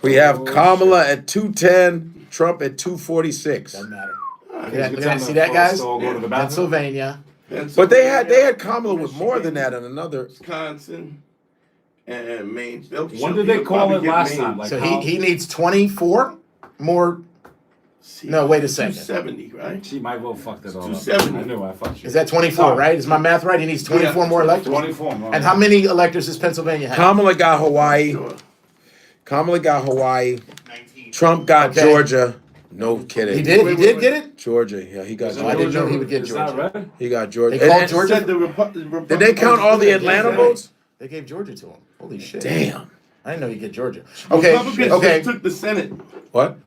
We have Kamala at 210, Trump at 246. doesn't matter. Good Yeah, time see to that, guys? all go to the bathroom. Pennsylvania. But they had Kamala with more than that in another. Wisconsin and Maine. When did they call it last time? Like So how- he needs 24 more. No, wait a second. 270, right? She might well fucked it all up. 270. I knew I fucked you. Is that 24, right? Is my math right? He needs 24 Yeah. more electors. 24? No, And how many electors does Pennsylvania have? Kamala got Hawaii. Sure. Kamala got Hawaii. Trump got Okay. Georgia. No kidding. He did? He Wait, did wait. get it? Georgia. Yeah, he got Is it I Georgia. didn't know he would get Is that Georgia. red? He got Georgia. They called And- Georgia? Said the Republicans Did they count all the Atlanta votes? They gave Georgia to him. Holy shit. Damn. I didn't know you get Georgia. Okay, Republicans okay. just took the Senate. What?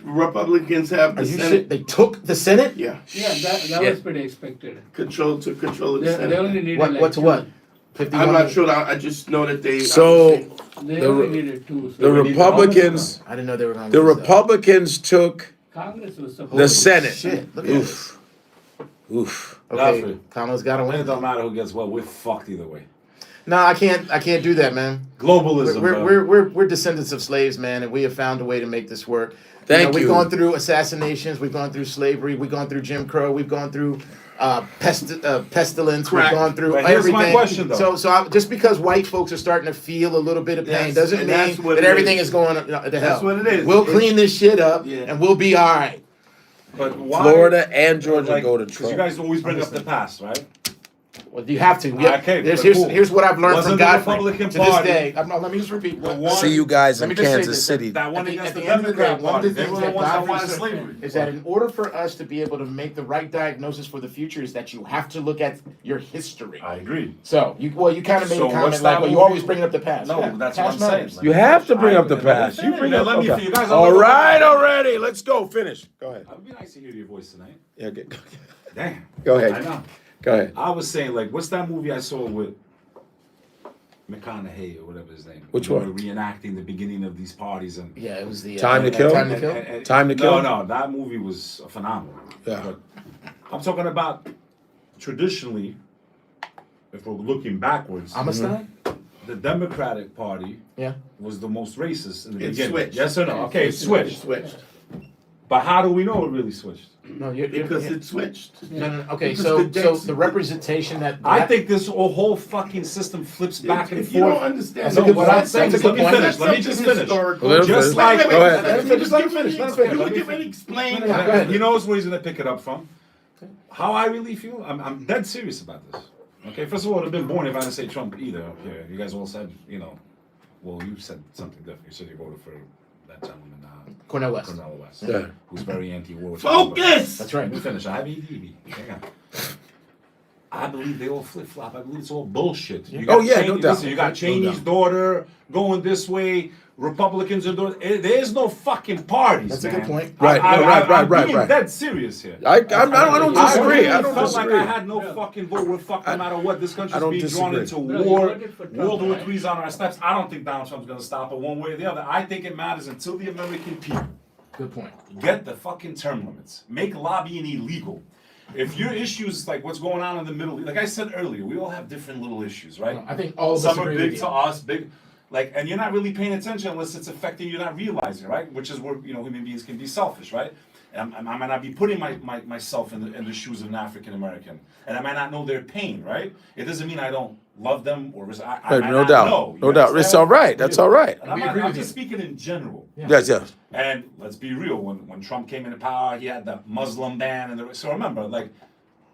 Republicans have the Are you Senate. shit? They took the Senate? Yeah, Yeah, that was pretty expected. control of the They Senate. only needed What? like What to two. what? 51? I'm not sure. I just know that they. So They The only re- needed two. the So Republicans, I didn't know they were going to the Republicans took Congress was supposed the to. Senate. Shit, look at Oof. Oof. Okay, Godfrey. Kamala's got to It win. don't matter who gets what. We're fucked either way. No, I can't do that, man. Globalism. We're, bro. we're descendants of slaves, man, and we have found a way to make this work. Thank We've you. gone through assassinations, we've gone through slavery, we've gone through Jim Crow, we've gone through pestilence, Crack. we've gone through But here's everything. my question, though. Just because white folks are starting to feel a little bit of pain Yes, doesn't and mean that's what that it everything is. is going to hell. That's what it is. We'll It's- clean this shit up, Yeah. and we'll be all right. But why? Florida and Georgia like, go to 'cause Trump. you guys always bring up the past, right? Well, you have to. Okay, but cool. Here's what I've learned Wasn't from the Godfrey Republican to this Party- day. Let me just repeat. The one- See you guys Let in me just say Kansas this. City. That one At against the the end of the day, Democrat one of Party. the They things were the that ones that Godfrey wanted said slavery. is that in order for us to be able to make the right diagnosis for the future is that you have to look at your history. I agree. So you kind of made So a what's comment that like, well, you movie? always bring up the past. No, Yeah, that's what past I'm matters. saying. You have to bring up the Let past. me You bring finish. up Let me the finish. You past. guys are All little- right, already. Let's go. Finish. Go ahead. It would be nice to hear your voice tonight. Yeah, Damn. go I ahead. know. Go ahead. I was saying, like, what's that movie I saw with McConaughey or whatever his name? Which They one? were reenacting the beginning of these parties and. Yeah, it was the Time to Kill? Time to Kill. Time to Kill? No, that movie was phenomenal. Yeah. But I'm talking about traditionally, if we're looking backwards, Amistad? the Democratic Party Yeah. was the most racist in the It beginning. switched. Yes or no? Okay, it switched. Switched. But how do we know it really switched? No, you're Because it switched. no. Okay, Because so the so Dixie- the representation that I think this whole fucking system flips back and If you don't forth. understand, That's a good what point. I'm saying That's is, a let good me point. finish. Let me just finish. Historical. Let him Just finish. like Go ahead. Let him finish, let him finish, let him finish. You would give an explain. Go ahead. He knows where he's gonna pick it up from. How I really feel, I'm dead serious about this. Okay, first of all, it would have been boring if I didn't say Trump either. Okay, you guys all said, you know, well, you said something different. You said you voted for that gentleman, Cornel West. Cornel West, Yeah. who's very anti-war. Focus. That's right. Let me finish. I have ED. Hang on. I believe they all flip-flop. I believe it's all bullshit. You got Oh, yeah, no doubt. Listen, you got Cheney's daughter going this way. Republicans are doing. There's no fucking parties. That's a man. good point. Right, I'm right. being dead serious here. I don't I disagree. really I don't felt disagree. like I had no fucking vote. We're fucked no matter what. This I country's don't being drawn disagree. into No, you war. voted for Trump, World War right? III's on our steps. I don't think Donald Trump's going to stop it one way or the other. I think it matters until the American people Good point. get the fucking term limits. Make lobbying illegal. If your issues like what's going on in the Middle East, like I said earlier, we all have different little issues, right? I think all of us Some are agree big with to you. us, big, like, and you're not really paying attention unless it's affecting you, not realizing, right? Which is where human beings can be selfish, right? And I might not be putting myself in the shoes of an African American, and I might not know their pain, right? It doesn't mean I don't love them or I might No not doubt. know, you No doubt. It's understand? all right. That's all right. And I'm, We not, agree I'm with just you. speaking in general. Yes, yes. And let's be real, when Trump came into power, he had the Muslim ban, and so remember, like,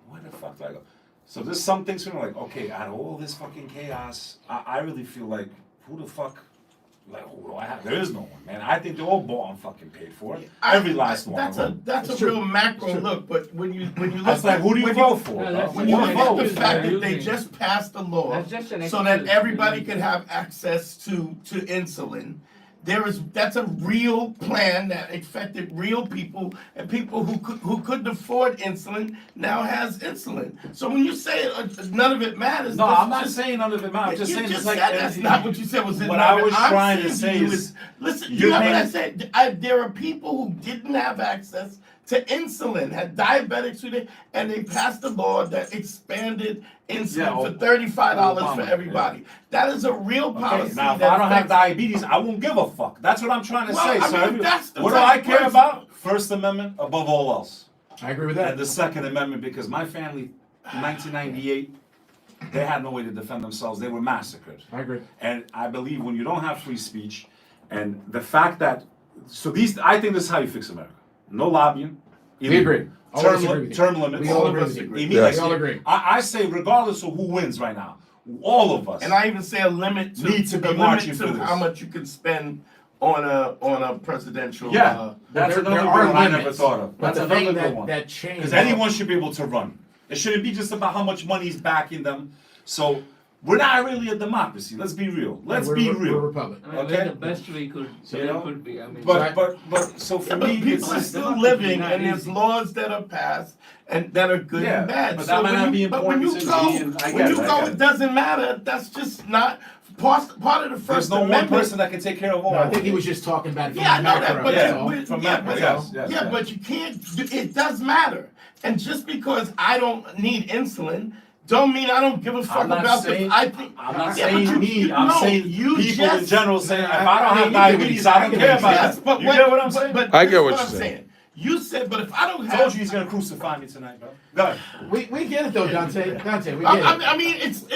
where the fuck do I go? So there's some things for me, like, okay, out of all this fucking chaos, I really feel like, who the fuck, like, who do I have? There is no one, man. I think they're all bought and fucking paid for. Every last one. That's of a them. that's a real macro look. But when you look That's like, at, who do you when vote for? No, bro? that's- When you What look at the excuse fact they're that they using. just passed a law That's just an so that excuse. everybody could have access to insulin, that's a real plan that affected real people, and people who couldn't afford insulin now has insulin. So when you say none of it matters, No, that's I'm not just- saying none of it matters. I'm just you saying just it's like said that's not what you said was in What none I of it. was I'm trying to saying say you is, listen, you're you know what I paying- said? There are people who didn't have access to insulin, had diabetics who did, and they passed a law that expanded insulin Yeah, for $35 for Obama, everybody. That is a real Okay, policy. now if that I don't have affects- diabetes, I won't give a fuck. That's what I'm trying to Well, say. I So mean, that's the what do type I of care person- about? First Amendment above all else. I agree with And that. the Second Amendment, because my family, 1998, they had no way to defend themselves. They were massacred. I agree. And I believe when you don't have free speech, and the fact that, I think this is how you fix America. No lobbying. We agree. All of us agree with you. Term limits. We all All of agree us with you. agree. Immediately. We all agree. I say regardless of who wins right now, all of us. And I even say a limit to Need to be a limit marching to for this. how much you can spend on a presidential. Yeah, that's There- another there good are one I never limits. thought of. But That's the another thing good one. that changed. Because anyone should be able to run. It shouldn't be just about how much money's backing them. So we're not really a democracy. Let's be real. Let's be We're a real. republic. I mean, Okay. we're the best we could, You know? could be. I mean, But so for Yeah, but me, people it's are just still democracy living, not and there's easy. laws that are passed and that are good Yeah, and bad. but So that might when not you- be but when you important go, to me, and I when get you it, I go, get it it. doesn't matter. That's just not part of the First there's no one Amendment. person that can take care of all. No, I think he was just talking about it from Yeah, I know macro, that, but Yeah, that's all. but- from yeah, macro, but- yes, yeah, yes. but you can't. It does matter, and just because I don't need insulin, don't mean I don't give a fuck I'm not about saying, this. I think I'm not Yeah, but saying you- me. I'm no, saying you people in just- general saying if I don't I have mean, you get what diabetes, he's I don't saying. care about Yes, it. but You get what I'm saying? But I this get is what I'm you're saying. You said, but if I don't have, Told you he's gonna crucify me tonight, bro. Go ahead. We get it though, Dante. Dante, we get it. I mean, I'm I just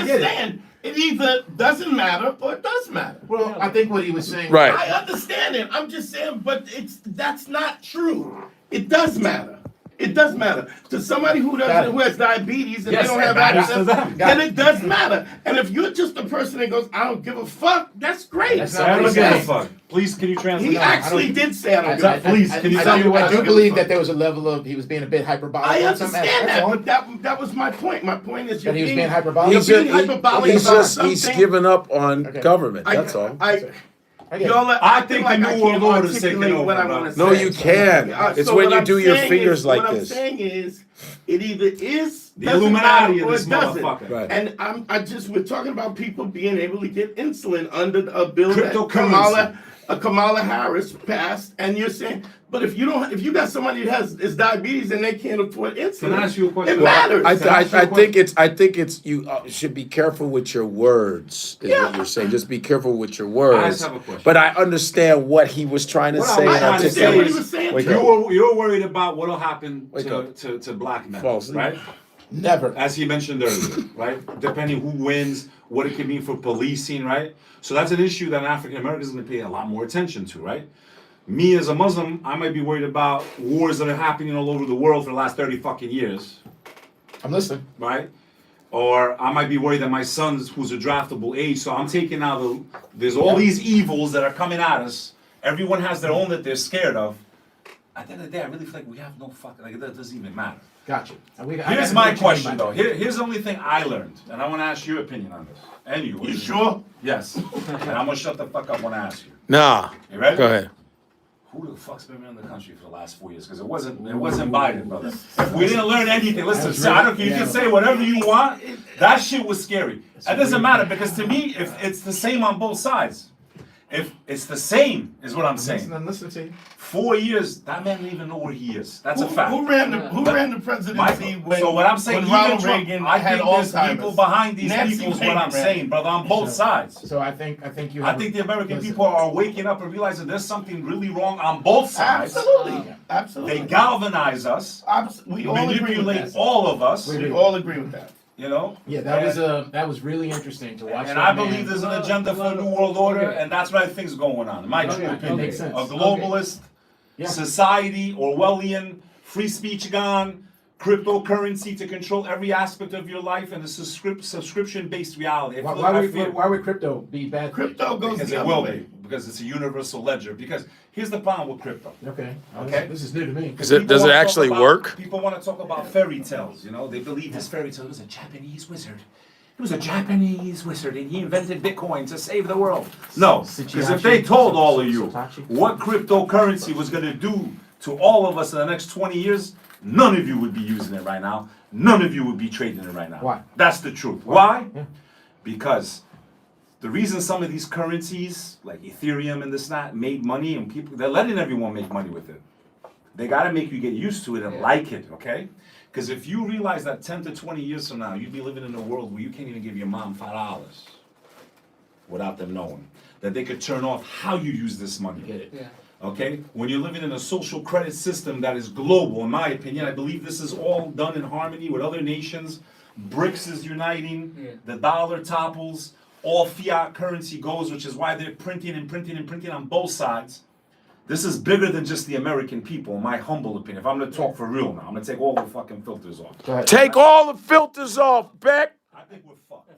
get it. saying, it either doesn't matter or it does matter. Well, I think what he was saying. Right. I understand it. I'm just saying, but that's not true. It does matter. It does matter to somebody who Got doesn't, it. who has diabetes and Yes, they don't have it matters access. to them. Got Then it. it does matter. And if you're just a person that goes, I don't give a fuck, that's great. That's I not what don't he's give a saying. fuck. Please, can you translate? He that? actually did say I don't give a fuck. Please, can you I tell me what I do I believe give a that there was a level of he was being a bit hyperbolic. I on some understand aspects, that, all. but that was my point. My point is That he was being you're hyperbolic. being hyperbolic he's about just he's something. given up on Okay. government. That's all. I get it. Y'all are I acting think like the I New can't World Order's taking articulate what over, I bro. want to No, say. you can. It's So when what you I'm do your saying fingers is, like what this. I'm saying is, it either is The doesn't Illuminati matter, of or this it doesn't. motherfucker. Right. And we're talking about people being able to get insulin under a bill that Cryptocurrency. Kamala Harris passed, and you're saying, but if you got somebody that has diabetes and they can't afford insulin, Can I ask you a question? It matters. I think it's you should be careful with your words. Is what you're saying. Just be careful with your words. I just have a question. But I understand what he was trying to What say. I was and trying to understand say what he is, was saying. Wake too. up. you're worried about what'll happen Wake up. to black men, False. right? Never. As he mentioned earlier, right? Depending who wins, what it can mean for policing, right? So that's an issue that African Americans are going to pay a lot more attention to, right? Me as a Muslim, I might be worried about wars that are happening all over the world for the last 30 fucking years, I'm listening. right? Or I might be worried that my son's, who's a draftable age, so I'm taking out there's all these evils that are coming at us. Everyone has their own that they're scared of. At the end of the day, I really feel like we have no fucking, like, that doesn't even matter. Gotcha. Here's my question, though. Here's the only thing I learned, and I want to ask your opinion on this. And you. You sure? Yes. And I'm going to shut the fuck up when I ask you. Nah. You ready? Go ahead. Who the fuck's been running the country for the last 4 years? Because it wasn't Biden, brother. If we didn't learn anything, listen, so I don't care. You can say whatever you want. That shit was scary. That doesn't matter, because to me, if it's the same on both sides. If it's the same, is what I'm saying. Listen to you. 4 years, that man didn't even know where he is. That's a fact. Who ran the presidency when, so what I'm saying, when even Ronald Trump, Reagan I had think there's Alzheimer's? people behind these Nancy people is Reagan what I'm ran. saying, brother, on both sides. So I think you. I think the American people are waking up and realizing there's something really wrong on both sides. Absolutely. Absolutely. They galvanize us, We all agree with manipulate that. all of us, We all agree with that. you know? Yeah, that was really interesting to watch. And that I man. believe there's an agenda for a new world order, and that's what I think is going on. In my true Okay, opinion, makes sense. a globalist Yeah. society, Orwellian, free speech gone, cryptocurrency to control every aspect of your life, and a subscription-based reality. Why would crypto be bad? Crypto goes Because the it other will way. be, because it's a universal ledger. Because here's the problem with crypto. Okay. Okay. This is new to me. Does it People wanna talk actually about- work? People want to talk about fairy tales, you know? They believe this fairy tale was a Japanese wizard. He was a Japanese wizard, and he invented Bitcoin to save the world. No, because if they told all of you what cryptocurrency was going to do to all of us in the next 20 years, none of you would be using it right now. None of you would be trading it right now. Why? That's the truth. Why? Yeah. Because the reason some of these currencies, like Ethereum and this and that, made money, and people, they're letting everyone make money with it. They got to make you get used to it and like it, okay? Because if you realize that 10 to 20 years from now, you'd be living in a world where you can't even give your mom $5 without them knowing. That they could turn off how you use this money. Get it? Yeah. Okay? When you're living in a social credit system that is global, in my opinion, I believe this is all done in harmony with other nations. BRICS is uniting, Yeah. the dollar topples, all fiat currency goes, which is why they're printing and printing and printing on both sides. This is bigger than just the American people, in my humble opinion. If I'm gonna talk for real now, I'm gonna take all the fucking filters off. Go ahead. Take all the filters off, Beck. I think we're fucked.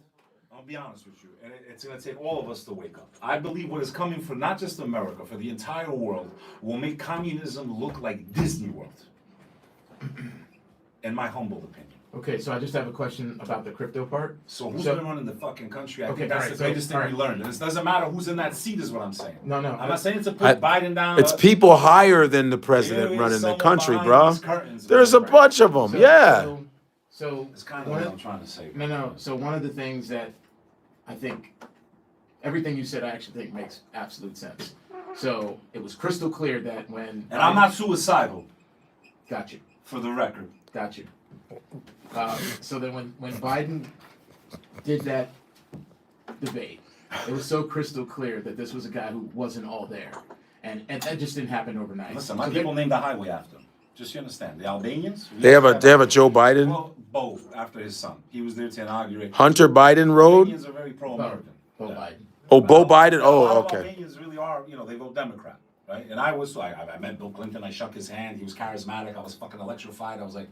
I'll be honest with you. And it's going to take all of us to wake up. I believe what is coming for not just America, for the entire world, will make communism look like Disney World. In my humble opinion. Okay, so I just have a question about the crypto part. So who's been running the fucking country? I Okay, think that's alright, the greatest so- thing we learned. And it doesn't matter who's in that seat is what I'm saying. No. I'm not saying to put Biden down. It's people higher than the president There is running the someone country, behind bro. these curtains, There's a man, right? bunch of them, yeah. So It's kind of one what of- I'm trying to say. No. So one of the things that I think everything you said, I actually think makes absolute sense. So it was crystal clear that when And I'm not suicidal, got you, for the record. got you. So then when Biden did that debate, it was so crystal clear that this was a guy who wasn't all there, and that just didn't happen overnight. Listen, my So people named the highway after him. Just so you understand. The Albanians. They have a Joe Biden, Well, both after his son. He was there to inaugurate. Hunter Biden road. Albanians are very pro-American. Bo Yeah. Biden. Oh, Bo Biden. A lot Oh, of okay. Albanians really are, they vote Democrat, right? And I met Bill Clinton. I shook his hand. He was charismatic. I was fucking electrified. I was like,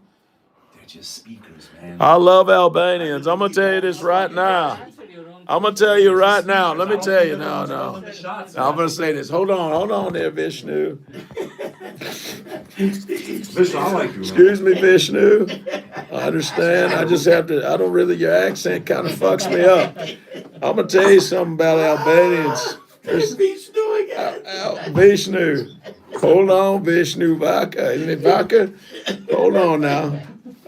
they're just speakers, man. I love Albanians. I'm gonna tell you this right now. I'm gonna tell you right now. Let me tell you. No. I'm gonna say this. Hold on there, Vishnu. Listen, I like you, man. Excuse me, Vishnu. I understand. I just have to. I don't really. Your accent kind of fucks me up. I'm gonna tell you something about Albanians. Vishnu again. Vishnu. Hold on, Vishnu Vaka. Isn't it Vaka? Hold on now.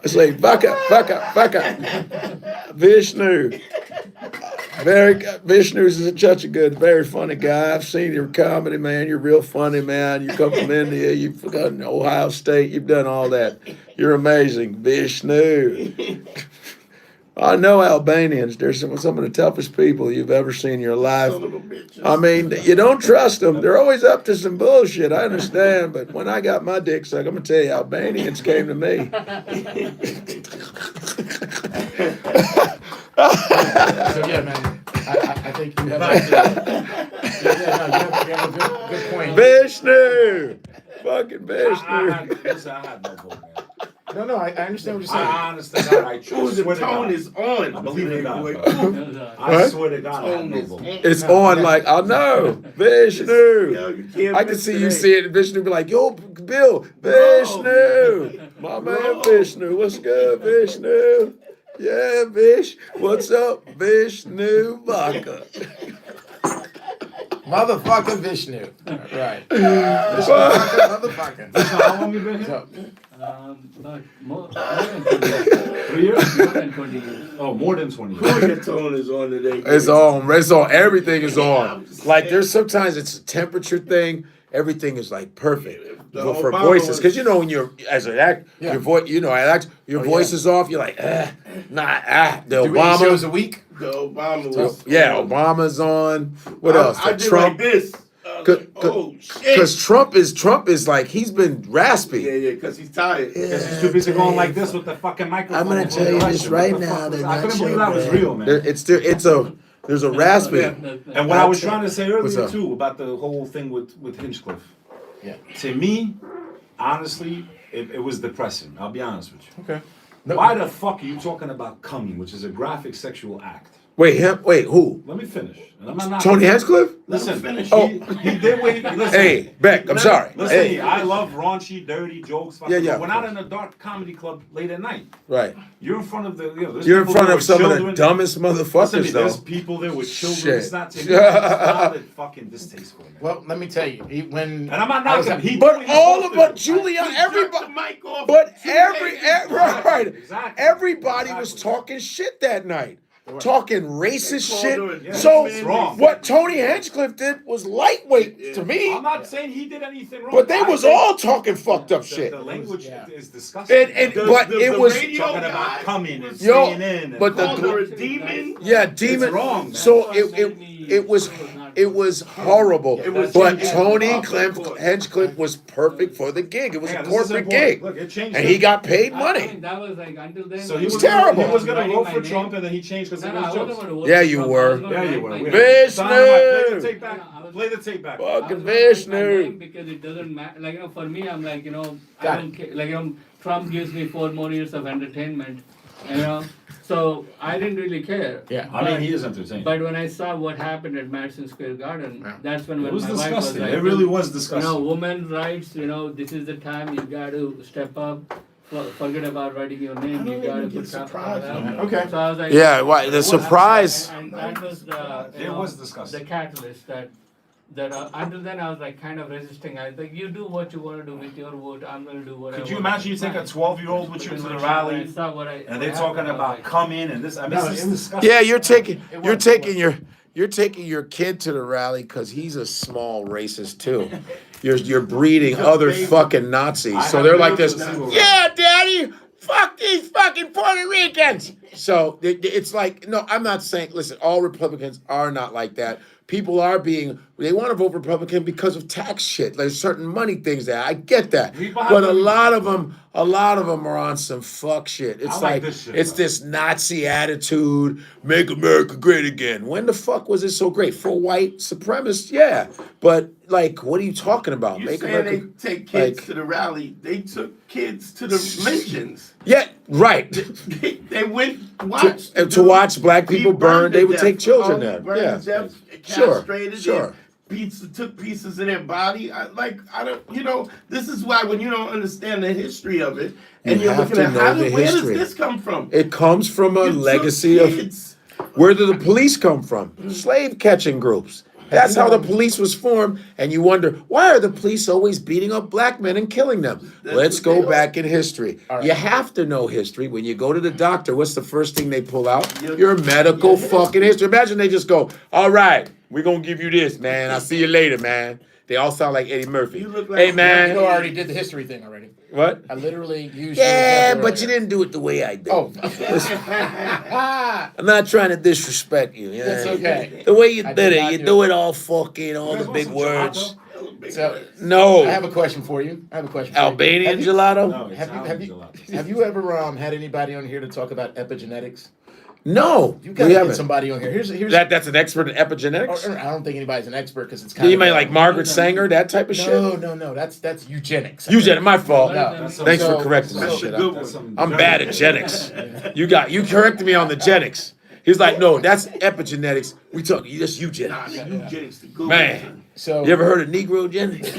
I say Vaka. Vishnu. Vishnu's is such a good, very funny guy. I've seen your comedy, man. You're real funny, man. You come from India. You've forgotten Ohio State. You've done all that. You're amazing, Vishnu. I know Albanians. They're some of the toughest people you've ever seen in your life. Son of a bitch. I mean, you don't trust them. They're always up to some bullshit. I understand, but when I got my dick sucked, I'm gonna tell you, Albanians came to me. So yeah, man, I think you have you have a good point. Vishnu, fucking I Vishnu. had no vote, man. No, I understand what you're saying. I understand that. I Oh, the swear to tone God. is on. I believe in God. Boy. bro. I What? swear to God, I have Tone no is vote. on. It's on like, I know, Vishnu. Yo, you can't I can miss see you today. see it, and Vishnu be like, yo, Bill, Vishnu. My man Vishnu, what's good, Vishnu? Yeah, Vish, what's up, Vishnu Vodka? Motherfucker Vishnu. Right. Motherfucker. How long you been here? So, But more than 20 years. 3 years? More than 20 years. Oh, more than 20 Boy, years. your tone is on today. It's on, everything is I'm on. just Like saying. there's sometimes it's a temperature thing, everything is like perfect. The For Obama voices, was- because you know when you're as an act, Yeah. your voice, you know, your Oh, voice yeah. is off. You're like, the do 8 shows Obama, a week? The Obama was. yeah, Obama's on. What else? I The did Trump, like this. Oh shit. because Trump is like he's been raspy. Yeah, because he's tired. Because he's too busy going like this with the fucking microphone. I'm gonna for tell the you election. this What right the now, fuck was- they're I not couldn't believe so that was bad. real, man. There's a raspy. And what I was trying to say What's earlier up? too about the whole thing with Hinchcliffe. Yeah. To me, honestly, it was depressing. I'll be honest with you. Okay. Why the fuck are you talking about coming, which is a graphic sexual act? Wait, who? Let me finish. And I'm not Tony Hinchcliffe? Listen, finish. he did what he listen. Hey, Beck, I'm sorry. Listen, Hey, I love raunchy, dirty jokes. Yeah, yeah, But we're of not course. in a dark comedy club late at night. right. You're in front of the. There's You're in people front there of with some of the children. dumbest Listen to motherfuckers, me, though. there's people there with children. Shit. It's not to me. It's fucking distasteful. Man. Well, let me tell you, when And I'm not I was knocking. at- He But did what he all was of supposed it, to do. Julian, He jerked everybody. the mic off But 2 days before. right, Exactly. everybody was Exactly. talking shit that night, talking racist They shit. called her a So man wrong. what Tony Hinchcliffe did was lightweight to me, I'm not saying he did anything wrong. but they I was think all talking fucked up shit. The language Yeah. is disgusting. But it was radio talking about guy coming and Yo, staying in. And but the called her a demon. yeah, demon. It's wrong, man. So That's what made me- it was horrible. It was But changed. Tony Off the court. Hinchcliffe was perfect for the gig. It was Yeah, a this is corporate important. gig, Look, it changed and him. he got paid I money. mean, that was like until then. So he was was terrible. He was gonna Writing vote my for name. Trump, and then he changed because No, of no, I his wasn't jokes. going to vote Yeah, for you Trump. were. I was gonna Yeah, you write were. my We name. got it. Vishnu! Play the tape back. Yeah, I was- Play the tape back. I was Fucking gonna write my Vishnu. name because it doesn't matter. Like, for me, I'm like, I Got don't care. Like, Trump gives me 4 more years of entertainment, So I didn't really care. Yeah. I mean, he is entertaining. But when I saw what happened at Madison Square Garden, Yeah. that's when It was my wife was disgusting. like, It really was disgusting. women's rights, this is the time you got to step up. Forget about writing your name. You don't got to even put get Trump surprised out. when Okay. So I was like, Yeah, why the what- surprise? And that was the It was disgusting. the catalyst that until then I was like kind of resisting. I was like, you do what you want to do with your vote. I'm going to do what I Could want. you imagine you take a 12-year-old with you to the rally, and they're talking about coming and this? I mean, No, this it is was- disgusting. Yeah, you're taking was. you're taking your kid to the rally because he's a small racist too. You're breeding other fucking Nazis. I So have they're no like this. single Yeah, Daddy, fuck these fucking Puerto Ricans. So it's like, no, I'm not saying. Listen, all Republicans are not like that. People are they want to vote Republican because of tax shit. There's certain money things there. I get that, but a lot of them are on some fuck shit. It's I like like this shit, it's though. this Nazi attitude, make America great again. When the fuck was it so great? For white supremacists, yeah. But like, what are you talking about? You Make saying America they take kids like- to the rally? They took kids to the lynchings. Yeah, right. They went watch To watch black people burn, they would take children there. Burned Yeah. to death, Sure, castrated, sure. took pieces of their body. I don't. This is why when you don't understand the history of it, and You you're have looking to at know the where does history. this come from? It comes from a You took legacy of kids. where did the police come from? Slave catching groups. That's how the police was formed, and you wonder why are the police always beating up black men and killing them? Let's what go they back in history. right. You have to know history. When you go to the doctor, what's the first thing they pull out? Your- Your medical your fucking history. Imagine they just go, "All right, we're gonna give you this, man. I'll see you later, man." They all sound like Eddie Murphy. You look like- Hey, You man. know, I already did the history thing already. What? I literally used. your Yeah, example but you earlier. didn't do it the way I did. Oh, I'm not trying to disrespect you. Yeah. that's okay. The way you I did did it, not you do do it. it all fucking, all You guys the want big some words. gelato? So No. I have a question for you. Albanian Have you- gelato? No, it's Have Italian you gelato. have you ever had anybody on here to talk about epigenetics? No, You we gotta get haven't. somebody on here. Here's That's an expert in epigenetics. I don't think anybody's an expert because it's kind You of mean like Margaret Sanger, that type of shit? no. That's eugenics. I Eugenics, think. my fault. No. Thanks for So- correcting that That's shit. a good That's one. some I'm very- bad at genetics. You corrected me on the genetics. He's like, no, that's epigenetics. We talk that's Nah, eugenics. the eugenics, the good Man, So you ever heard of Negro genetics?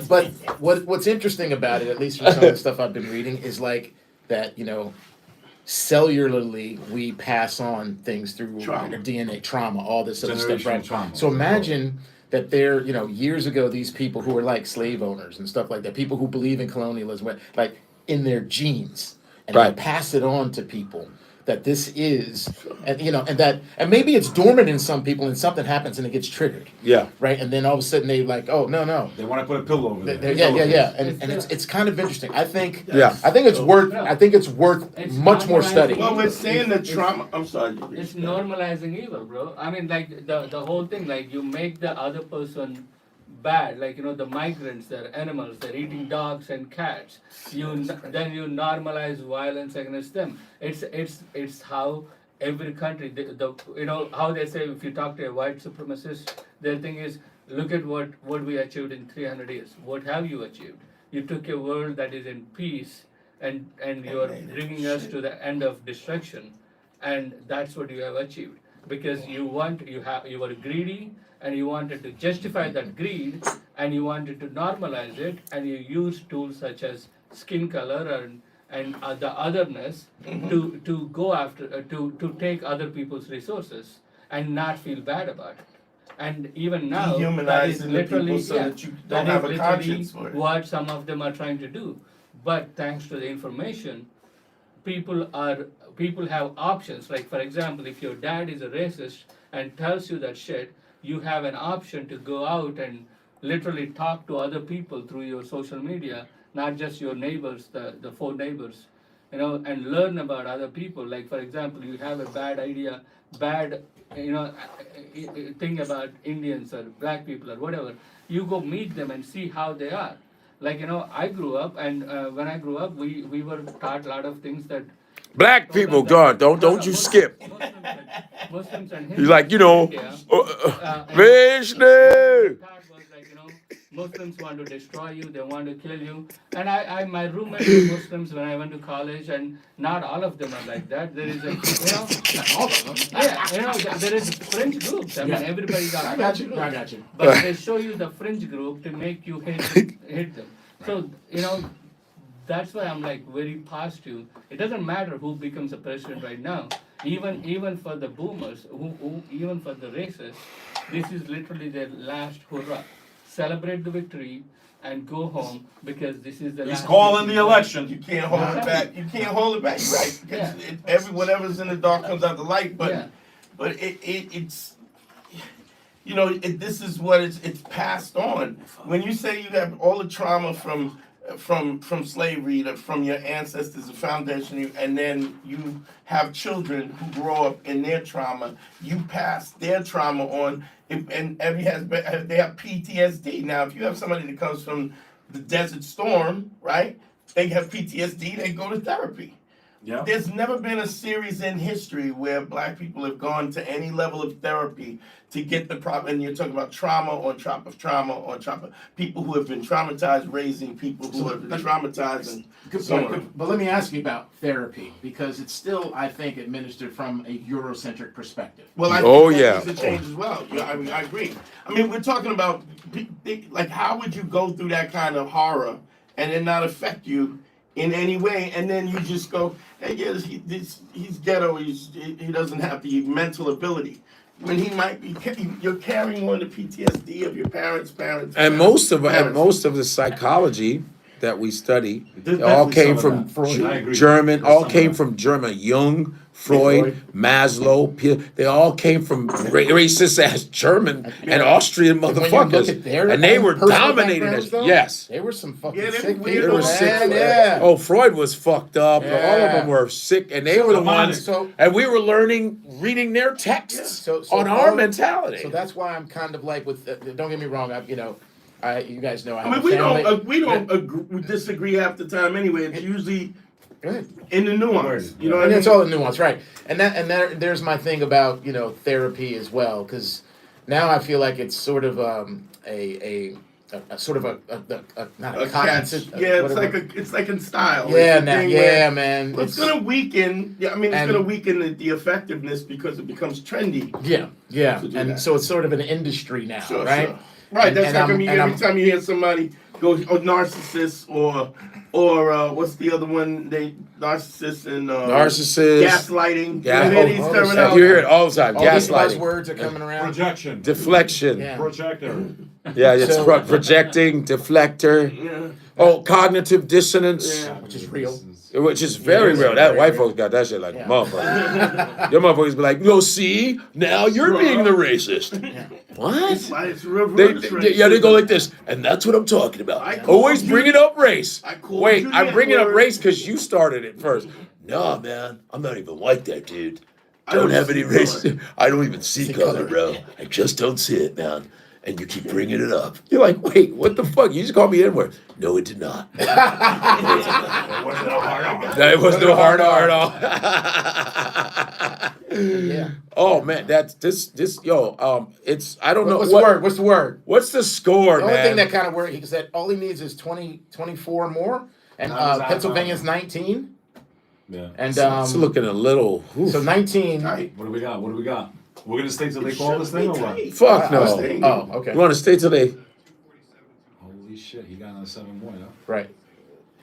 but what's interesting about it, at least from some of the stuff I've been reading, is like that, cellularly we pass on things through Trauma. our DNA, trauma, all this other stuff, Generational right? trauma. So imagine that there, years ago, these people who were like slave owners and stuff like that, people who believe in colonialism, like in their genes, and Right. they pass it on to people. That this is, and maybe it's dormant in some people, and something happens and it gets triggered, Yeah. right? And then all of a sudden they like, oh no, They want to put a pillow over there. yeah, and it's kind of interesting. I think Yeah. it's worth It's much more normalizing- study. Well, we're saying that trauma. I'm sorry. It's normalizing evil, bro. I mean, like the whole thing, like you make the other person bad, like the migrants, they're animals, they're eating dogs and cats. Then you normalize violence against them. It's how every country, how they say if you talk to a white supremacist, their thing is look at what we achieved in 300 years. What have you achieved? You took a world that is in peace, and you're bringing us to the end of destruction, and that's what you have achieved because you were greedy and you wanted to justify that greed and you wanted to normalize it and you used tools such as skin color and the otherness to go after to take other people's resources and not feel bad about it. And even now, that is Dehumanizing the people literally so that you don't have a conscience for it. what some of them are trying to do. But thanks to the information, people have options. Like for example, if your dad is a racist and tells you that shit, you have an option to go out and literally talk to other people through your social media, not just your neighbors, the four neighbors, and learn about other people. Like for example, you have a bad idea, thing about Indians or black people or whatever, you go meet them and see how they are. Like I grew up, and when I grew up, we were taught a lot of things that Black people, God, don't you skip. Muslims and He's Hindus like, in India, Vishnu. thought was like, Muslims want to destroy you, they want to kill you. And my roommates were Muslims when I went to college, and not all of them are like that. There is there is fringe groups. I mean, everybody got I fringe got you. groups. I got you. But they show you the fringe group to make you hate them. So, that's why I'm like very positive. It doesn't matter who becomes a president right now. Even for the boomers, who even for the racists, this is literally their last hurrah. Celebrate the victory and go home because this is the He's last. calling the victory. election. You can't hold it back. You can't hold it back. You're right. Because Yeah. whatever's in the dark comes out the light. But Yeah. but it's this is what it's passed on. When you say you have all the trauma from slavery, from your ancestors, the foundation, and then you have children who grow up in their trauma, you pass their trauma on, and they have PTSD. Now, if you have somebody that comes from the Desert Storm, right? They have PTSD. They go to therapy. Yeah. There's never been a series in history where black people have gone to any level of therapy to get the problem. And you're talking about trauma on top of trauma on top of people who have been traumatized, raising people who have been traumatized, and so on. But let me ask you about therapy because it's still, I think, administered from a Eurocentric perspective. Well, I Oh, think that yeah. needs to change as well. Yeah, I mean, I agree. I mean, we're talking about like how would you go through that kind of horror and it not affect you in any way, and then you just go, hey, yes, he's ghetto. He doesn't have the mental ability. When he might be, you're carrying on the PTSD of your parents. And most of the psychology that we study There's all definitely came some of from that. I agree. German. There's All some of came that. from German. Jung, Freud, Maslow. They all came from racist ass German and Austrian And when you look motherfuckers, at their and they own were personal dominating backgrounds, us. though, Yes. they were some fucking Yeah, they sick were people. weird. They were Man, sick. Yeah. Oh, Freud was fucked up. All of Yeah. them were sick, and they were the ones. So- And we were reading their texts So on our all- mentality. So that's why I'm kind of like with. Don't get me wrong. You guys know I I have mean, a family. we don't agree, we disagree half the time anyway. It's usually Go ahead. in the nuance. You know what I And mean? it's all the nuance, right? And there's my thing about therapy as well, because now I feel like it's sort of a sort of a not a A catch. cognitive. Yeah, whatever. it's like in style. Yeah, It's a thing yeah, where- man. But it's gonna weaken. Yeah, I mean, it's and- gonna weaken the effectiveness because it becomes trendy. yeah, to do and that. so it's sort of an industry now, Sure, right? sure. Right. And- That's and like I'm- I mean, and every I'm- time you hear somebody go narcissist or what's the other one? They narcissist and Narcissist. gaslighting. Yeah. You hear these Oh, terminologies? You hear it all the time. All these Gaslighting. buzzwords are coming around. Projection. Deflection. Yeah. Projector. Yeah, it's So- projecting, deflector. Yeah. Oh, cognitive dissonance, Yeah. Which is real. which is very Yeah, real. That very white real. folks got that shit like Yeah. motherfuckers. Your motherfuckers be like, no, see, now you're being the racist. What? It's real Yeah, they go like this, and that's what I'm talking about. I called Always you- bringing up race. I called Wait, you I'm the bringing up N-word. race because you started it first. No, man, I'm not even like that, dude. Don't have any see race. color. I don't even see color, bro. I just don't see it, man. And you keep bringing it up. You're like, wait, what the fuck? You just called me N-word. No, it did not. That was no hard R at all. Yeah. Oh man, that's this it's I don't know What's the word? What's the word? What's the score, The only man? thing that kind of worried, he said all he needs is 24 more, and Pennsylvania's 19, Yeah. and It's looking a little. Oof. so 19. Tight. What do we got? What do we got? We're gonna stay till they call this thing or what? Fuck no. Oh, okay, You want to stay till they? Holy shit, he got another 7 more, yeah. right.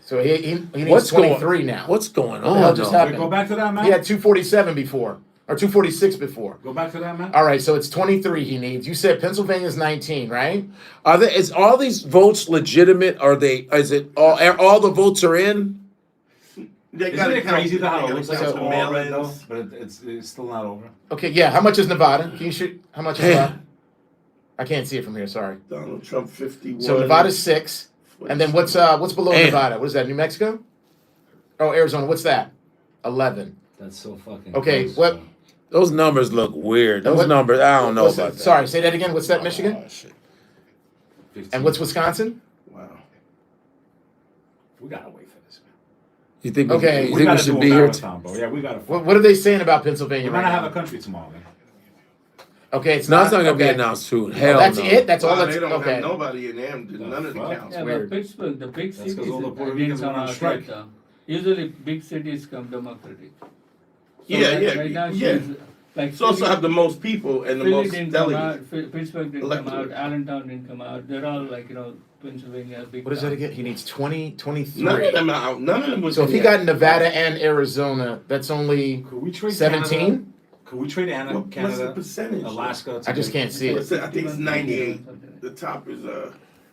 So he needs What's 23 now. What's going the hell on? just though? happened? Wait, go back to that, man. He had 247 before, or 246 before. Go back to that, man. All right, so it's 23 he needs. You said Pennsylvania's 19, right? Is all these votes legitimate? Are they? Is it all the votes are in? They Isn't gotta it count- crazy that how they it looks like gotta it's count all the red though? mail-ins. But it's still not over. Okay, yeah. How much is Nevada? Can you shoot? How much is Hey. Nevada? I can't see it from here. Sorry. Donald Trump 51. So Nevada's 6, and then what's below Damn. Nevada? What is that? New Mexico? Oh, Arizona. What's that? 11. That's so fucking Okay, close, what- bro. Those numbers look weird. Those What- numbers, I don't know What's about that? that. Sorry, say that again. What's that? Michigan? Oh, shit. 15. And what's Wisconsin? Wow. We gotta wait for this, man. You think? Okay. You We think we gotta should do a be here? marathon, bro. Yeah, we gotta. What are they saying about Pennsylvania We're right gonna have now? a country tomorrow, man. Okay, it's No, not. it's not gonna be okay. announced soon. Oh, Hell that's no. it. That's all. Wow, That's they don't okay. have nobody in them. None of the fuck? counts. Yeah, weird. but Pittsburgh, the big That's 'cause cities, all the Puerto didn't Ricans come went on out strike. yet, usually big cities come democratic. So Yeah, right- yeah, right now yeah. she's, like It's also Philly- have the most people and the Philly most didn't come out, delegates. Pittsburgh didn't come Electorate. out, Allentown didn't come out. They're all like, Pennsylvania big. What is that towns. again? He needs 20, 23. None of them are out. None of them was. So if he in got Nevada and Arizona, that's only Could we trade 17. Canada? Could we trade What- what's the Canada, percentage? Alaska? I just can't see it. What's it? I think it's 98. The top is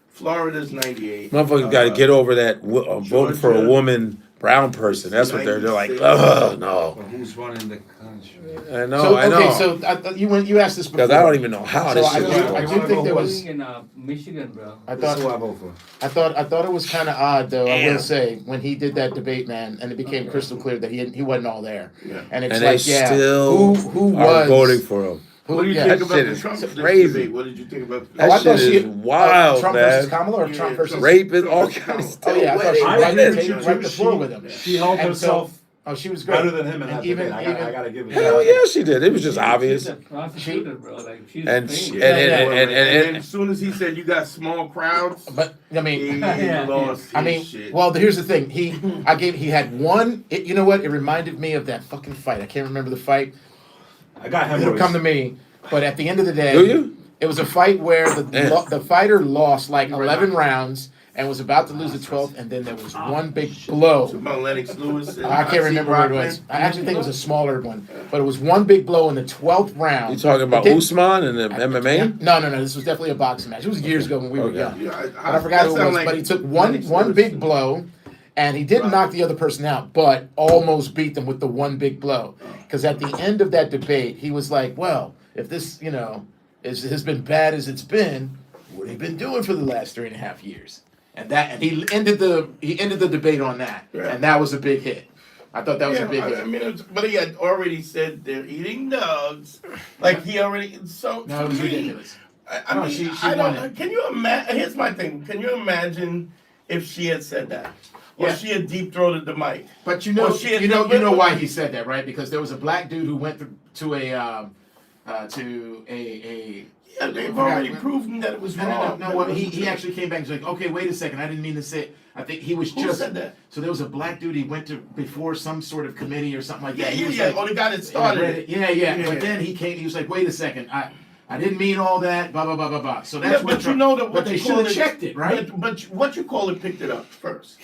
Florida's 98. Motherfuckers got to get over that voting for a Georgia. woman, brown person. That's what they're like. 96. Ugh, no. But who's running the country? I know. So I know. okay, so you asked this before. Because I don't even know how So this I shit do- is I going. do think there was. Voting in Michigan, bro. I That's who I thought vote for. I thought it was kind of odd though. I Damn. will say when he did that debate, man, and it became crystal clear that he wasn't all there. Yeah. And it's And like, they yeah, still who are was voting for him. Who, What do you yeah, think that about shit the is Trump crazy. debate? What did you think about That Oh, I thought shit she- is wild, Trump man. versus Kamala or Yeah, Trump versus Rape and all kinds of Oh yeah, I thought she I wiped agree the, with wiped the you. floor with him. She held And herself Oh, she was great. better than him in And that even debate. I gotta give it. Hell yeah, she did. It was just obvious. She's a prosecutor, bro. Like she's And trained. she- Yeah, and- then as soon as he said you got small crowds, But I mean, he Yeah. lost I his mean, shit. well, here's the thing. He had one. You know what? It reminded me of that fucking fight. I can't remember the fight. I got him. It'll come to me. But at the end of the day, Do you? It was a fight where Yeah. the fighter lost like 11 rounds and was about to lose the 12th, and then there was one big blow. About Lennox Lewis. And I can't remember what it was. I actually think it was a smaller one, but it was one big blow in the 12th round. You talking about It did- Usman and the MMA? No. This was definitely a boxing match. It was years ago when we were Okay. young. Yeah, But I forgot who it that was. sound But he like took one Lennox big Lewis. blow, and he didn't Right. knock the other person out, but almost beat them with the one big blow. Because at the end of that debate, he was like, "Well, if this, has been bad as it's been, what have you been doing for the last 3.5 years?" And he ended the debate on that, Yeah. and that was a big hit. I thought that was a big I hit. mean, but he had already said they're eating dogs. Like he already. So No, it for was me, ridiculous. I No, mean, she I won don't. it. Can you imagine? Here's my thing. Can you imagine if she had said that? or Yeah. she had deep throated the mic. But you know, Well, she had you know never- why he said that, right? Because there was a black dude who went to a Yeah, they've already proven that it was wrong. No, well, he actually came back and was like, okay, wait a second, I didn't mean to say. I think he was Who just. said that? So there was a black dude he went to before some sort of committee or something like Yeah, that. He yeah, was yeah. like- Oh, the guy that started it. Yeah. Yeah. But then he came. He was like, wait a second, I didn't mean all that. Blah blah blah blah blah. So that's Yeah, what. but you know that. But they should have checked it, right? But what you call it picked it up first.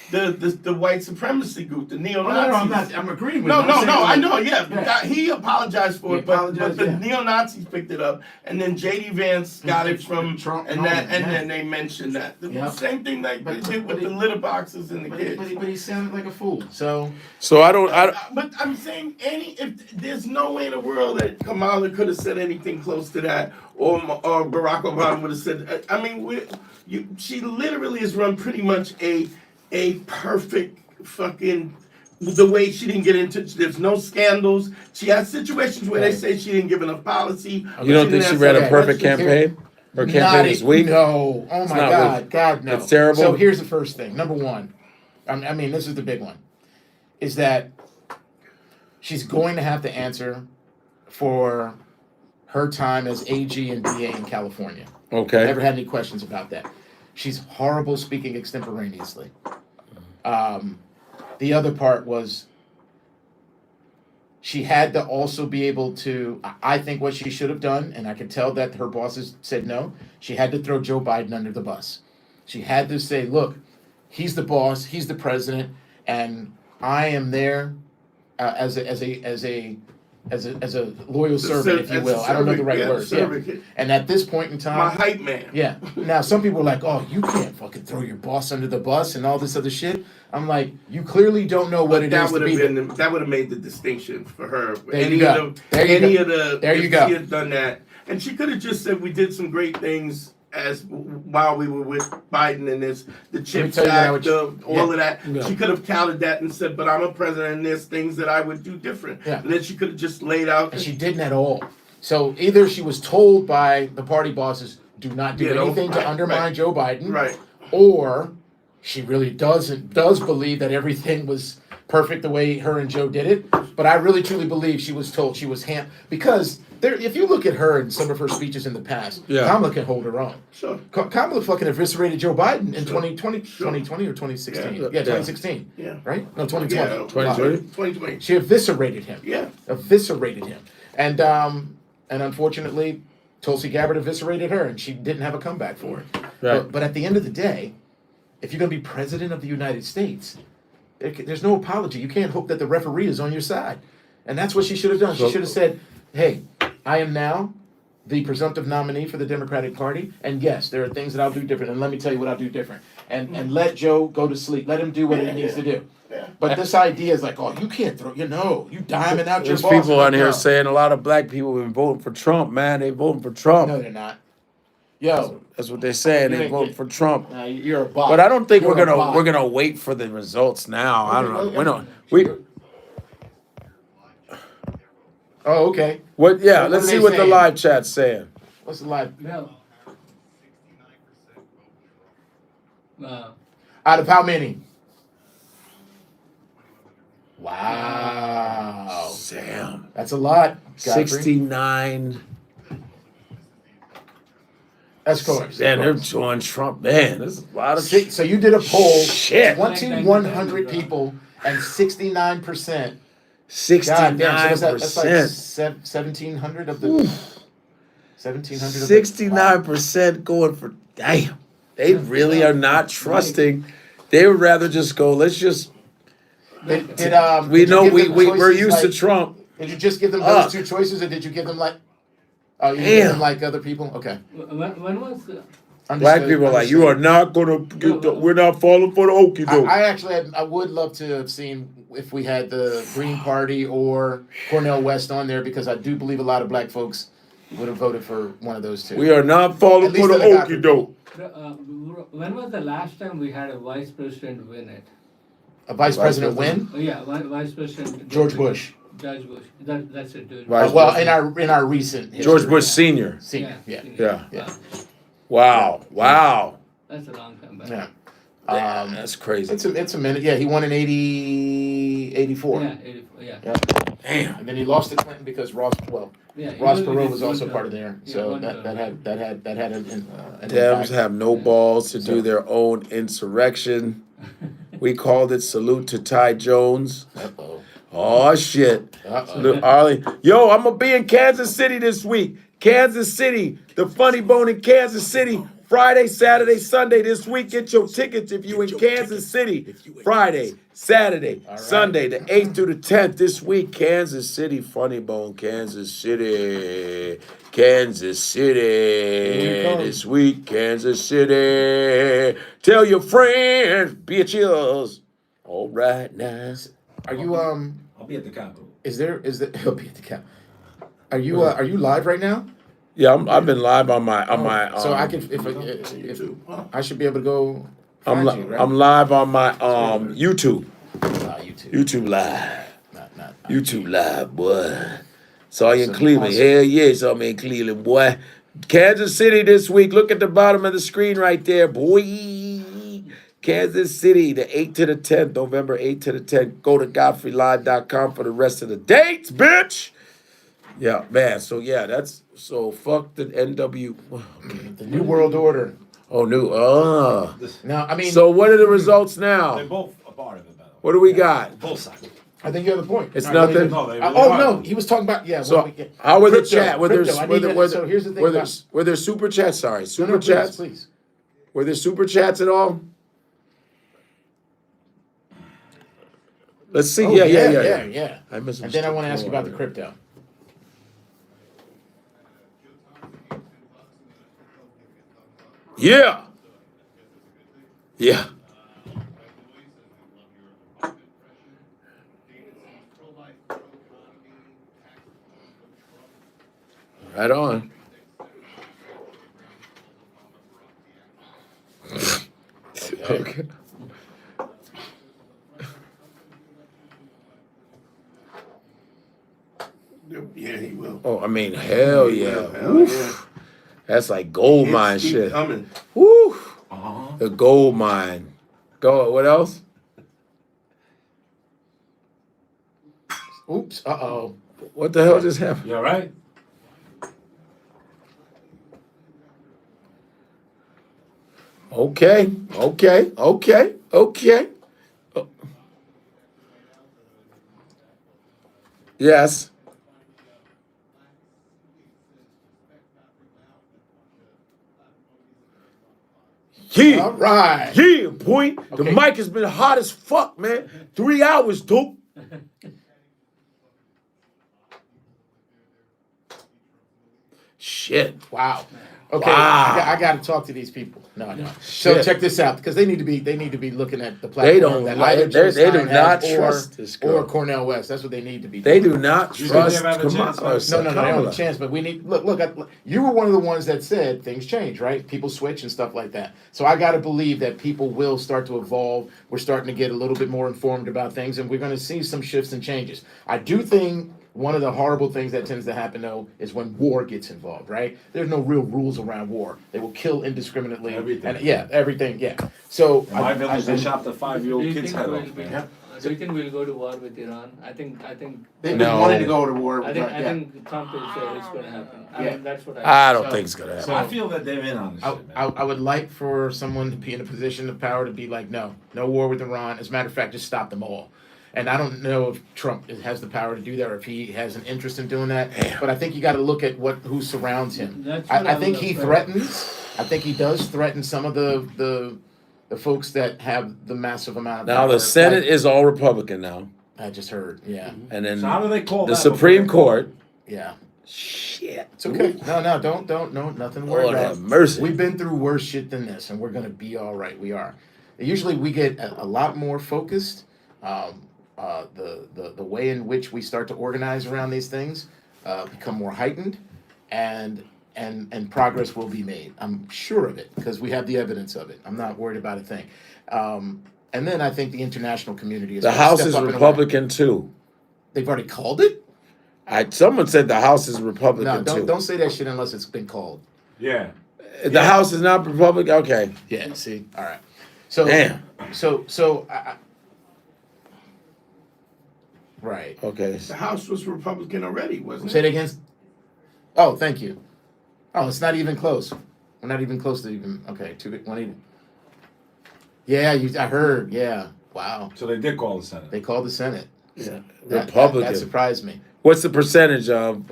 The white supremacy group, the neo No, Nazis. I'm agreeing with No, you. no, I'm no. saying, I like, know. Yeah, Yeah. That- he apologized for He it, but apologized, the yeah. neo Nazis picked it up, and then J.D. Vance got it from Trump, and no, that, and yeah. then they mentioned that. The Yep. same thing like But- they did but with the he- litter boxes and the But kids. he sounded like a fool. So So I don't. But I'm saying if there's no way in the world that Kamala could have said anything close to that, or Barack Obama would have said. I mean, she literally has run pretty much a perfect fucking. The way she didn't get into, there's no scandals. She has situations where they say she didn't give enough policy. You don't think she ran a perfect campaign? campaign? Her campaign is weak. No. Oh my not God. weak. God no. It's terrible. So here's the first thing. Number one, I mean this is the big one, is that she's going to have to answer for her time as AG and DA in California. Okay. Never had any questions about that. She's horrible speaking extemporaneously. The other part was she had to also be able to, I think what she should have done, and I could tell that her bosses said no, she had to throw Joe Biden under the bus. She had to say, look, he's the boss, he's the president, and I am there as a loyal servant, if you will. I don't know the right words. Yeah. And at this point in time, My hype man. yeah. Now some people are like, "Oh, you can't fucking throw your boss under the bus and all this other shit." I'm like, you clearly don't know what it that is would to have be. been that would have made the distinction for her. There you go. There you go. There you if go. She had done that, and she could have just said, "We did some great things as while we were with Biden and this the CHIPS tell you now Act, what all of that." Yeah. She could have counted that and said, "But I'm a president, and there's things that I would do different." Yeah. And then she could have just laid out. And she didn't at all. So either she was told by the party bosses, "Do not do Yeah, don't- anything to right, undermine right. Joe Biden," Right. or she really does believe that everything was perfect the way her and Joe did it. But I really truly believe she was told she was because if you look at her and some of her speeches in the past, Yeah. Kamala can hold her own. Sure. Kamala fucking eviscerated Joe Biden in Sure. 2020 or 2016. Yeah. Yeah, 2016. Yeah. Right? No, 2020. Yeah. 2020? 2020. She eviscerated him. Yeah. Eviscerated him. And unfortunately, Tulsi Gabbard eviscerated her, and she didn't have a comeback for it. Right. But at the end of the day, if you're going to be president of the United States, there's no apology. You can't hope that the referee is on your side. And that's what she should have done. She So- should have said, hey, I am now the presumptive nominee for the Democratic Party. And yes, there are things that I'll do different. And let me tell you what I'll do different. And let Joe go to sleep. Let him do what he needs to do. Yeah. But this idea is like, oh, you can't throw, you diamond out your There's boss. people I'm on like, here no. saying a lot of black people have been voting for Trump, man. They voting for Trump. No, they're not. Yo, That's what they're saying. You They ain't voting get- for Trump. you're a bot. But I don't think You're we're a gonna bot. wait for the results now. I don't know. Okay, We don't. We Oh, okay. what? Yeah. What Let's are see they what the saying? live chat's saying. What's the live? No. Out of how many? Wow. Damn. That's a lot. Godfrey. 69. That's course. Man, they're joining Trump. Man, this is a lot of So you did a poll, Shit. 2,100 people, and 69%. 69%. Damn, so that's like 1,700 of the 1,700 of the 69% going for damn. They really are not trusting. They would rather just go. Let's just. Did, We did you know give we them we're choices used to like- Trump. Did you just give them those two choices, or did you give them like? Oh, you gave them Damn. like other people. Okay. When was Black people are like, you are not gonna get. We're not falling for the okie doke. I actually I would love to have seen if we had the Green Party or Cornel West on there, because I do believe a lot of black folks would have voted for one of those two. We are not falling At least for the they got okie doke. when was the last time we had a vice president win it? A vice president win? Oh, yeah, vice president. George Bush. George Bush. That's it. George Vice Bush. Well, in our recent history. George Bush Senior. Senior. Yeah. Yeah. Yeah. Wow. Wow. That's a long time back. Yeah. That's crazy. It's a minute. Yeah, he won in 84. Yeah, 84, yeah. Yeah. Damn. And then he lost to Clinton because Ross Yeah, Ross even Perot with was his also one part of term. there. Yeah, So one that term, had an Dems impact. have no balls to So- do their own insurrection. We called it Salute to Ty Jones. Uh-oh. Oh shit. Uh-oh. Look, Arlie. Yo, I'm gonna be in Kansas City this week. Kansas City, the Funny Bone in Kansas City. Friday, Saturday, Sunday this week. Get your tickets if you in Kansas City. Friday, Saturday, right. Sunday, the 8th through the 10th this week. Kansas City, Funny Bone, Kansas City. Kansas City Here we come. this week, Kansas City. Tell your friends, bitches. All right now. Are you I'll be at the Capitol. is there he'll be at the cap. Are you live right now? Yeah, I've been live on my So I can if I should be able to go find you, right? I'm live on my YouTube. YouTube. YouTube live. Not YouTube live, boy. Saw you in Awesome, Cleveland. awesome. Hell yeah, saw me in Cleveland, boy. Kansas City this week. Look at the bottom of the screen right there, boy. Kansas City, the 8th to the 10th, November 8th to the 10th. Go to godfreylive.com for the rest of the dates, bitch. Yeah, man. So yeah, that's so fuck the NW. Okay. the New World Order. Oh, new. Now, I mean, So what are the results now? They're both a part of it, by the way. What do we got? Both sides. I think you have a point. It's No, nothing. No, they Oh really are. no, he was talking about So how were the Crypto, chat? Were there crypto. I were need there, to- were so there, here's the thing were there, about- were there super chats? Sorry, No, super no, chats. please. Were there super chats at all? Let's see. Oh, yeah. I missed. And then I want to ask you about the crypto. Yeah. Yeah. Right on. Okay. Yeah, he will. Oh, I mean, hell yeah. Hell Woof. yeah. That's like gold mine Hits keep shit. coming. Woo! Uh-huh. The gold mine. Go. What else? Oops. Uh-oh. What the hell just happened? You all right? Okay. Oh. Yes. Yeah. All right. Yeah, boy. The Okay. mic has been hot as fuck, man. 3 hours, dude. Shit. Wow. Okay, Wow. I got to talk to these people. No. So Shit. check this out because they need to be looking at the platform They don't that like- either they- Joe they do Stein not has trust this girl. or Cornell West. That's what they need to be. They doing. do not You think trust they have a chance? Kamala. No, they don't have Kamala. a chance. But we need look. You were one of the ones that said things change, right? People switch and stuff like that. So I got to believe that people will start to evolve. We're starting to get a little bit more informed about things, and we're going to see some shifts and changes. I do think one of the horrible things that tends to happen, though, is when war gets involved, right? There's no real rules around war. They will kill indiscriminately. Everything. And everything, yeah. So In my village, they chopped a 5-year-old Do you kid's think head we'll off, be- man. Do you think we'll go to war with Iran? I think they've been No. wanting to go to war. I think Trump is it's going to happen. I Yeah. mean, that's what I don't So- think it's gonna happen. I feel that they're in on this shit, man. I would like for someone to be in a position of power to be like, no war with Iran. As a matter of fact, just stop them all. And I don't know if Trump has the power to do that or if he has an interest in doing that. But I think you got to look at who surrounds him. That's what I I think was he afraid. threatens. I think he does threaten some of the folks that have the massive amount of Now power. the Senate Like, is all Republican now, I just heard. Yeah, and then So how do they call the that Supreme before they- Court. yeah. Shit. It's okay. No, nothing to worry Lord about. have mercy. We've been through worse shit than this, and we're gonna be all right. We are. Usually, we get a lot more focused. The way in which we start to organize around these things become more heightened, and progress will be made. I'm sure of it because we have the evidence of it. I'm not worried about a thing. And then I think the international community is The gonna House step is up and Republican too. They've already called it. Someone said the House is Republican No, too. don't say that shit unless it's been called. Yeah. The House is not Republican. Okay. Yeah. See. All right. So Damn. Right. Okay. The House was Republican already, wasn't Say it? it again. Oh, thank you. Oh, it's not even close. We're not even close to even. Okay, 180. Yeah, I heard. Yeah. Wow. So they did call the Senate. They called the Senate. Yeah. That Republican. surprised me. What's the percentage of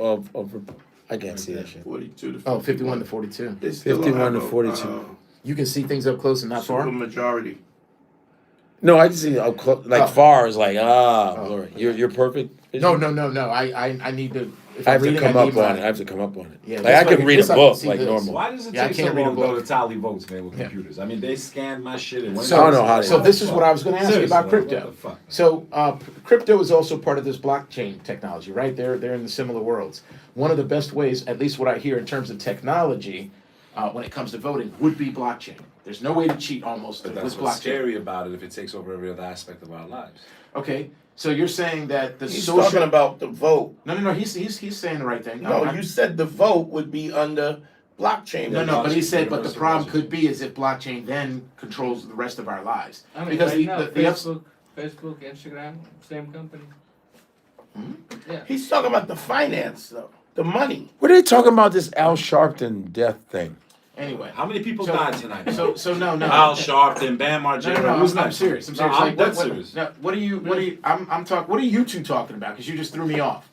I can't see that shit. 42 to Oh, 51 to 42. They still 51 to have a, 42. You can see things up close and not far. super majority. No, I can see up close, like Oh. far is like Oh, Lord, okay. you're perfect. No. I need to. If I I'm have to reading, come I up need on my- it. I have to come up on it. Yeah, like this I way- can read this a I can book see like this. normal. Why does it Yeah, I take can't so read a long though book. to tally votes, man, with Yeah. computers? I mean, they scanned my shit and went. So, I don't know how they- so this is what I was going to ask you about Seriously, crypto. what the fuck? So crypto is also part of this blockchain technology, right? They're in the similar worlds. One of the best ways, at least what I hear in terms of technology, when it comes to voting, would be blockchain. There's no way to cheat almost But with that's what's blockchain. scary about it if it takes over every other aspect of our lives. Okay, so you're saying that the He's social. talking about the vote. No. He's saying the right thing. No, I'm- you said the vote would be under blockchain. No, but he said, but the Universal problem message. could be is if blockchain then controls the rest of our lives. I mean, Because right now, the ups- Facebook, Instagram, same company. Yeah. He's talking about the finance, though, the money. What are they talking about this Al Sharpton death thing? anyway. How many people So- died tonight? So no. Al Sharpton, Bam No, Margera. Who's I'm next? serious. I'm No, serious. I'm Like, dead what, serious. no, what are you? I'm talking. What are you two talking about? Because you just threw me off.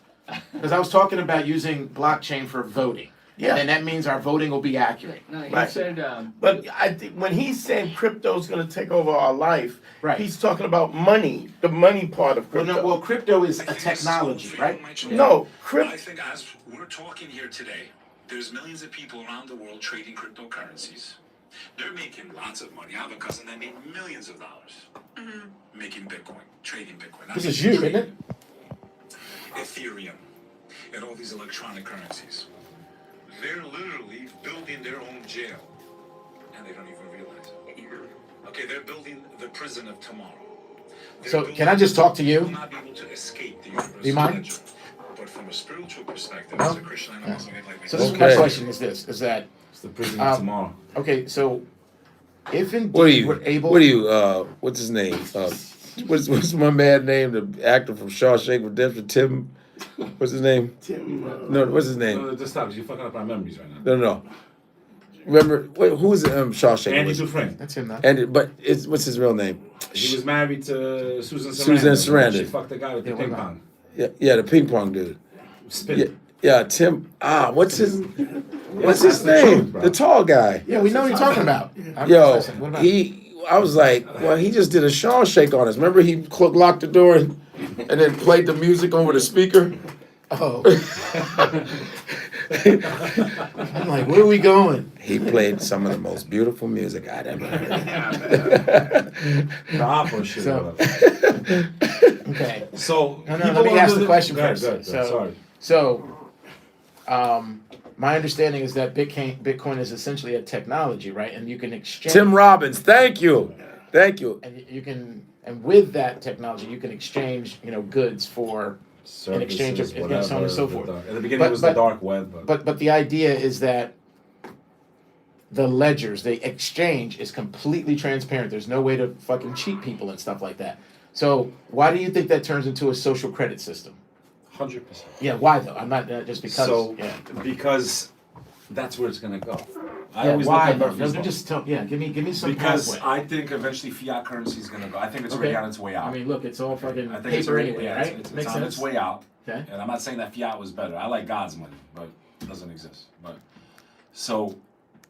Because I was talking about using blockchain for voting. Yeah. And then that means our voting will be accurate. No, he Right. said, But I think when he's saying crypto's going to take over our life, Right. he's talking about money, the money part of Well, crypto. no, well, crypto is I a think this is all technology, for you, right? my child. No, I think as we're talking here today, there's millions of people around the world trading cryptocurrencies. They're making lots of money. I have a cousin that made millions of dollars making Bitcoin, trading Bitcoin. Not This is making you, isn't it? Ethereum and all these electronic currencies. They're literally building their own jail, and they don't even realize it. Okay, they're building the prison of tomorrow. They're So, building- can I just talk to you? will not be able to escape the universal Do you mind? ledger. But from a spiritual perspective, No? as a Christian, I know also get like So this is my Okay. question: is that It's the prison of tomorrow. okay? So if indeed What are you? we're able, What are you? What's his name? What's my man name? The actor from Shawshank Redemption, Tim. What's his name? Tim, No, what's his name? No, just stop, 'cause you're fucking up our memories right now. No. Remember, wait, who was Shawshank? Andy Was- Dufresne. that's him now. But what's his real name? He was married to Susan Sarandon. Susan Sarandon. She fucked the guy with the Yeah, ping what pong. Yeah, the ping pong dude. Spin. Yeah, Tim. What's his That's name? the truth, bro. The tall guy. Yeah, we know what you're talking about. Yo, What about I was like, well, he just did a Shawshank on us. Remember, he locked the door and then played the music over the speaker. Oh. I'm like, where are we going? He played some of the most beautiful music I'd ever heard. The opera shit. So- whatever. Okay. So, No, people let me under ask the question Go ahead, first. go ahead, So, sorry. my understanding is that Bitcoin is essentially a technology, right? And you can exchange. Tim Robbins, thank you. And you can, and with that technology, you can exchange, goods for. Services, exchange of- whatever, so on and so the forth. dark- At the beginning, But- it was but- the dark web. But the idea is that the ledgers, the exchange is completely transparent. There's no way to fucking cheat people and stuff like that. So why do you think that turns into a social credit system? 100%. Yeah, why though? I'm not just because. So, yeah. because that's where it's going to go. I Yeah, always why? look at though? Murphy's Law. Just tell. Yeah, give me some Because pathway. I think eventually fiat currency is going to go. I think it's Okay. already on its way out. I mean, look, it's all fucking I think it's paper already anyway, yeah, right? it's Makes on sense. its way out. Okay. And I'm not saying that fiat was better. I like God's money, but it doesn't exist. But so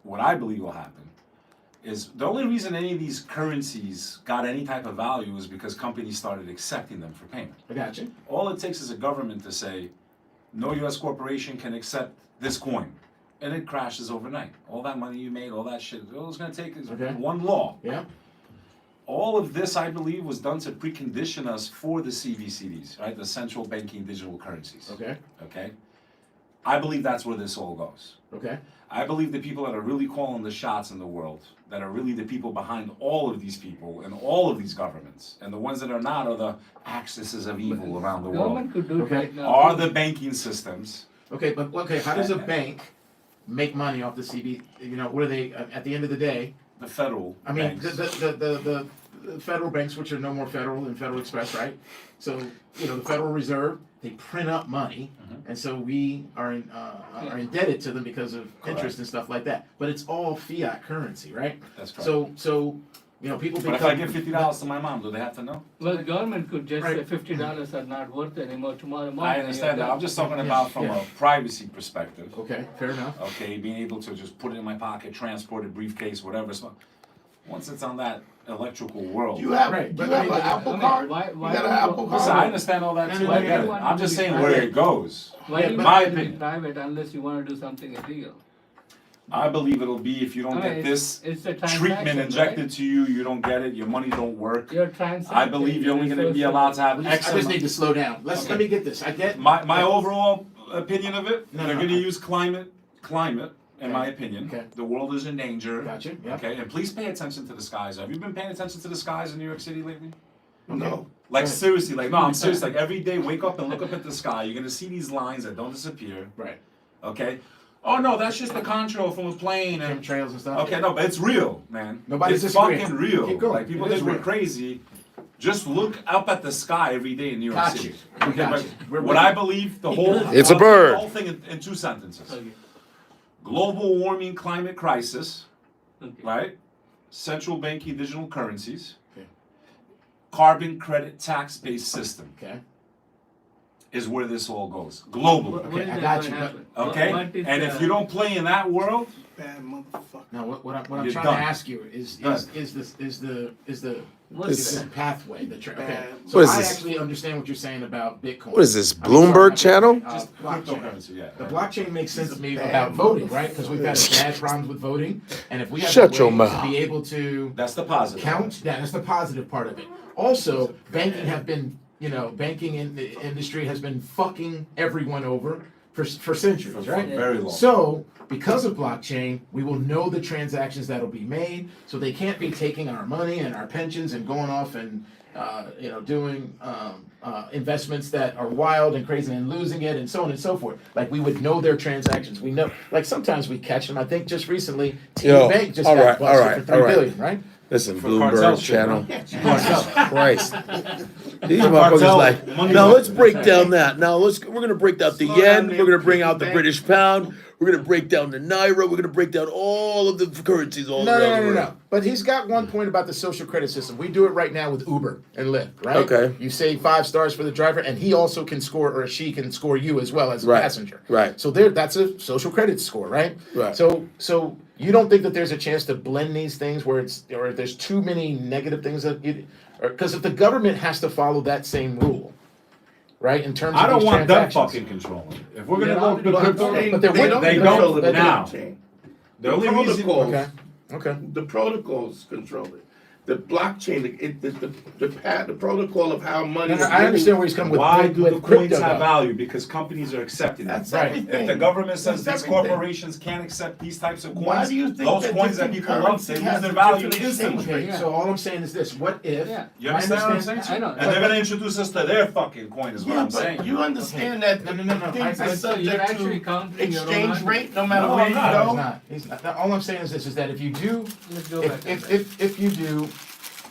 what I believe will happen is the only reason any of these currencies got any type of value is because companies started accepting them for payment. I got you. All it takes is a government to say, no U.S. corporation can accept this coin. And it crashes overnight. All that money you made, all that shit, all it's going to take is Okay. one law. Yeah. All of this, I believe, was done to precondition us for the CBCDs, right? The central banking digital currencies. Okay. Okay? I believe that's where this all goes. Okay. I believe the people that are really calling the shots in the world, that are really the people behind all of these people and all of these governments, and the ones that are not are the axes of evil around the world, government could do it Okay. right now. are the banking systems. Okay, but how does a bank make money off the CB? What are they at the end of the day? the federal I mean, banks. the federal banks, which are no more federal than Federal Express, right? So, the Federal Reserve, they print up money, and so we are are indebted to them because of interest and stuff like that. But it's all fiat currency, right? That's correct. So people But if I give $50 to my mom, do they have to know? Well, the government could just say Right. $50 are not worth it anymore tomorrow morning. I understand that. I'm just talking about from a privacy perspective. Okay, fair enough. Okay, being able to just put it in my pocket, transport it, briefcase, whatever. So once it's on that electrical world. You have, Right, you but have I mean, an but- Apple I mean, card? why You got an Apple Listen, I card? understand all that No, too. no, I no, get no, it. no. I'm just saying Yeah, where but- it goes. Why Yeah, do you but- my want to be opinion. private unless you want to do something illegal? I believe it'll be if you don't I mean, get this it's a treatment transaction, injected right? to you, you don't get it, your money don't work. You're transacting. I believe you're only going to be allowed to have I X just need amount. to slow down. Let me get this. I get My overall opinion of it, No, they're no, going to I- use climate, in my Okay. opinion. Okay. The world is in danger. Gotcha, yeah. Okay, and please pay attention to the skies. Have you been paying attention to the skies in New York City lately? No. Like Right. seriously, like no, I'm serious. Like every day, wake up and look up at the sky. You're gonna see these lines that don't disappear. right. Okay. Oh no, that's just the contrail from a plane. And Chemtrails and stuff. okay, no, but it's real, man. Nobody's it's disagreeing. fucking real. Keep going. Like people It is think we're real. crazy. Just look up at the sky every day in New York Got City. you. We got but you. We're what with I you. believe, the whole It's a I'll take bird. The whole thing in 2 sentences. Okay. Global warming, climate crisis, Okay. right? Central banking digital currencies, Okay. carbon credit tax-based system Okay. is where this all goes globally. What Okay, is I that got gonna you, but- happen? Okay, What is and the- if you don't play in that world, Bad motherfucker. Now, what I'm You're trying done. to ask you is Done. What is is the pathway the okay. Bad. So What is I this? actually understand what you're saying about Bitcoin. What is this, I mean, Bloomberg channel? just blockchain. cryptocurrency, yeah. The blockchain makes sense to me Bad about voting, right? Because we've had bad problems with voting, and if we have Shut a your way mouth. to be able to That's the positive. count, yeah, that's the positive part of it. Also, banking have been, banking in the industry has been fucking everyone over for centuries, For right? very long. So, because of blockchain, we will know the transactions that'll be made, so they can't be taking our money and our pensions and going off and, doing investments that are wild and crazy and losing it and so on and so forth. Like, we would know their transactions. We know, like, sometimes we catch them. I think just recently, Yo, TD Bank just all got right, all busted right, for $3 all right. billion, right? Listen, For cartel Bloomberg shit, channel. Cartel. Christ. These For motherfuckers cartel like, money now let's laundering. break down that. Now we're gonna break down the Slow yen, down we're gonna there, bring out the piggy British pound, we're gonna break down the naira, we're gonna break down all of the currencies all No, around no, the no, no, world. no. But he's got one point about the social credit system. We do it right now with Uber and Lyft, right? Okay. You say 5 stars for the driver, and he also can score, or she can score you as well as a Right, passenger. right. So that's a social credit score, right? Right. So you don't think that there's a chance to blend these things or there's too many negative things because if the government has to follow that same rule, right? In terms of I don't these want them transactions. fucking controlling. If we're gonna Yeah, go to but crypto, they- but they're They with- don't they control don't the now. blockchain. the only reason. protocols. Okay. Okay. The protocols control it. The blockchain, the protocol of how money. No, is I understand where moving. he's coming with. Why with do the crypto, coins have though. value? Because companies are accepting them. That's Right. everything. If the government says That's these everything. corporations can't accept these types of coins, Why do you think those that coins that different people love, they currency lose has their a value different instantly. exchange rate? Okay, so all I'm saying is this: what if? Yeah. You I understand what I'm understand- saying? I know. And they're gonna introduce us to their fucking coin, is what Yeah, I'm but saying. you understand that No. things I- are so you're subject actually to countering your own exchange argument. rate no matter No, where I'm you not. No, go. he's not. All I'm saying is this: is that if you do, Let's go back. if you do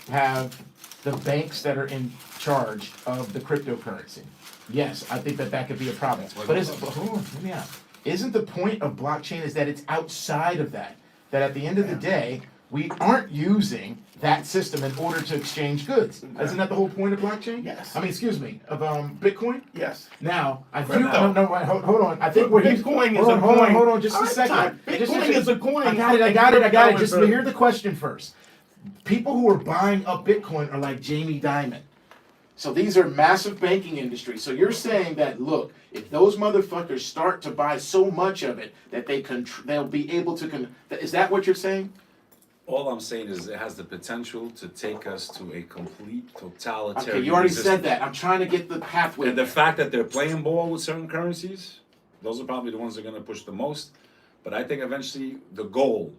have the banks that are in charge of the cryptocurrency, yes, I think that could be a problem. But hold on, hear me out. Isn't the point of blockchain is that it's outside of that? That at the end of the day, we aren't using that system in order to exchange goods. Isn't that the whole point of blockchain? Yes. I mean, excuse me, of Bitcoin. Yes. Now, I do. Crypto. No, wait, hold on. I think what he's Bitcoin is hold a on, coin. hold on, just a All right, second. Todd, Just a Bitcoin second. is a coin. I got it. And Just crypto is hear the question first. People who are buying up Bitcoin are like Jamie Dimon. So these are massive banking industries. So you're saying that, look, if those motherfuckers start to buy so much of it that they'll be able to. Is that what you're saying? All I'm saying is it has the potential to take us to a complete totalitarian. Okay, you already existence. said that. I'm trying to get the pathway. And the fact that they're playing ball with certain currencies, those are probably the ones that are going to push the most. But I think eventually the goal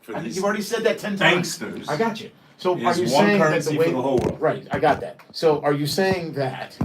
for I think these you've already said that 10 times. banksters I got you. So are is you one saying that currency the way for the whole world. Right, I got that. So are you saying that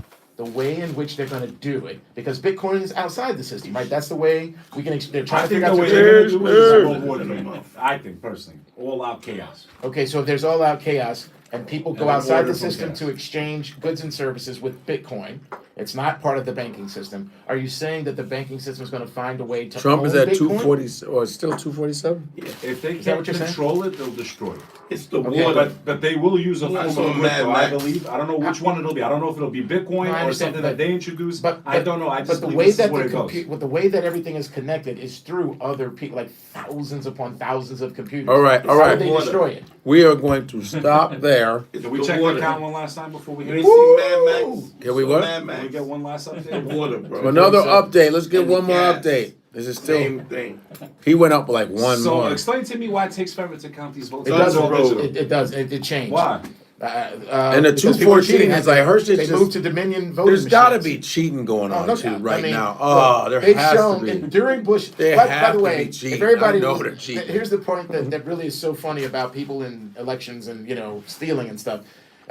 the way in which they're going to do it, because Bitcoin is outside the system, right? That's the way we can. They're trying I to think figure out. the way the- they're gonna do it is Cheers. World War III. I think personally, all out chaos. Okay, so if there's all out chaos and people go And outside the wonderful system chaos. to exchange goods and services with Bitcoin, it's not part of the banking system. Are you saying that the banking system is going to find a way to Trump own is at Bitcoin? 240 or still 247. If they that can't what you're saying? control it, they'll destroy it. It's the Okay, water. But they will use a I form saw of Mad crypto, I Max. believe. I don't know which one it'll be. I don't know if it'll be Bitcoin No, I or understand, something but- that they introduce. But I don't know. I but just the believe way this that is where it goes. the way that everything is connected is through other people, like thousands upon thousands of computers. All right, all How right. would they destroy it? We are going to stop there. It's Did we the check water. the count one last time before we You hit ain't it? seen Mad Max? Can we what? Mad Can we Max. get one last The update? water, bro. Another So- update. Let's get and one more gas. update. This is still. Same thing. He went up like one So more. explain to me why it takes forever to count these votes. It Guns does. N' Roses. It does. It changed. Why? And the because people are 214 cheating. is like Hershey's They just- moved to Dominion voting There's got to machines. be cheating going Oh, on no too doubt. right I mean, now. look, Oh, there they've has shown to be. during Bush. They by have the to way, be cheating. if everybody I know they're cheating. Here's the point that really is so funny about people in elections and stealing and stuff.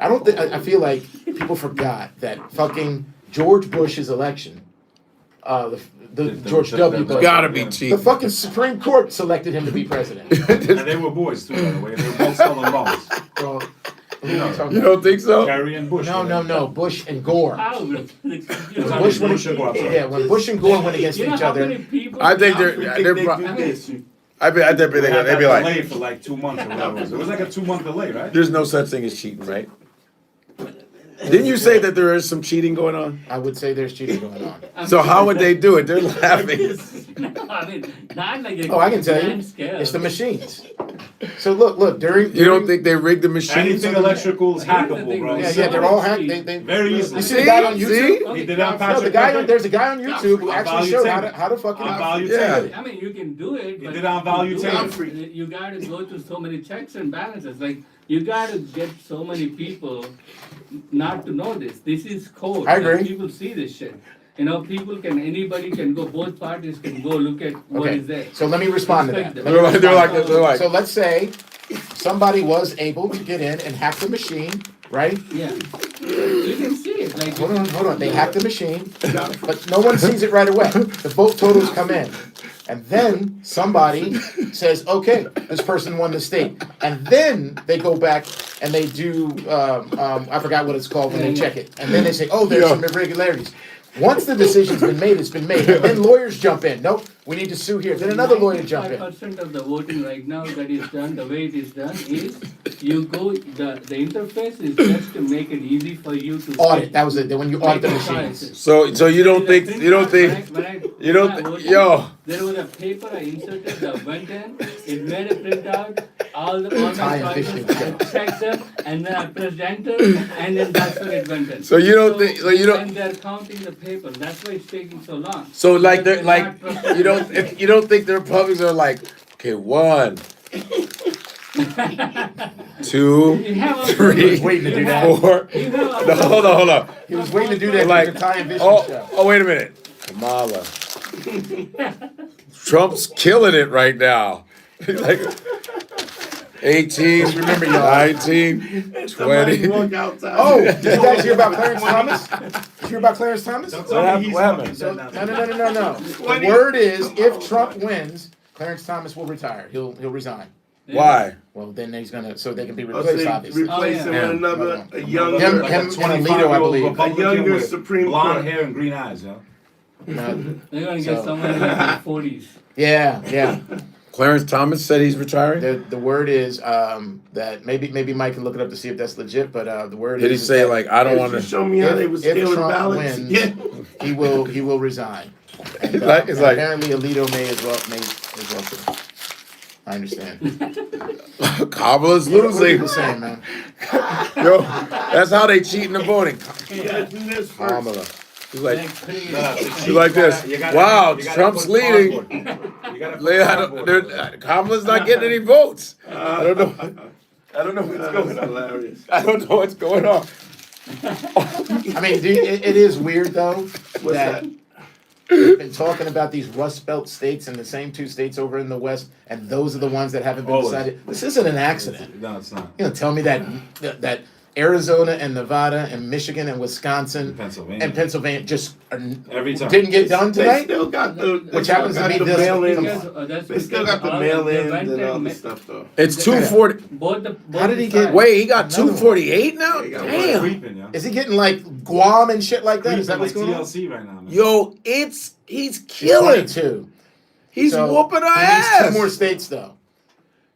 I don't think I feel like people forgot that fucking George Bush's election, the George W. Bush. Gotta be The cheating. fucking Supreme Court selected him to be president. And they were boys too, by the way. They were both selling bombs. Well, who are you talking You about? don't think so? Kerry and Bush. No. Bush and Gore. How? Bush Bush when Bush and Gore, I'm sorry. yeah, when Bush and Gore went against You know each how other. many people? I think You they're think they pro- do this? I bet they'd They had be that like, delay for like 2 months or whatever. It was like a 2-month delay, right? there's no such thing as cheating, right? Didn't you say that there is some cheating going on? I would say there's cheating going on. So how would they do it? They're laughing. No, I mean, not like a Oh, I can tell you, grand scale. it's the machines. So look during. You don't think they rigged the machines? Anything electrical is hackable, bro. Yeah, they're all hacked. They Very You easily. see the guy on See? YouTube? He did on No, Patrick. there's a guy on YouTube who On actually value showed tape. how to fucking. On value Yeah. tape. I mean, you can do it. He but did on value you tape. gotta- You got to go through so many checks and balances. Like you got to get so many people not to know this. This is code. I agree. Like, people see this shit. Anybody can go. Both parties can go look at what is there. Okay, so let me respond to that. Respect Let me them. They're like, respond. they're like, So let's say somebody was able to get in and hack the machine, right? Yeah, you can see it. Like Hold on. They hack the machine, but no one sees it right away. The vote totals come in. And then somebody says, okay, this person won the state. And then they go back and they do, I forgot what it's called when they check it. And then they say, oh, there's some irregularities. Once the decision's been made, it's been made. And then lawyers jump in. Nope, we need to sue here. Then another lawyer jump in. 95% of the voting right now that is done, the way it is done is you go, the interface is just to make it easy for you to Audit, that was it, when you audit the make machines. choices. so you don't think When I- you don't think yo. There was a paper I inserted that went in, it made a printout, all my Time choices, efficient. I checked them, and then I pressed enter, and then that's when it went in. So you don't think- so you don't- And they're counting the paper, that's why it's taking so long. So like Because they're like not trusting you don't the you don't think the Republicans are like, okay, 1, 2, You have a- 3, He was waiting to do that. 4. You have a- No, hold on. He was waiting to do that Like, for the Time Vision show. oh, wait a minute, Kamala. Trump's killing it right now. Like 18, remember, y'all. 19, 20. Walk outside. Oh, did you guys hear about Clarence Thomas? Did you hear about Clarence Thomas? Don't What tell me happened? he's What happened? fucking dead No. now. The word is, if Trump wins, Clarence Thomas will retire. He'll resign. Why? Well, then he's gonna, so they can be Oh, so replaced, they obviously. replace him Oh, yeah. with another, a Him- younger. him- Like a and 25-year-old Alito, I believe. Republican A younger with Supreme blonde Court. hair and green eyes, yo. No. They're gonna So- get someone in their 40s. Yeah. Clarence Thomas said he's retiring? The word is that maybe Mike can look it up to see if that's legit, but the word Did he is say that like, I don't want You to? show me how they was if stealing Trump ballots. wins, Yeah. he will resign. And, It's like- and apparently Alito may as well too. I understand. Kamala's What are losing. you saying, man? Yo, that's how they cheat in the voting. Yeah, do this first. Kamala. He's like, Like, she's like this. Wow, Trump's leading. Kamala's not getting any votes. I don't know. I don't know what's That's going on. hilarious. I don't know what's going on. I mean, it is weird though What's that that? we've been talking about these Rust Belt states and the same 2 states over in the West, and those are the ones that haven't been Always. decided. This isn't an accident. No, it's not. You know, tell me that Arizona and Nevada and Michigan and Wisconsin Pennsylvania. just Every time. didn't get done They tonight. still got the. Which happens to be the this- mail-ins. That's They still because got the all- mail-ins they went and all the ma- stuff though. It's 240. Both the both How did he the get- sides. Wait, he got Another one. 248 now? He got Damn. Creeping, yeah. Is he getting like Guam and shit like that? Is that Creeping what's like going on? TLC right now, man. Yo, he's He's killing. 22. He's So, whooping our he needs ass. 2 more states though.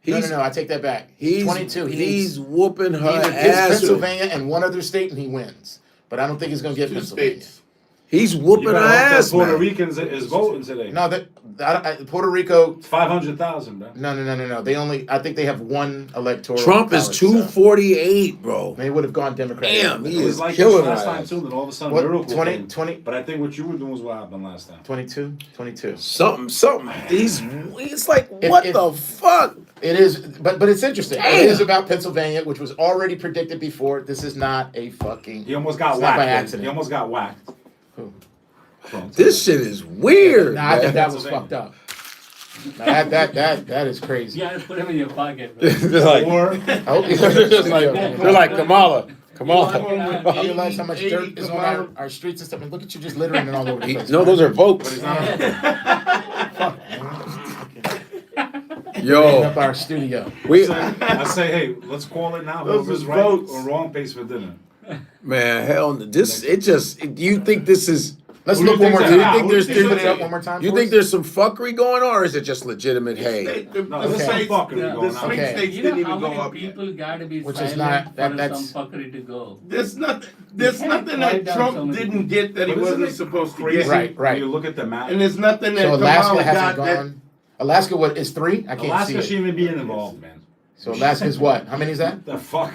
He's, No, I take that back. he's 22. He's whooping her he gets ass. Pennsylvania and one other state and he wins. But I don't think he's going to get 2 Pennsylvania. states. He's You whooping her better hope that ass, Puerto man. Ricans is voting today. No, Puerto Rico. 500,000, bro. No. They only. I think they have one electoral. Trump is college, so 248, bro. They would have gone Democratic. Damn, he It is was like killing this last her time ass. too, then all of a sudden What, miracle 20, came. 20, But I think what you were doing was what happened last time. 22? Something. It's like, If- what if- the fuck? It is, but it's interesting. Damn. It is about Pennsylvania, which was already predicted before. This is not a fucking. He almost got It's not whacked. by man. accident. He almost got whacked. Who? Trump. This shit is weird, Nah, I think man. that was fucked up. Now, that is crazy. You gotta put him in your pocket, bro. They're like, Or I hope you they're like, Kamala, come on. I realize how much dirt is on our streets and stuff. And look at you just littering it all over the place. No, those are votes. he's not. Clean Yo, up our studio. we I say, hey, let's call it now. Those Whoever's is right votes. or wrong pays for dinner. man, hell, this it just. Do you think this is? Let's Who do look you one more think's time. that? You think Who there's do you put think's it up that? one more time? You for think us? there's some fuckery going on, or is it just legitimate? Hey, No, The there's some states- fuckery the going on. swing Okay. states You didn't know how even go many up yet. people gotta be Which is silent not- for that's- some fuckery to go? There's nothing can't that quiet down so Trump many didn't get that he But isn't wasn't it supposed to crazy? get. Right. When you look at the map. And there's nothing that So Alaska Kamala hasn't got that. gone. Alaska, what is 3? I can't Alaska see it. shouldn't even be involved, man. So Alaska's what? How many is that? The fuck?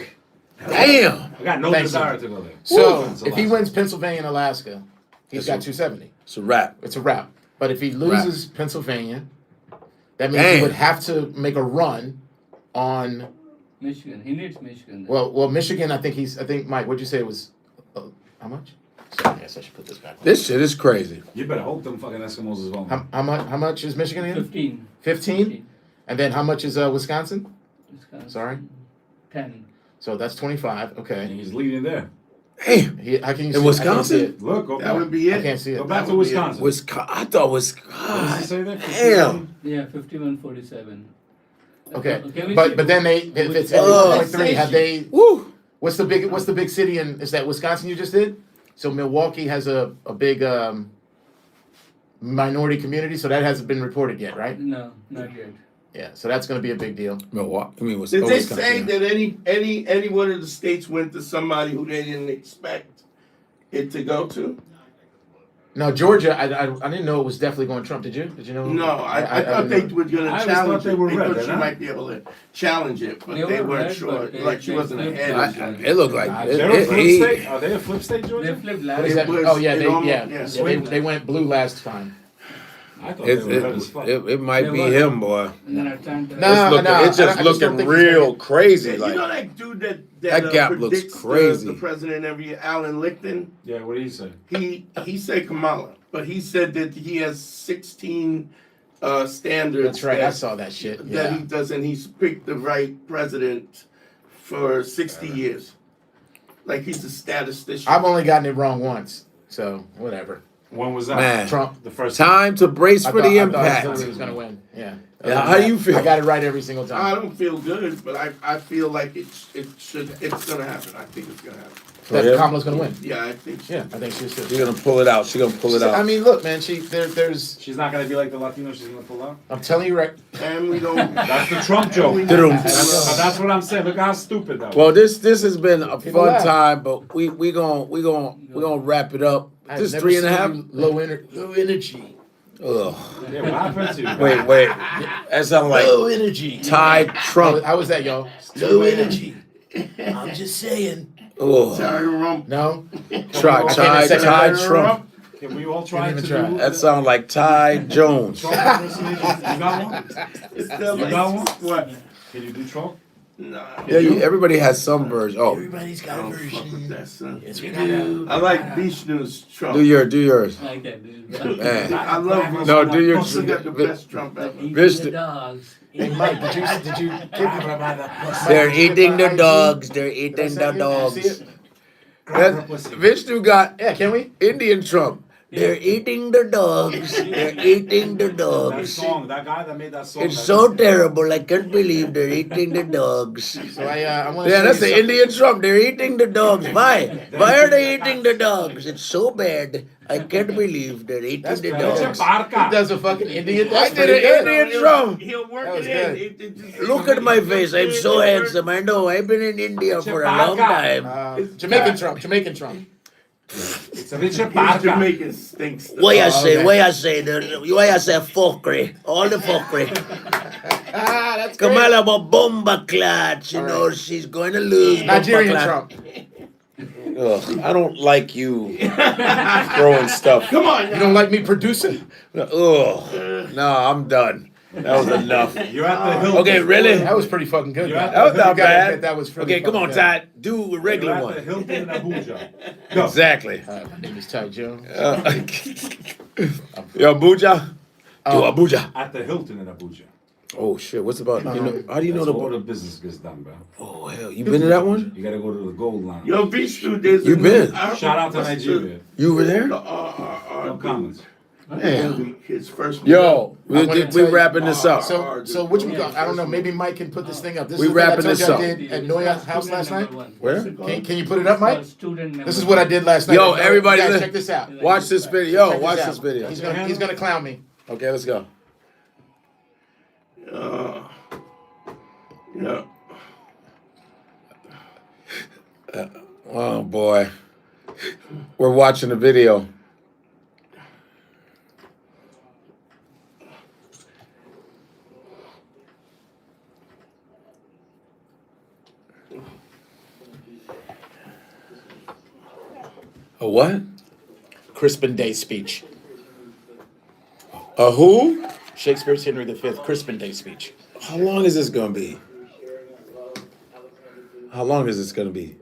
damn, I got no Thanks, desire man. to go there. So It's if he Alaska. wins Pennsylvania and Alaska, he's got 270. it's a wrap. It's a wrap. But if he loses Pennsylvania, that means Damn. he would have to make a run on. Michigan, he needs Michigan. Well, Michigan. I think Mike. What'd you say it was? How much? Sorry, I guess I should put this back. This shit is crazy. You better hope them fucking Eskimos is voting. How much? How much is Michigan again? 15. 15. And then how much is Wisconsin? Wisconsin. Sorry. 10. So that's 25. And Okay. he's leading there. Damn, How can you In see? Wisconsin? Look, go That back. would be I it. can't see it. Go back to That would be it. Wisconsin. I thought was. What does it say there? Damn. Yeah, 51-47. Okay. we But see- then if it's Oh. 8.3, have they? Woo. What's the big city in? Is that Wisconsin you just did? So Milwaukee has a big minority community, so that hasn't been reported yet, right? No, not yet. Yeah, so that's going to be a big deal. Milwaukee. I mean, Did they Wisconsin. say that any one of the states went to somebody who they didn't expect it to go to? No, Georgia, I didn't know it was definitely going Trump. Did you? Did you know? No, I thought they didn't know. were going I to always challenge thought they it. were They red, thought they're she not. might be able to challenge it, but They they were weren't red, sure. but they- Like she they wasn't flipped. ahead of them. It looked like They're a flip he- state? Are they a flip state, They Georgia? flipped What last is that? It was- Oh yeah, it they almost- yeah, yeah, yeah, they went blue last time. I thought they were red as fuck. It might They be were. him, boy. And then Atlanta. No. It's just I just looking don't think he's real gonna crazy. You Like know that dude that That gap looks predicts crazy. The president every year, Alan Lichten. Yeah, what did he say? He said Kamala, but he said that he has 16 standards. That's right. I that- saw that shit. That Yeah. he does, and he's picked the right president for 60 years. Like he's a statistician. I've only gotten it wrong once, so whatever. When was that? Man. Trump. The first time to brace I for thought- the I thought impact. Hillary was gonna win. Yeah. Yeah, how do you feel? I got it right every single I time. don't feel good, but I feel like it's gonna happen. I think it's gonna happen. That Yeah. Kamala's gonna win. Yeah, I think so. Yeah, I think she is too. She's gonna pull it out. She's gonna pull it I out. mean, look, man. There's. She's not gonna be like the Latino she's gonna pull out. I'm telling you right. And we don't. That's the Trump joke. we Did 'em. That's what I'm saying. Look how stupid that was. Well, this has been a People fun laugh. time, but we gonna wrap it up. I've This never 3.5. seen you low energy. Ugh. Yeah, what happened to you? Wait. That sounded like Low energy. Tide Trump. How was that, y'all? Low energy. I'm just saying. Ugh. Sorry, Rump. No. Try I can't Tide second Tide Sorry, Trump. Rump. Can we all try Can't to even do try. That sounds like Tide Jones. Trump impersonation? You got one? It's still You like- got one? What? Can you do Trump? Nah. Yeah, everybody has some version. Oh, Everybody's I got a don't fuck with version. that, son. Yes, we do. I like Beach News Trump. do yours. Like that. Man. I love No, do your- Russell got the best Trump ever. Eating Vista- the dogs. Hey, Mike, did you give me? They're eating the IG? dogs. They're Did I eating send the you? Did you see dogs. it? Vishnu got Yeah, can we? Indian Trump. They're eating the dogs. They're eating the That dogs. song, that guy that made that song. It's so terrible. I can't believe they're eating the dogs. So I want to Yeah, show that's you the something. Indian Trump. They're eating the dogs. Why? Why are they eating the dogs? It's so bad. I can't believe they're eating That's the pretty dogs. good. He does a fucking Indian. That's I did pretty an good. Indian Trump. He'll work That was it good. in. It just- Look at my face. I'm so handsome. I know. I've been in India for a long time. Jamaican Trump. Jamaican Trump. It's a Richard His Parker. Jamaican stinks. Why I Oh, say, okay. why I say, why I say fuckery, all the fuckery. That's great. Kamala bomba clat, you know, she's going to lose. Nigerian bomba Trump. Ugh, I don't like you throwing stuff. Come on, You don't like me producing? Ugh. No, I'm done. That was enough. You're at the Hilton. Okay, really? That was pretty fucking good. You're though. at That was not You gotta bad. admit, that was really Okay, come on, fucking Todd. Do a You're regular at the one. Hilton in Abuja. Go. Exactly. good. My name is Ty Jones. Yo, Abuja. Do Abuja. At the Hilton in Abuja. Oh shit! What's about? You know, how do you know That's where the? the business gets done, bro. Oh hell! You been to that one? You gotta go to the gold line. Yo, Vishnu, there's You a been? Shout out to Nigeria. You were there? No comments. Man. His first. Yo, I wanna we tell you- wrapping this up. So which we got? I don't know. Maybe Mike can put this thing up. This We is what I wrapping told this you up. I did at Noya's house last night. Where? Can you put it up, Mike? Student This is what I did last night. Yo, everybody, guys, li- check this out. Watch this video. Check Watch out. this video. He's gonna clown me. Okay, let's go. Yeah. Oh boy, we're watching the video. A what? Crispin Day speech. A who? Shakespeare's Henry V. Crispin Day speech. How long is this gonna be? How long is this gonna be?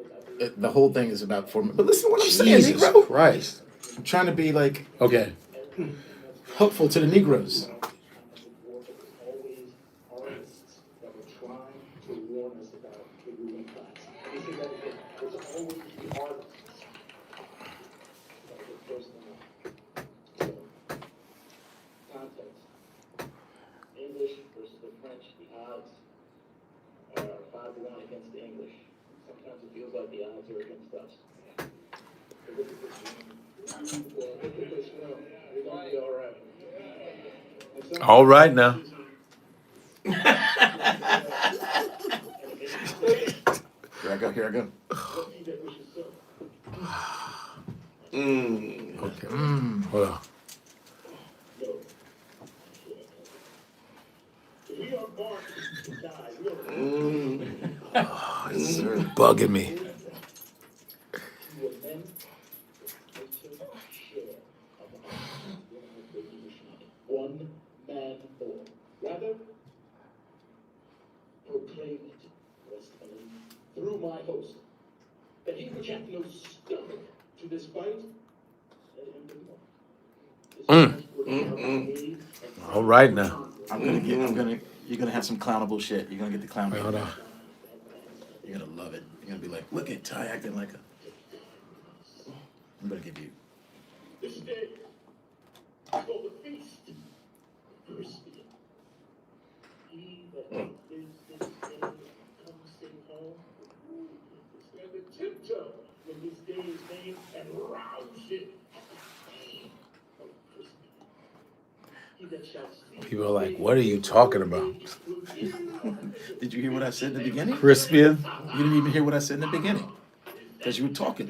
The whole thing is about 4 minutes. But listen to what I'm Jesus saying, Negro. Christ. I'm trying to be like Okay. helpful to the Negroes. English versus the French, the odds are 5-1 against the English. Sometimes it feels like the odds are against us. But look at this one. Look at this one. We're going to be all right. All right now. Here I go. Here I go. Okay. Hold on. We are born to die. We are It's bugging me. men to share of one man more. Rather, proclaim it, Westmoreland, through my host, that he which hath no stomach to this fight, let him depart. All right now. You're gonna have some clownable shit. You're gonna get the clown. Wait, hold on. You're gonna love it. You're gonna be like, look at Ty acting like a. I'm gonna give you. This day, for the feast, Christian. He that lives this day comes sing home. Stand a tiptoe when this day is named and rouse it. Oh, Christian. He that shall see People are like, what are you talking about? Did you hear what I said in the beginning? Crispian? You didn't even hear what I said in the beginning, because you were talking.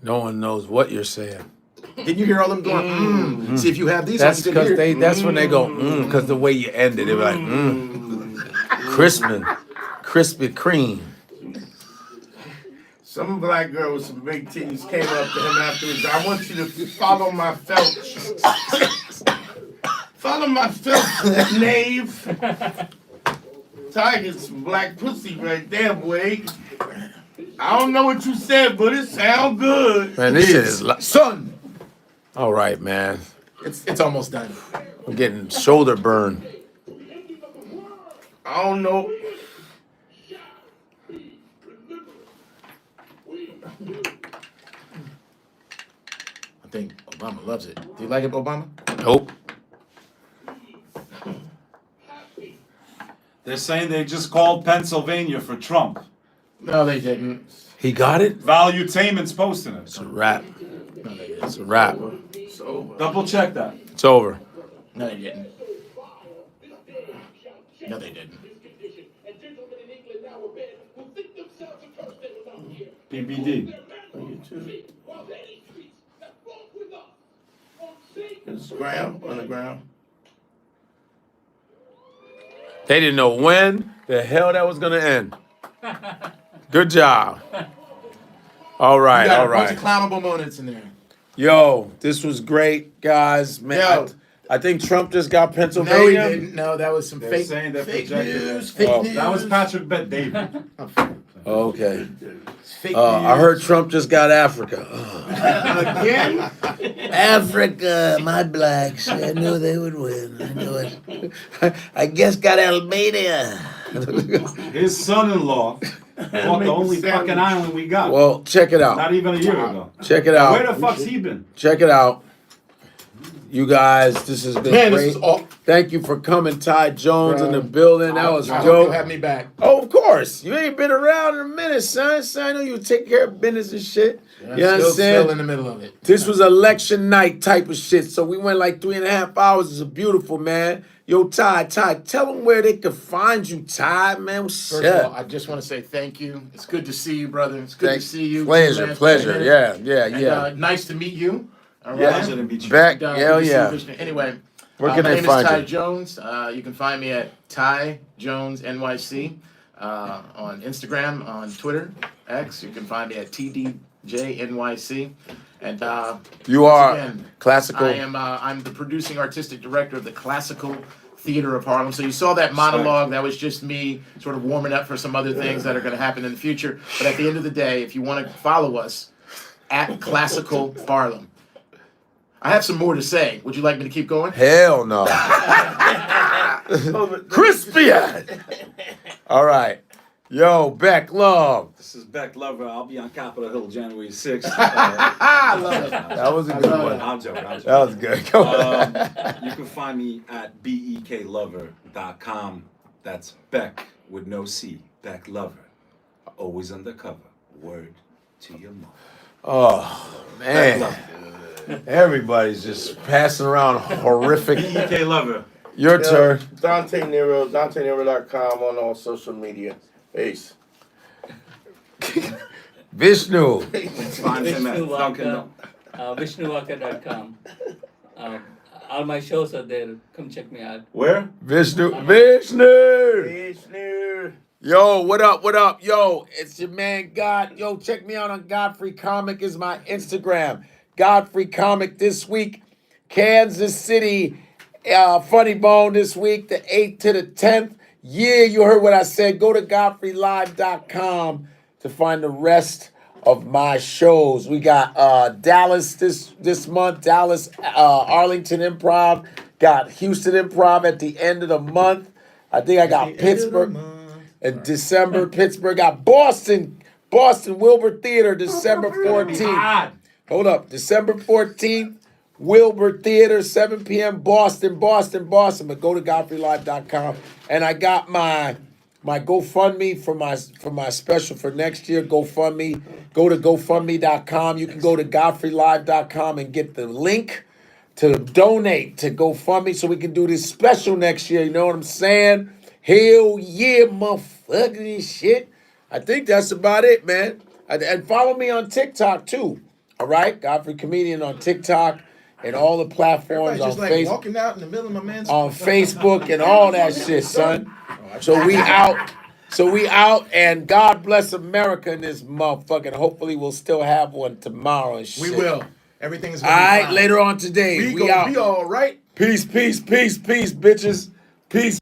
No one knows what you're saying. Didn't you hear all them going? See if you have these. That's ones, you can because hear. that's when they go, because the way you ended, they're like, Crispin, Krispy Kreme. Some black girl with some big titties came up to him afterwards. I want you to follow my felt. Follow my felt, knave. Tiger's some black pussy right there, boy. I don't know what you said, but it sound good. Man, this shit is. Son, All right, man. it's almost done. I'm getting shoulder burn. I don't know. I think Obama loves it. Do you like it, Obama? Nope. They're saying they just called Pennsylvania for Trump. No, they didn't. He got it? Valuetainment's posting it. It's a wrap. No, they didn't. It's a wrap. It's over. Double check that. It's over. No, they didn't. No, they didn't. PBD. It's ground, on the ground. They didn't know when the hell that was gonna end. Good job. All right, You got all a bunch right. of clownable moments in there. Yo, this was great, guys. Man, Yo. I think Trump just got No, he Pennsylvania. didn't. No, that was some They're fake, saying they're fake projecting news. it. Fake Oh, news. That was Patrick Bet David. Okay. Fake I news. heard Trump just got Africa. Again? Africa, my blacks. I knew they would win. I knew it. I guess got Albania. His son-in-law bought the only fucking island we got. Well, check it out. Not even a year ago. Check it Where the out. fuck's he been? Check it out. You guys, this has been Man, great. this is all. Thank you for coming, Ty Jones, in the Bro, building. That was I hope you'll dope. have me back. Oh, of course. You ain't been around in a minute, son. I know you take care of business and shit. You Still understand? in the middle of it. This was election night type of shit. So we went like 3.5 hours. It's beautiful, man. Yo, Ty, tell them where they can find you, Ty, man. What's First of all, up? I just want to say thank you. It's good to see you, brother. It's good Thanks. to see you. Pleasure, Man, pleasure. and, Yeah. nice to meet you. All right. Yeah. Pleasure to meet you. Back, And, good hell to see you, yeah. Vishnu. Anyway, Where can my they name is find Ty you? Jones. You can find me at Ty Jones NYC on Instagram, on Twitter, X. You can find me at TDJNYC. And You once are again, classical. I'm the producing artistic director of the Classical Theater of Harlem. So you saw that monologue. That was just me sort of warming up for some other things that are going to happen in the future. But at the end of the day, if you want to follow us, at Classical Harlem. I have some more to say. Would you like me to keep going? Hell no. Crispy. All right. Yo, Beck Love. This is Beck Lover. I'll be on Capitol Hill January 6th. I love it. That was a good love one. it. I'm joking. That was good. Go on. You can find me at beklover.com. That's Beck with no C. Beck Lover. Always undercover. Word to your mom. Oh, man. Everybody's just passing around horrific. BEK Lover. Your turn. Dante Nero, DanteNero.com on all social media. Peace. Vishnu. Find him at Dunkin'. VishnuWalker.com. All my shows are there. Come check me out. Where? Vishnu. Vishnu. Yo, what up? What up? Yo, it's your man God. Yo, check me out on Godfrey Comic is my Instagram. Godfrey Comic this week. Kansas City Funny Bone this week, the 8th to the 10th. Yeah, you heard what I said. Go to godfreylive.com to find the rest of my shows. We got Dallas this month, Dallas, Arlington Improv. Got Houston Improv at the end of the month. I think I got Pittsburgh in December. Pittsburgh got Boston Wilbur Theater, December 14th. Hold up, December 14th. Wilbur Theater, 7 p.m. Boston. But go to godfreylive.com. And I got my GoFundMe for my special for next year. GoFundMe. Go to GoFundMe.com. You can go to godfreylive.com and get the link to donate to GoFundMe so we can do this special next year. You know what I'm saying? Hell yeah, motherfucking shit. I think that's about it, man. And follow me on TikTok too. All right? Godfrey Comedian on TikTok. And all the platforms on Everybody's just like Facebook, walking out in the middle of my man's. on Facebook and all that shit, son. So we out, and God bless America in this motherfucker. Hopefully we'll still have one tomorrow and shit. We will. Everything is All going to be right, fine. later on today. We We gonna out. be all right. Peace, bitches. Peace.